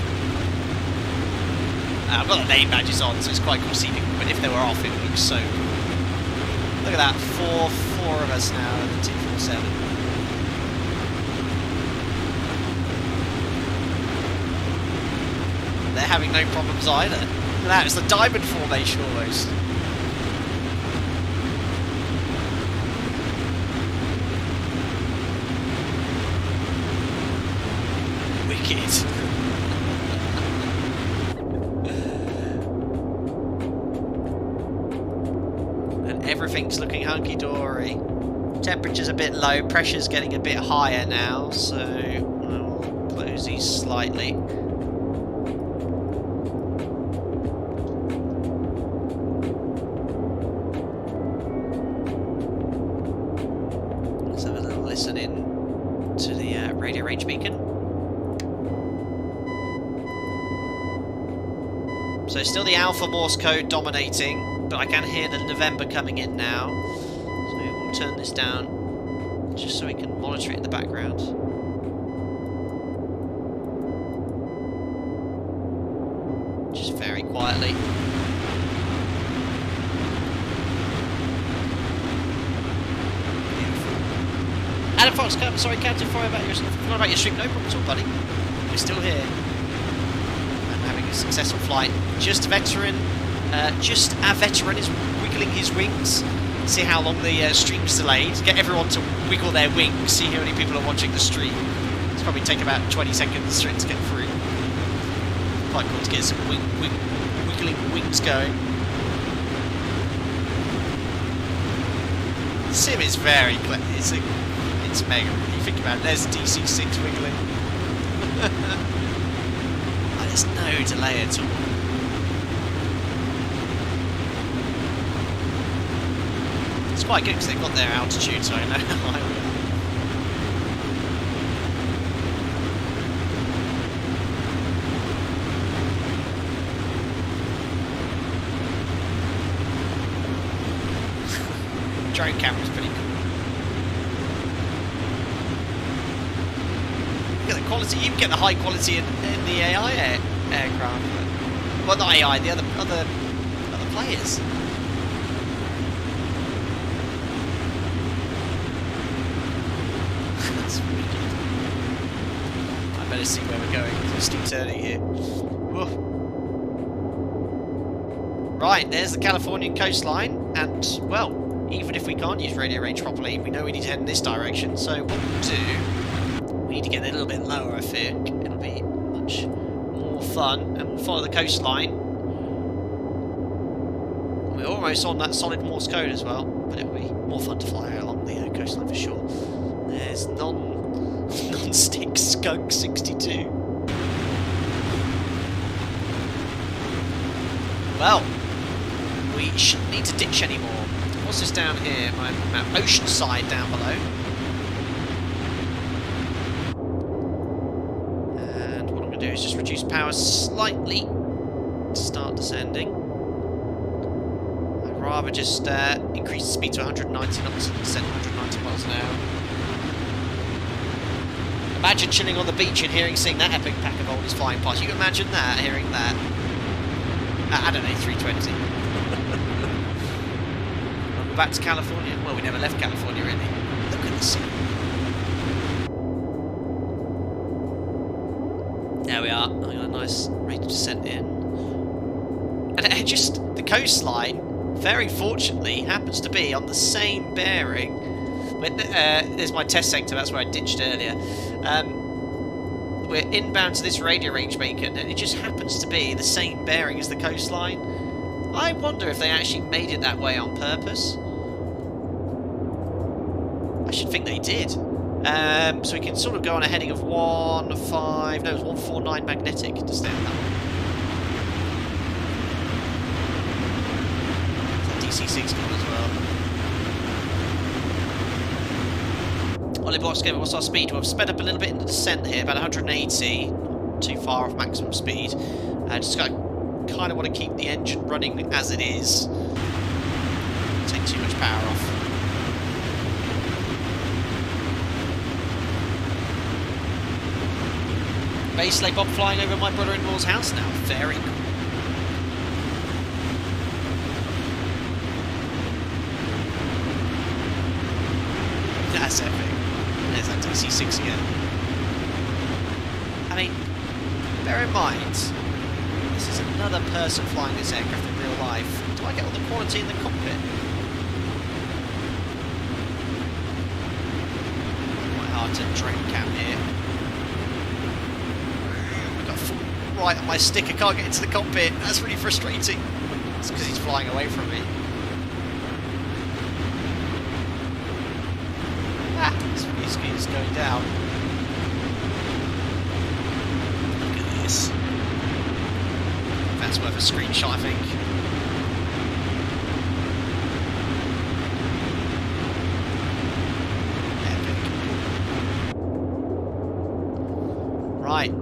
I've got the name badges on, so it's quite cool seeing, but if they were off, it would look so cool. Look at that, four of us now in the 247. They're having no problems either. Look at that, it's the diamond formation almost. Wicked. and everything's looking hunky-dory. Temperature's a bit low, pressure's getting a bit higher now, so I'll close these slightly. Let's have a little listen in to the radio range beacon. So still the Alpha Morse code dominating, but I can hear the November coming in now. So we'll turn this down just so we can monitor it in the background. Just very quietly. Beautiful. Adam Fox, sorry, Captain, forgot about your stream. No problem at all, buddy. We're still here. Having a successful flight. Just our veteran is wiggling his wings. See how long the stream's delayed. Get everyone to wiggle their wings. See how many people are watching the stream. It's probably take about 20 seconds for it to get through. Quite cool to get some wiggling wings going. The sim is very clever. It's mega. You think about it. There's DC6 wiggling. There's no delay at all. It's quite good because they've got their altitude, so I know how high we are. Drone camera's pretty cool. Look at the quality. You can get the high quality in the AI aircraft. Well, not AI, the other players. That's really good. I better see where we're going. Twisting turning here. Whoa. Right, there's the Californian coastline, and well, even if we can't use radio range properly, we know we need to head in this direction. So what we'll do, we need to get a little bit lower. I think it'll be much more fun, and we'll follow the coastline. We're almost on that solid Morse code as well, but it'll be more fun to fly along the coastline for sure. There's non-stick Skunk 62. Well, we shouldn't need to ditch anymore. What's this down here? My map, Oceanside down below. And what I'm going to do is just reduce power slightly to start descending. I'd rather just increase the speed to 190 knots and descend 190 miles an hour. Imagine chilling on the beach and seeing that epic pack of oldies flying past. You can imagine that, hearing that. I don't know, 320. We're back to California. Well, we never left California, really. Look at the sea. There we are. I got a nice rate of descent in. And just the coastline, very fortunately, happens to be on the same bearing. There's my test sector, that's where I ditched earlier. We're inbound to this radio range beacon, and it just happens to be the same bearing as the coastline. I wonder if they actually made it that way on purpose. I should think they did. So we can sort of go on a heading of 149 magnetic to stay on that one. DC6 gone as well. ORBX game, what's our speed? Well, we've sped up a little bit in the descent here, about 180, not too far off maximum speed. Just kind of want to keep the engine running as it is. Take too much power off. Base sleigh bob flying over my brother-in-law's house now. Very cool. That's epic. There's that DC6 again. I mean, bear in mind, this is another person flying this aircraft in real life. Do I get all the quality in the cockpit? Quite hard to drone cam here. I've got a full right on my stick. I can't get into the cockpit. That's really frustrating. It's because he's flying away from me. It's going down. Look at this. That's worth a screenshot, I think. Epic. Right.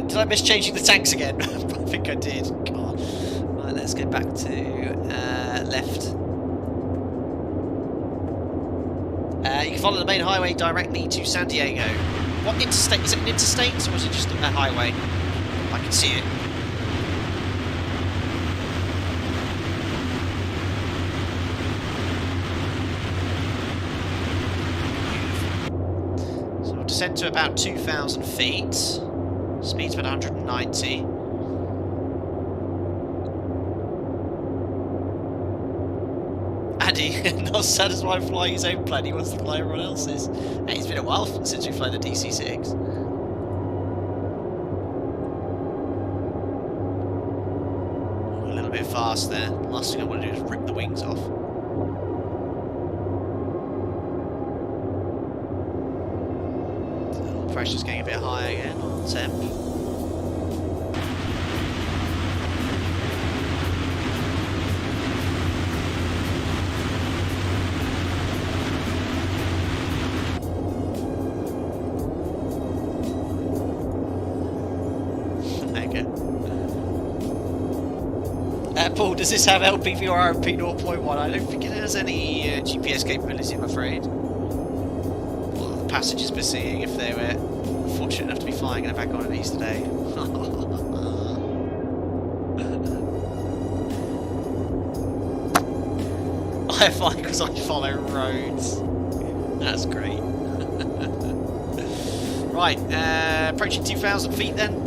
Did I miss changing the tanks again? I think I did. God. Right, let's go back to left. You can follow the main highway directly to San Diego. What interstate? Is it an interstate or is it just a highway? I can see it. Beautiful. So we'll descend to about 2,000 feet. Speed's about 190. Andy, not satisfied flying his own plane, he wants to fly everyone else's. Hey, it's been a while since we've flown the DC-6. A little bit fast there. Last thing I want to do is rip the wings off. The pressure's getting a bit high again on temp. Paul, does this have LPV or RMP 0.1? I don't think it has any GPS capability, I'm afraid. Well, the passengers were seeing if they were fortunate enough to be flying in a back on of these today. I fly because I follow roads. That's great. Right, approaching 2,000 feet then.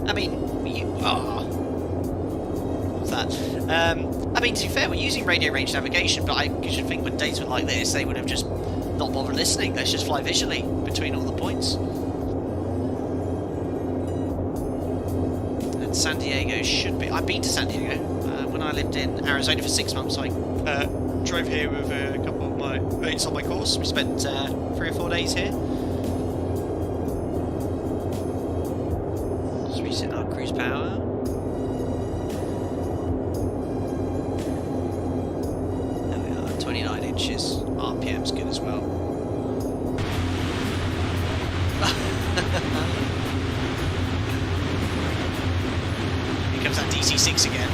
I mean, what's that? I mean, to be fair, we're using radio range navigation, but I should think when days were like this, they would have just not bothered listening. Let's just fly visually between all the points. And San Diego should be... I've been to San Diego. When I lived in Arizona for 6 months, I drove here with a couple of my mates on my course. We spent 3 or 4 days here. Reset our cruise power. There we are, 29 inches. RPM's good as well. Here comes that DC-6 again.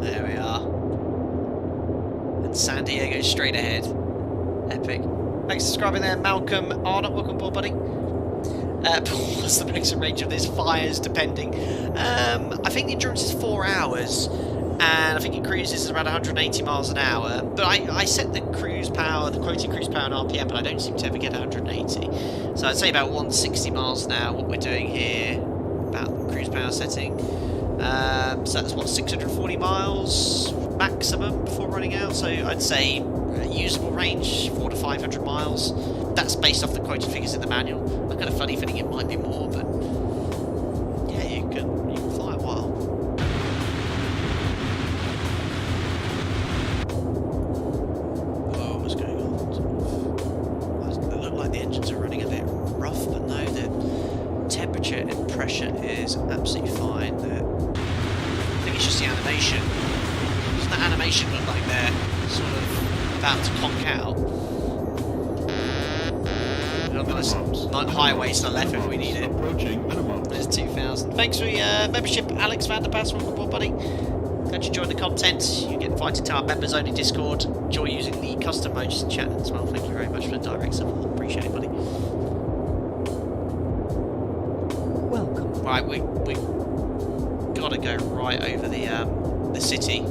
There we are. San Diego straight ahead. Epic. Thanks for subscribing there, Malcolm Arnott. Welcome aboard, buddy. What's the maximum range of this? Fires, depending. I think the endurance is 4 hours, and I think it cruises around 180 miles an hour. But I set the cruise power, the quoted cruise power in RPM, but I don't seem to ever get 180. So I'd say about 160 miles an hour, what we're doing here, about the cruise power setting. So that's what, 640 miles maximum before running out, so I'd say usable range 400 to 500 miles. That's based off the quoted figures in the manual. I've got a funny feeling it might be more, but yeah, you can fly a while. Whoa, what's going on? It looked like the engines are running a bit rough, but no, the temperature and pressure is absolutely fine. I think it's just the animation. Doesn't that animation look like they're sort of about to conk out? We've got nice highways to the left if we need it. There's 2,000. Thanks for your membership, Alex Vanderpass. Welcome aboard, buddy. Glad you enjoyed the content. You get invited to our members only Discord. Enjoy using the custom emojis in chat as well. Thank you very much for the direct support. Appreciate it, buddy. Welcome. Right, we gotta go right over the city.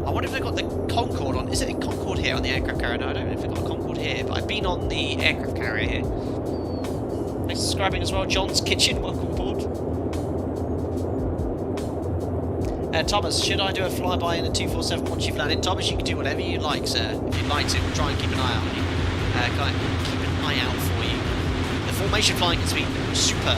I wonder if they've got the Concorde on. Is it a Concorde here on the aircraft carrier? No, I don't know if they've got a Concorde here, but I've been on the aircraft carrier here. Thanks for subscribing as well. John's Kitchen, welcome aboard. Thomas, should I do a flyby in a 247 once you've landed? Thomas, you can do whatever you like, sir. If you'd like to, we'll try and keep an eye on you. Keep an eye out for you. The formation flying has been superb.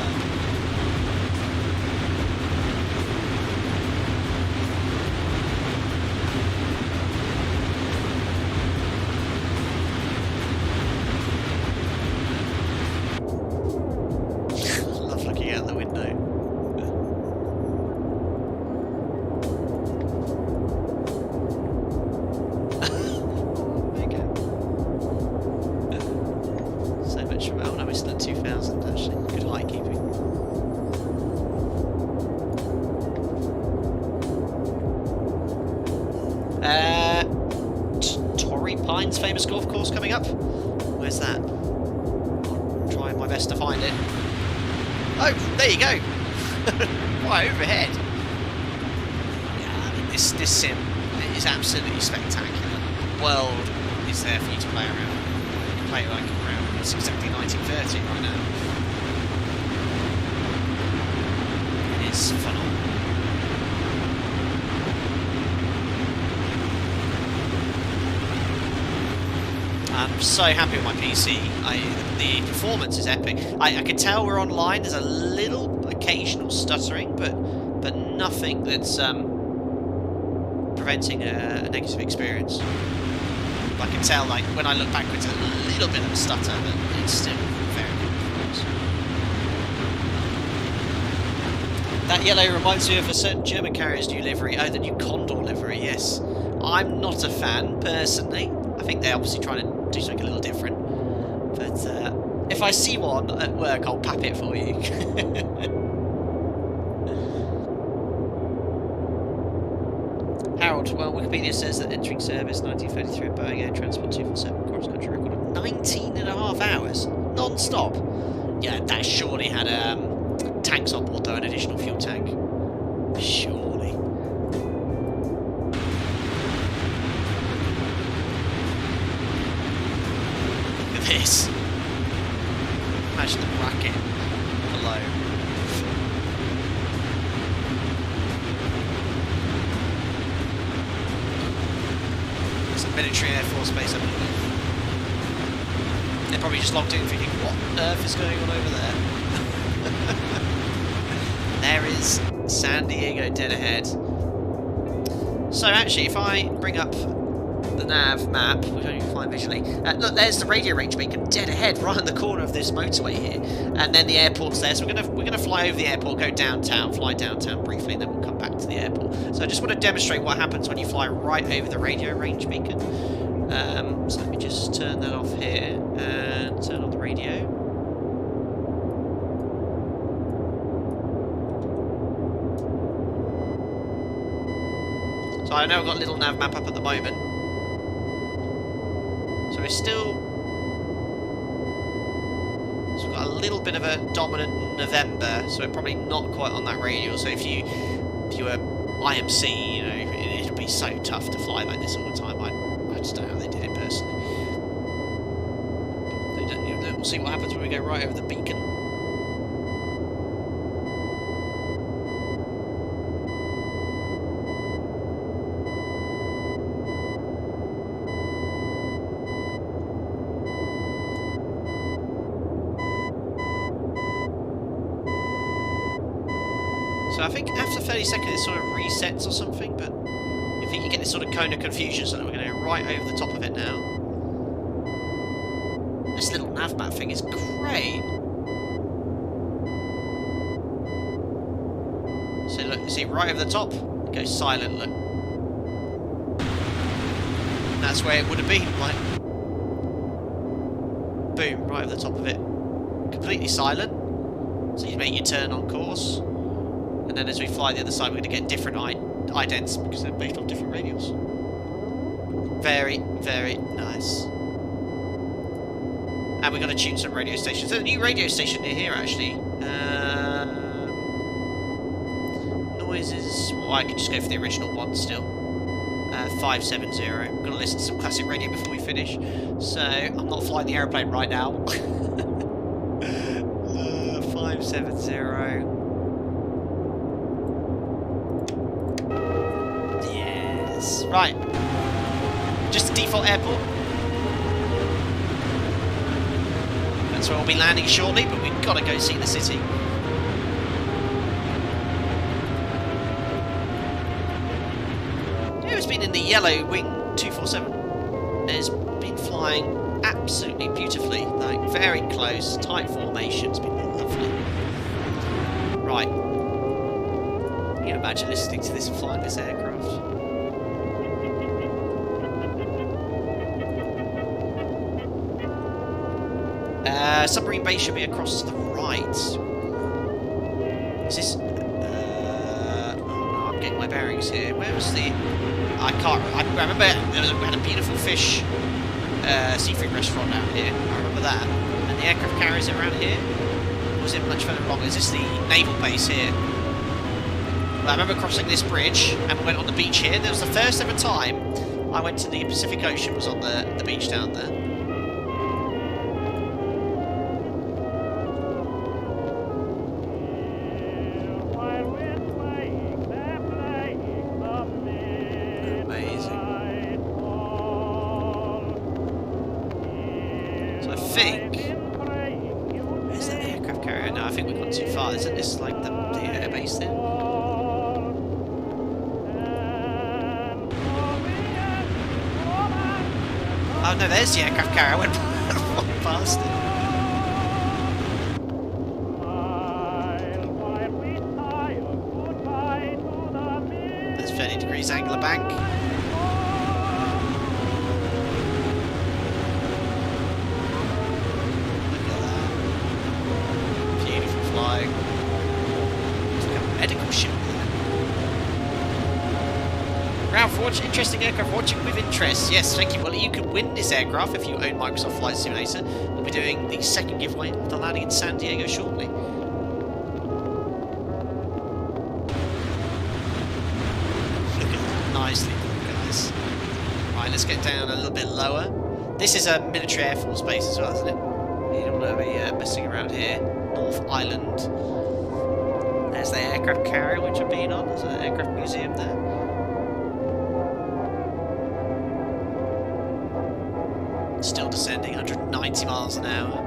Love looking out the window. Oh no, we're still at 2,000 actually. Good height keeping. Torrey Pines famous golf course coming up. Where's that? I'll try my best to find it. Oh, there you go. Right overhead. Yeah, I mean, this sim is absolutely spectacular. The world is there for you to play around. Play like around. It's exactly 1930 right now. It is phenomenal. I'm so happy with my PC. The performance is epic. I can tell we're online. There's a little occasional stuttering, but nothing that's preventing a negative experience. I can tell, like, when I look backwards, a little bit of a stutter, but it's still very good performance. That yellow reminds me of a certain German carrier's new livery. Oh, the new Condor livery, yes. I'm not a fan, personally. I think they're obviously trying to do something a little different. But if I see one at work, I'll pap it for you. Harold, well, Wikipedia says that entering service 1933 at Boeing Air Transport 247 cross-country record of 19.5 hours, non-stop. Yeah, that surely had tanks on board though, an additional fuel tank. Surely. Look at this. Imagine the bracket below. Military Air Force base up there. They're probably just logged in thinking, what on earth is going on over there? There is San Diego dead ahead. So actually, if I bring up the nav map, which you can find visually, look, there's the radio range beacon dead ahead, right in the corner of this motorway here, and then the airport's there. So we're gonna fly over the airport, go downtown, fly downtown briefly, and then we'll come back to the airport. So I just want to demonstrate what happens when you fly right over the radio range beacon. So let me just turn that off here and turn on the radio. So I know I've got a little nav map up at the moment. So we're still... So we've got a little bit of a dominant November, so we're probably not quite on that radial. So if you were IMC, you know, it'd be so tough to fly like this all the time. I just don't know how they did it personally. We'll see what happens when we go right over the beacon. So I think after 30 seconds it sort of resets or something, but I think you get this sort of cone of confusion, so that we're going to go right over the top of it now. This little nav map thing is great. So look, see right over the top, it goes silent, look. And that's where it would have been, like, boom, right over the top of it. Completely silent, so you make your turn on course. And then as we fly the other side, we're going to get different idents because they're based on different radials. Very, very nice. And we're going to tune some radio stations. There's a new radio station near here, actually. Noises. Well, I could just go for the original one still. 570. I'm going to listen to some classic radio before we finish. So, I'm not flying the aeroplane right now. 570. Right, just the default airport. That's where we'll be landing shortly, but we've got to go see the city. Who's been in the yellow Wing 247? Has been flying absolutely beautifully, like very close, tight formation. It's been lovely. Right. Can you imagine listening to this and flying this aircraft? Submarine base should be across to the right. Is this... oh, I'm getting my bearings here. Where was the... I remember we had a beautiful fish seafood restaurant out here. I remember that. And the aircraft carriers around here? Or was it much further along? Is this the naval base here? Well, I remember crossing this bridge and we went on the beach here. That was the first ever time I went to the Pacific Ocean, was on the beach down there. Isn't this like the air base there? Oh no, there's the aircraft carrier. I went past it. There's 30 degrees angular bank. Interesting aircraft, watching with interest. Yes, thank you. Well, you can win this aircraft if you own Microsoft Flight Simulator. We'll be doing the second giveaway after landing in San Diego shortly. Look at that. Nicely done, guys. Right, let's get down a little bit lower. This is a military air force base as well, isn't it? You don't want to be messing around here. North Island. There's the aircraft carrier which I've been on. There's an aircraft museum there. Still descending, 190 miles an hour.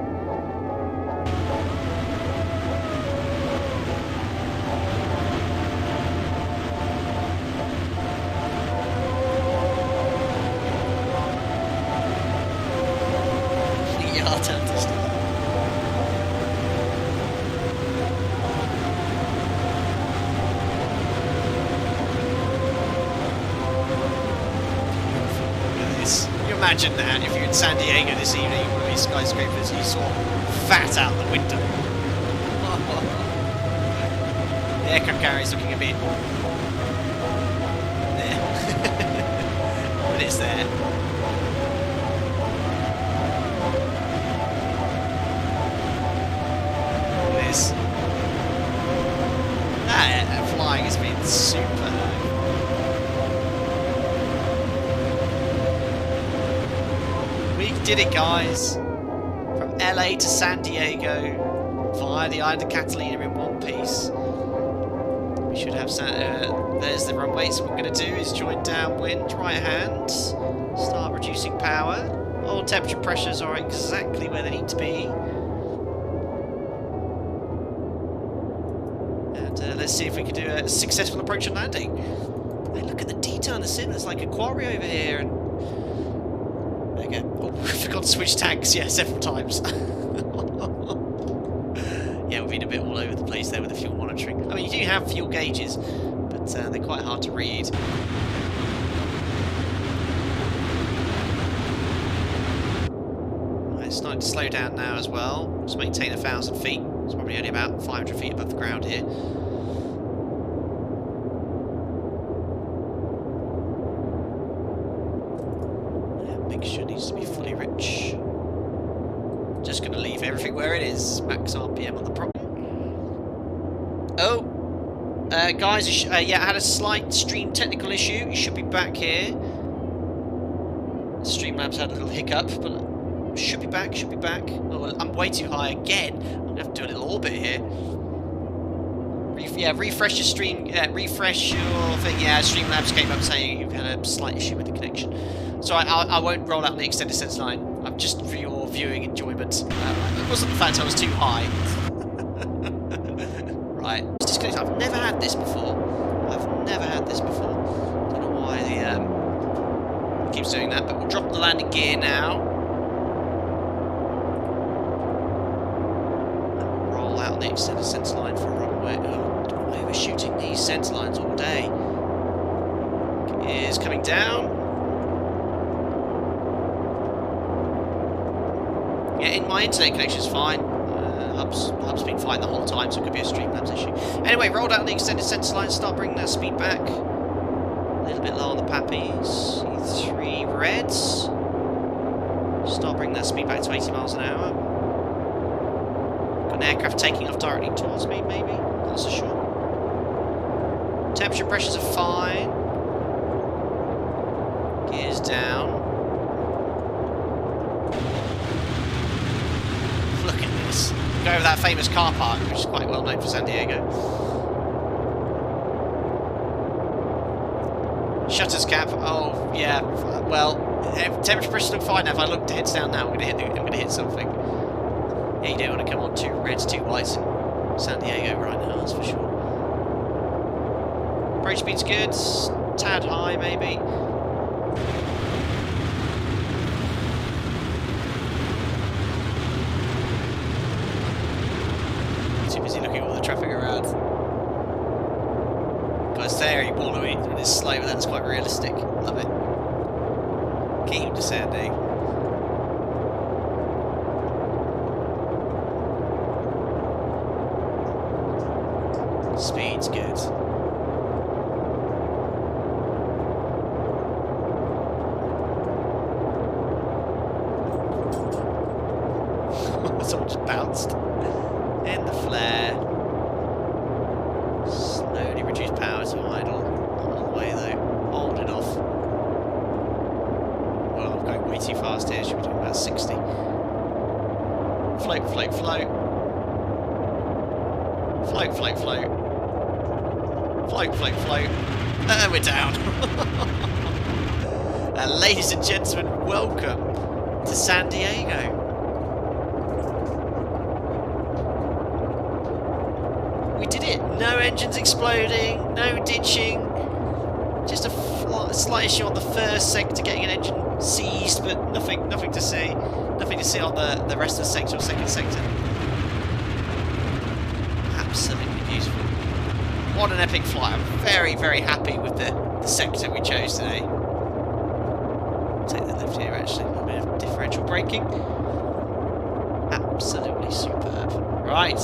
Yeah, fantastic. Imagine that if you're in San Diego this evening with these skyscrapers, you saw fat out the window. The aircraft carrier is looking a bit there, but it's there. Look at this. That flying has been super. We did it, guys! From LA to San Diego via the Island of Catalina in one piece. We should have there's the runway. So what we're going to do is join downwind, right hand, start reducing power. All temperature pressures are exactly where they need to be. And let's see if we can do a successful approach and landing. Hey, look at the detail in the sim. There's like a quarry over here. And again, oh, I forgot to switch tanks, yeah, several times. Yeah, we've been a bit all over the place there with the fuel monitoring. I mean, you do have fuel gauges, but they're quite hard to read. Right, it's starting to slow down now as well. Let's maintain 1,000 feet. It's probably only about 500 feet above the ground here. Mixture needs to be fully rich. Just going to leave everything where it is. Max RPM on the prop. Oh, guys, yeah, I had a slight stream technical issue. You should be back here. Streamlabs had a little hiccup, but should be back. Should be back. Oh, I'm way too high again. I'm going to have to do a little orbit here. Yeah, refresh your stream. Refresh your thing. Yeah, Streamlabs came up saying you've had a slight issue with the connection. So I won't roll out the extended sense line. I've just for your viewing enjoyment. It wasn't the fact I was too high. Right, disconnect. I've never had this before. Don't know why the keeps doing that, but we'll drop the landing gear now. Roll out the extended centre line for a runway. Oh, overshooting these centre lines all day. Is coming down. Yeah, my internet connection is fine. Hub's been fine the whole time, so it could be a Streamlabs issue. Anyway, rolled out the extended centre line, start bringing that speed back. A little bit low on the pappies. 3 reds. Start bringing that speed back to 80 miles an hour. Got an aircraft taking off directly towards me, maybe? Not so sure. Temperature pressures are fine. Gears down. Look at this. Go over that famous car park, which is quite well known for San Diego. Shutters cap. Oh yeah. Well, temperature pressures look fine now. If I look heads down now, I'm gonna hit something. Yeah, you don't want to come on 2 reds, 2 whites in San Diego right now. That's for sure. Approach speed's good. Tad high, maybe. Too busy looking at all the traffic around. Guys, there you want to eat, and it's slow, but that's quite realistic. Love it. Keep descending. Speed's good. Someone just bounced. In the flare. Slowly reduce power to idle. Not all the way though. Hold it off. Well, I'm going way too fast here. Should be doing about 60. Float, float, float. Float, float, float. Float, float, float. And we're down. Ladies and gentlemen, welcome to San Diego. We did it. No engines exploding, no ditching. Just a slight issue on the first sector, getting an engine seized, but nothing to see. Nothing to see on the rest of the sector or second sector. Absolutely beautiful. What an epic flight. I'm very, very happy with the sector we chose today. Take the left here actually, a little bit of differential braking. Absolutely superb. Right.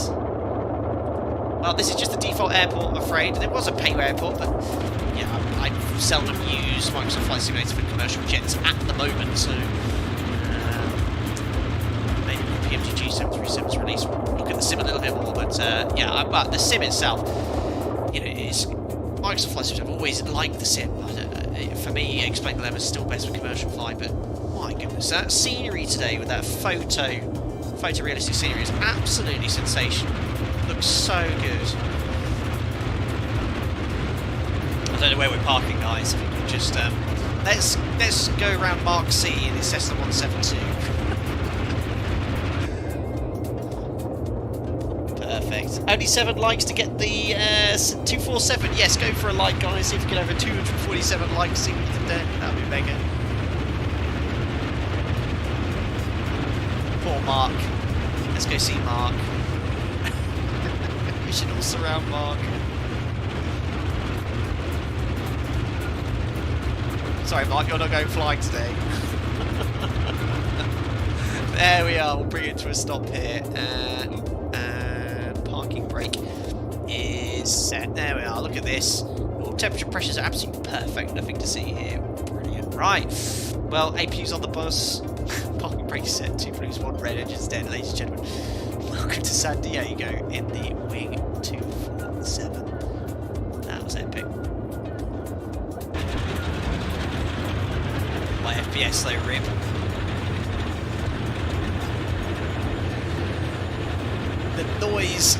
Well, this is just the default airport, I'm afraid. There was a pay airport, but yeah, I seldom use Microsoft Flight Simulator for commercial jets at the moment, so maybe when PMG G737's released, we'll look at the sim a little bit more. But yeah, but the sim itself, you know, is Microsoft Flight Simulator. I've always liked the sim. For me, Explain Dilemma is still best for commercial flight, but my goodness, that scenery today with that photorealistic scenery is absolutely sensational. Looks so good. I don't know where we're parking, guys. If we could just let's go around Mark C in this Cessna 172. Perfect. Only 7 likes to get the 247. Yes, go for a like, guys. If you get over 247 likes, see what you did there. That'd be mega. Poor Mark. Let's go see Mark. We should all surround Mark. Sorry, Mark, you're not going flying today. There we are. We'll bring it to a stop here. And parking brake is set. There we are. Look at this. All temperature pressures are absolutely perfect. Nothing to see here. Brilliant. Right. Well, APU's on the bus. Parking brake set. 2 blues, 1 red. Engines dead, ladies and gentlemen. Welcome to San Diego in the Wing47. That was epic. My FPS though, rip. The noise.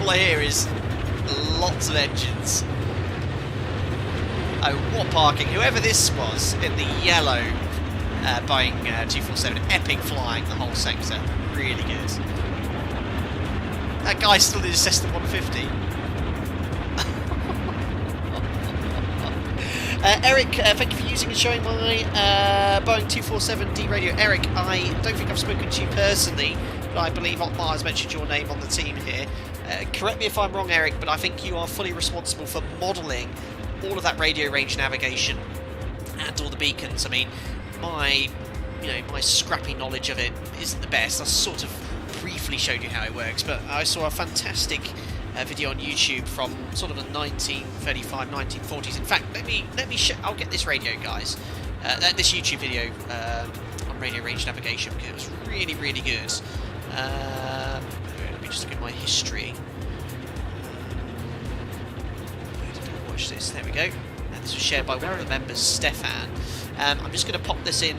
All I hear is lots of engines. Oh, what parking. Whoever this was in the yellow Boeing 247, epic flying the whole sector. Really good. That guy's still in his Cessna 150. Eric, thank you for using and showing my Boeing 247D radio. Eric, I don't think I've spoken to you personally, but I believe Otmar has mentioned your name on the team here. Correct me if I'm wrong, Eric, but I think you are fully responsible for modelling all of that radio range navigation and all the beacons. I mean, my scrappy knowledge of it isn't the best. I sort of briefly showed you how it works, but I saw a fantastic video on YouTube from sort of the 1935, 1940s. In fact, let me I'll get this radio, guys. This YouTube video on radio range navigation, because it was really, really good. Let me just look at my history. Where did I watch this? There we go. This was shared by one of the members, Stefan. I'm just going to pop this in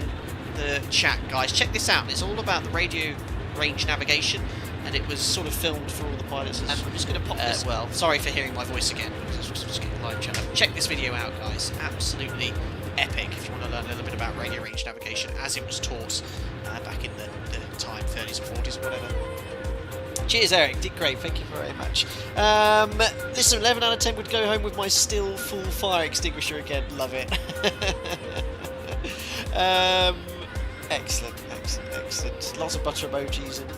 the chat, guys. Check this out. It's all about the radio range navigation, and it was sort of filmed for all the pilots. And I'm just going to pop this. Well, sorry for hearing my voice again. Just getting live chat. Check this video out, guys. Absolutely epic if you want to learn a little bit about radio range navigation as it was taught back in the time, 30s or 40s or whatever. Cheers, Eric. Did great. Thank you very much. Listen, 11 out of 10 would go home with my still full fire extinguisher again. Love it. Excellent. Lots of butter emojis and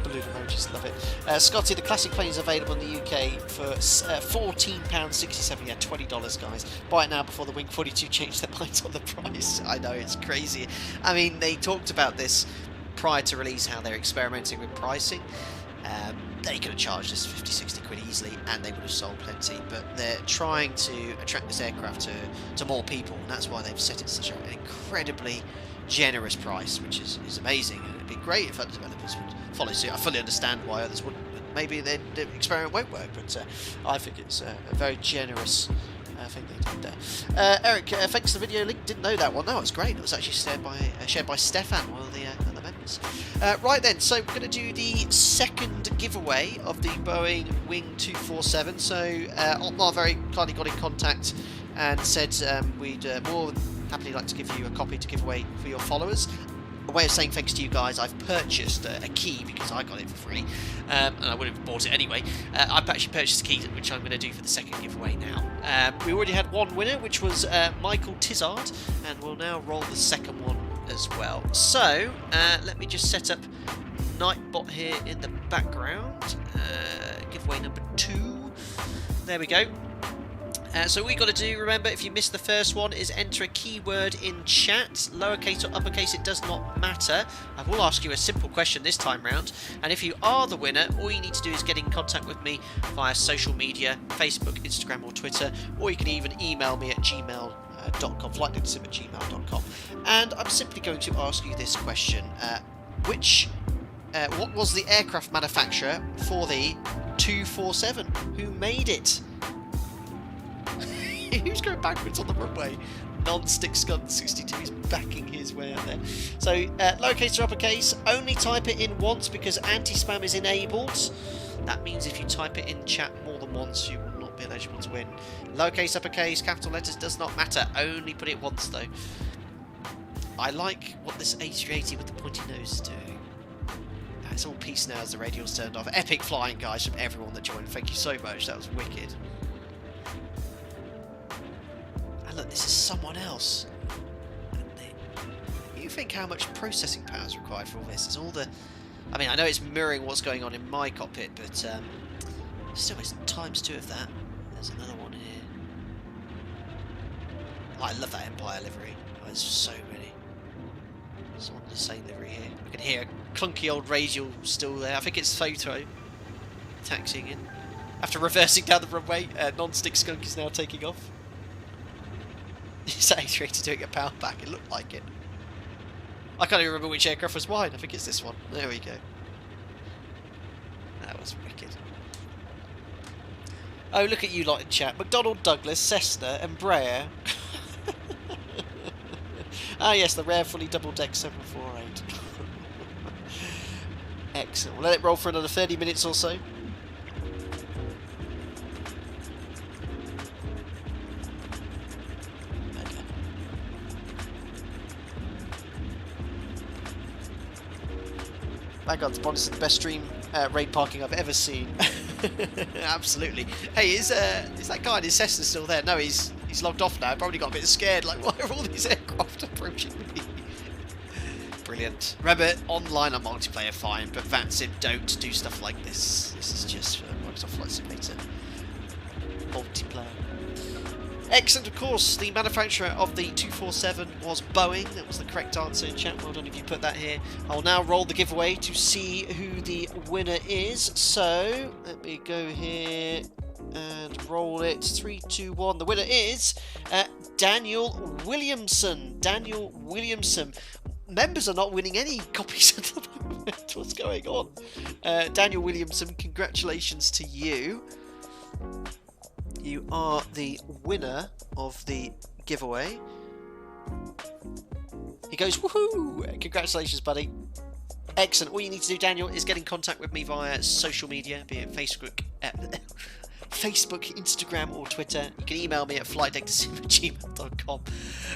balloon emojis. Love it. Scotty, the classic plane is available in the UK for £14.67. Yeah, $20, guys. Buy it now before the Wing42 change their minds on the price. I know, it's crazy. I mean, they talked about this prior to release, how they're experimenting with pricing. They could have charged us 50, 60 quid easily, and they would have sold plenty, but they're trying to attract this aircraft to more people, and that's why they've set it such an incredibly generous price, which is amazing. And it'd be great if other developers would follow suit. I fully understand why others wouldn't, but maybe the experiment won't work, but I think it's a very generous thing they did there. Eric, thanks for the video link. Didn't know that one. No, it was great. It was actually shared by Stefan, one of the members. Right then, so we're going to do the second giveaway of the Boeing Wing 247. So Otmar very kindly got in contact and said we'd more than happily like to give you a copy to give away for your followers. A way of saying thanks to you guys, I've purchased a key because I got it for free, and I would have bought it anyway. I've actually purchased a key, which I'm going to do for the second giveaway now. We already had one winner, which was Michael Tizard, and we'll now roll the second one as well. So let me just set up Nightbot here in the background. Giveaway number 2. There we go. So what we got to do, remember, if you missed the first one, is enter a keyword in chat, lowercase or uppercase, it does not matter. I will ask you a simple question this time round, and if you are the winner, all you need to do is get in contact with me via social media, Facebook, Instagram or Twitter, or you can even email me at gmail.com, flightdatasim@gmail.com, and I'm simply going to ask you this question. What was the aircraft manufacturer for the 247? Who made it? Who's going backwards on the runway? Non-stick Scud 62 is backing his way out there. So, lowercase or uppercase, only type it in once because anti-spam is enabled. That means if you type it in chat more than once, you will not be eligible to win. Lowercase, uppercase, capital letters does not matter. Only put it once though. I like what this A380 with the pointy nose is doing. It's all peace now as the radio's turned off. Epic flying, guys, from everyone that joined. Thank you so much. That was wicked. And look, this is someone else. You think how much processing power is required for all this? It's all the... I mean, I know it's mirroring what's going on in my cockpit, but still it's ×2 of that. There's another one here. Oh, I love that Empire livery. Oh, there's so many. There's one the same livery here. I can hear a clunky old radial still there. I think it's Photo taxiing in. After reversing down the runway, non-stick skunk is now taking off. Is A380 doing a power back? It looked like it. I can't even remember which aircraft was mine. I think it's this one. There we go. That was wicked. Oh, look at you lot in chat. McDonnell Douglas, Cessna, Embraer. Ah yes, the rare fully double-deck 748. Excellent. We'll let it roll for another 30 minutes or so. Vanguard's Bond is the best stream raid parking I've ever seen. Absolutely. Hey, is that guy in his Cessna still there? No, he's logged off now. Probably got a bit scared. Like, why are all these aircraft approaching me? Brilliant. Remember, online and multiplayer fine, but VATSIM don't do stuff like this. This is just for Microsoft Flight Simulator multiplayer. Excellent, of course, the manufacturer of the 247 was Boeing. That was the correct answer in chat. Well done if you put that here. I'll now roll the giveaway to see who the winner is. So, let me go here and roll it. 3, 2, 1. The winner is Daniel Williamson. Daniel Williamson. Members are not winning any copies at the moment. What's going on? Daniel Williamson, congratulations to you. You are the winner of the giveaway. He goes, woohoo! Congratulations, buddy. Excellent. All you need to do, Daniel, is get in contact with me via social media, be it Facebook, Instagram, or Twitter. You can email me at flightdecktosim@gmail.com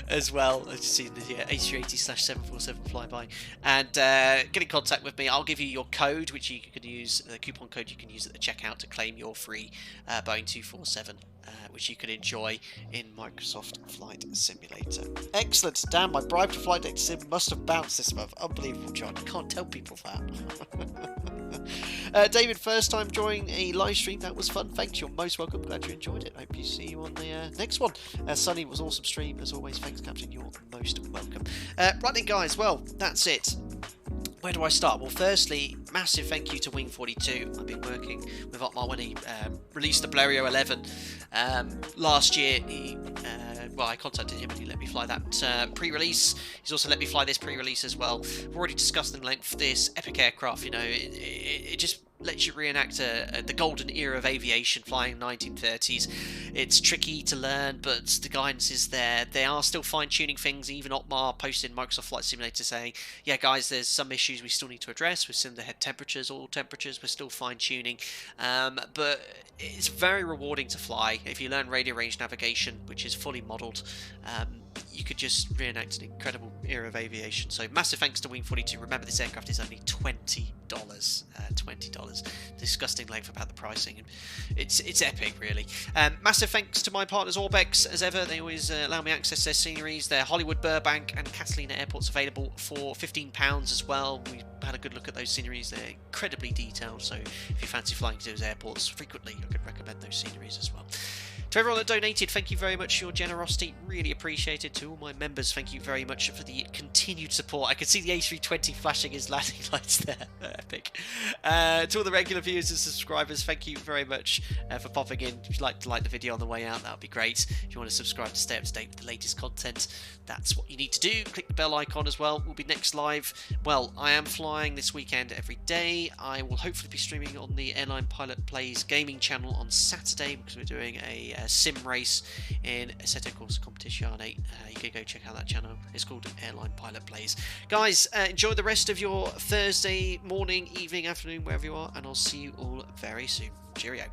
as well. As you see in the A380/747 flyby. And get in contact with me. I'll give you your code, which you can use, the coupon code you can use at the checkout to claim your free Boeing 247, which you can enjoy in Microsoft Flight Simulator. Excellent. Damn, my bribe to Flight Deck Sim must have bounced this month. Unbelievable, John. You can't tell people that. David, first time joining a live stream. That was fun. Thanks. You're most welcome. Glad you enjoyed it. Hope you see you on the next one. Sunny, was awesome stream. As always, thanks, Captain. You're most welcome. Right then, guys. Well, that's it. Where do I start? Well, firstly, massive thank you to Wing42. I've been working with Otmar when he released the Blériot 11 last year. Well, I contacted him and he let me fly that pre-release. He's also let me fly this pre-release as well. We've already discussed in length this epic aircraft. You know, it just lets you reenact the golden era of aviation, flying in the 1930s. It's tricky to learn, but the guidance is there. They are still fine-tuning things. Even Otmar posted in Microsoft Flight Simulator saying, yeah, guys, there's some issues we still need to address. We're still in the head temperatures, oil temperatures. We're still fine-tuning. But it's very rewarding to fly. If you learn radio range navigation, which is fully modelled, you could just reenact an incredible era of aviation. So massive thanks to Wing42. Remember, this aircraft is only $20. $20. Disgusting length about the pricing. It's epic, really. Massive thanks to my partners ORBX. As ever, they always allow me access to their sceneries. Their Hollywood Burbank and Catalina airports available for £15 as well. We had a good look at those sceneries. They're incredibly detailed, so if you fancy flying to those airports frequently, I could recommend those sceneries as well. To everyone that donated, thank you very much for your generosity. Really appreciated. To all my members, thank you very much for the continued support. I can see the A320 flashing his landing lights there. Epic. To all the regular viewers and subscribers, thank you very much for popping in. If you'd like to like the video on the way out, that would be great. If you want to subscribe to stay up to date with the latest content, that's what you need to do. Click the bell icon as well. We'll be next live. Well, I am flying this weekend every day. I will hopefully be streaming on the Airline Pilot Plays gaming channel on Saturday because we're doing a sim race in Assetto Corsa Competizione. You can go check out that channel. It's called Airline Pilot Plays. Guys, enjoy the rest of your Thursday morning, evening, afternoon, wherever you are, and I'll see you all very soon. Cheerio.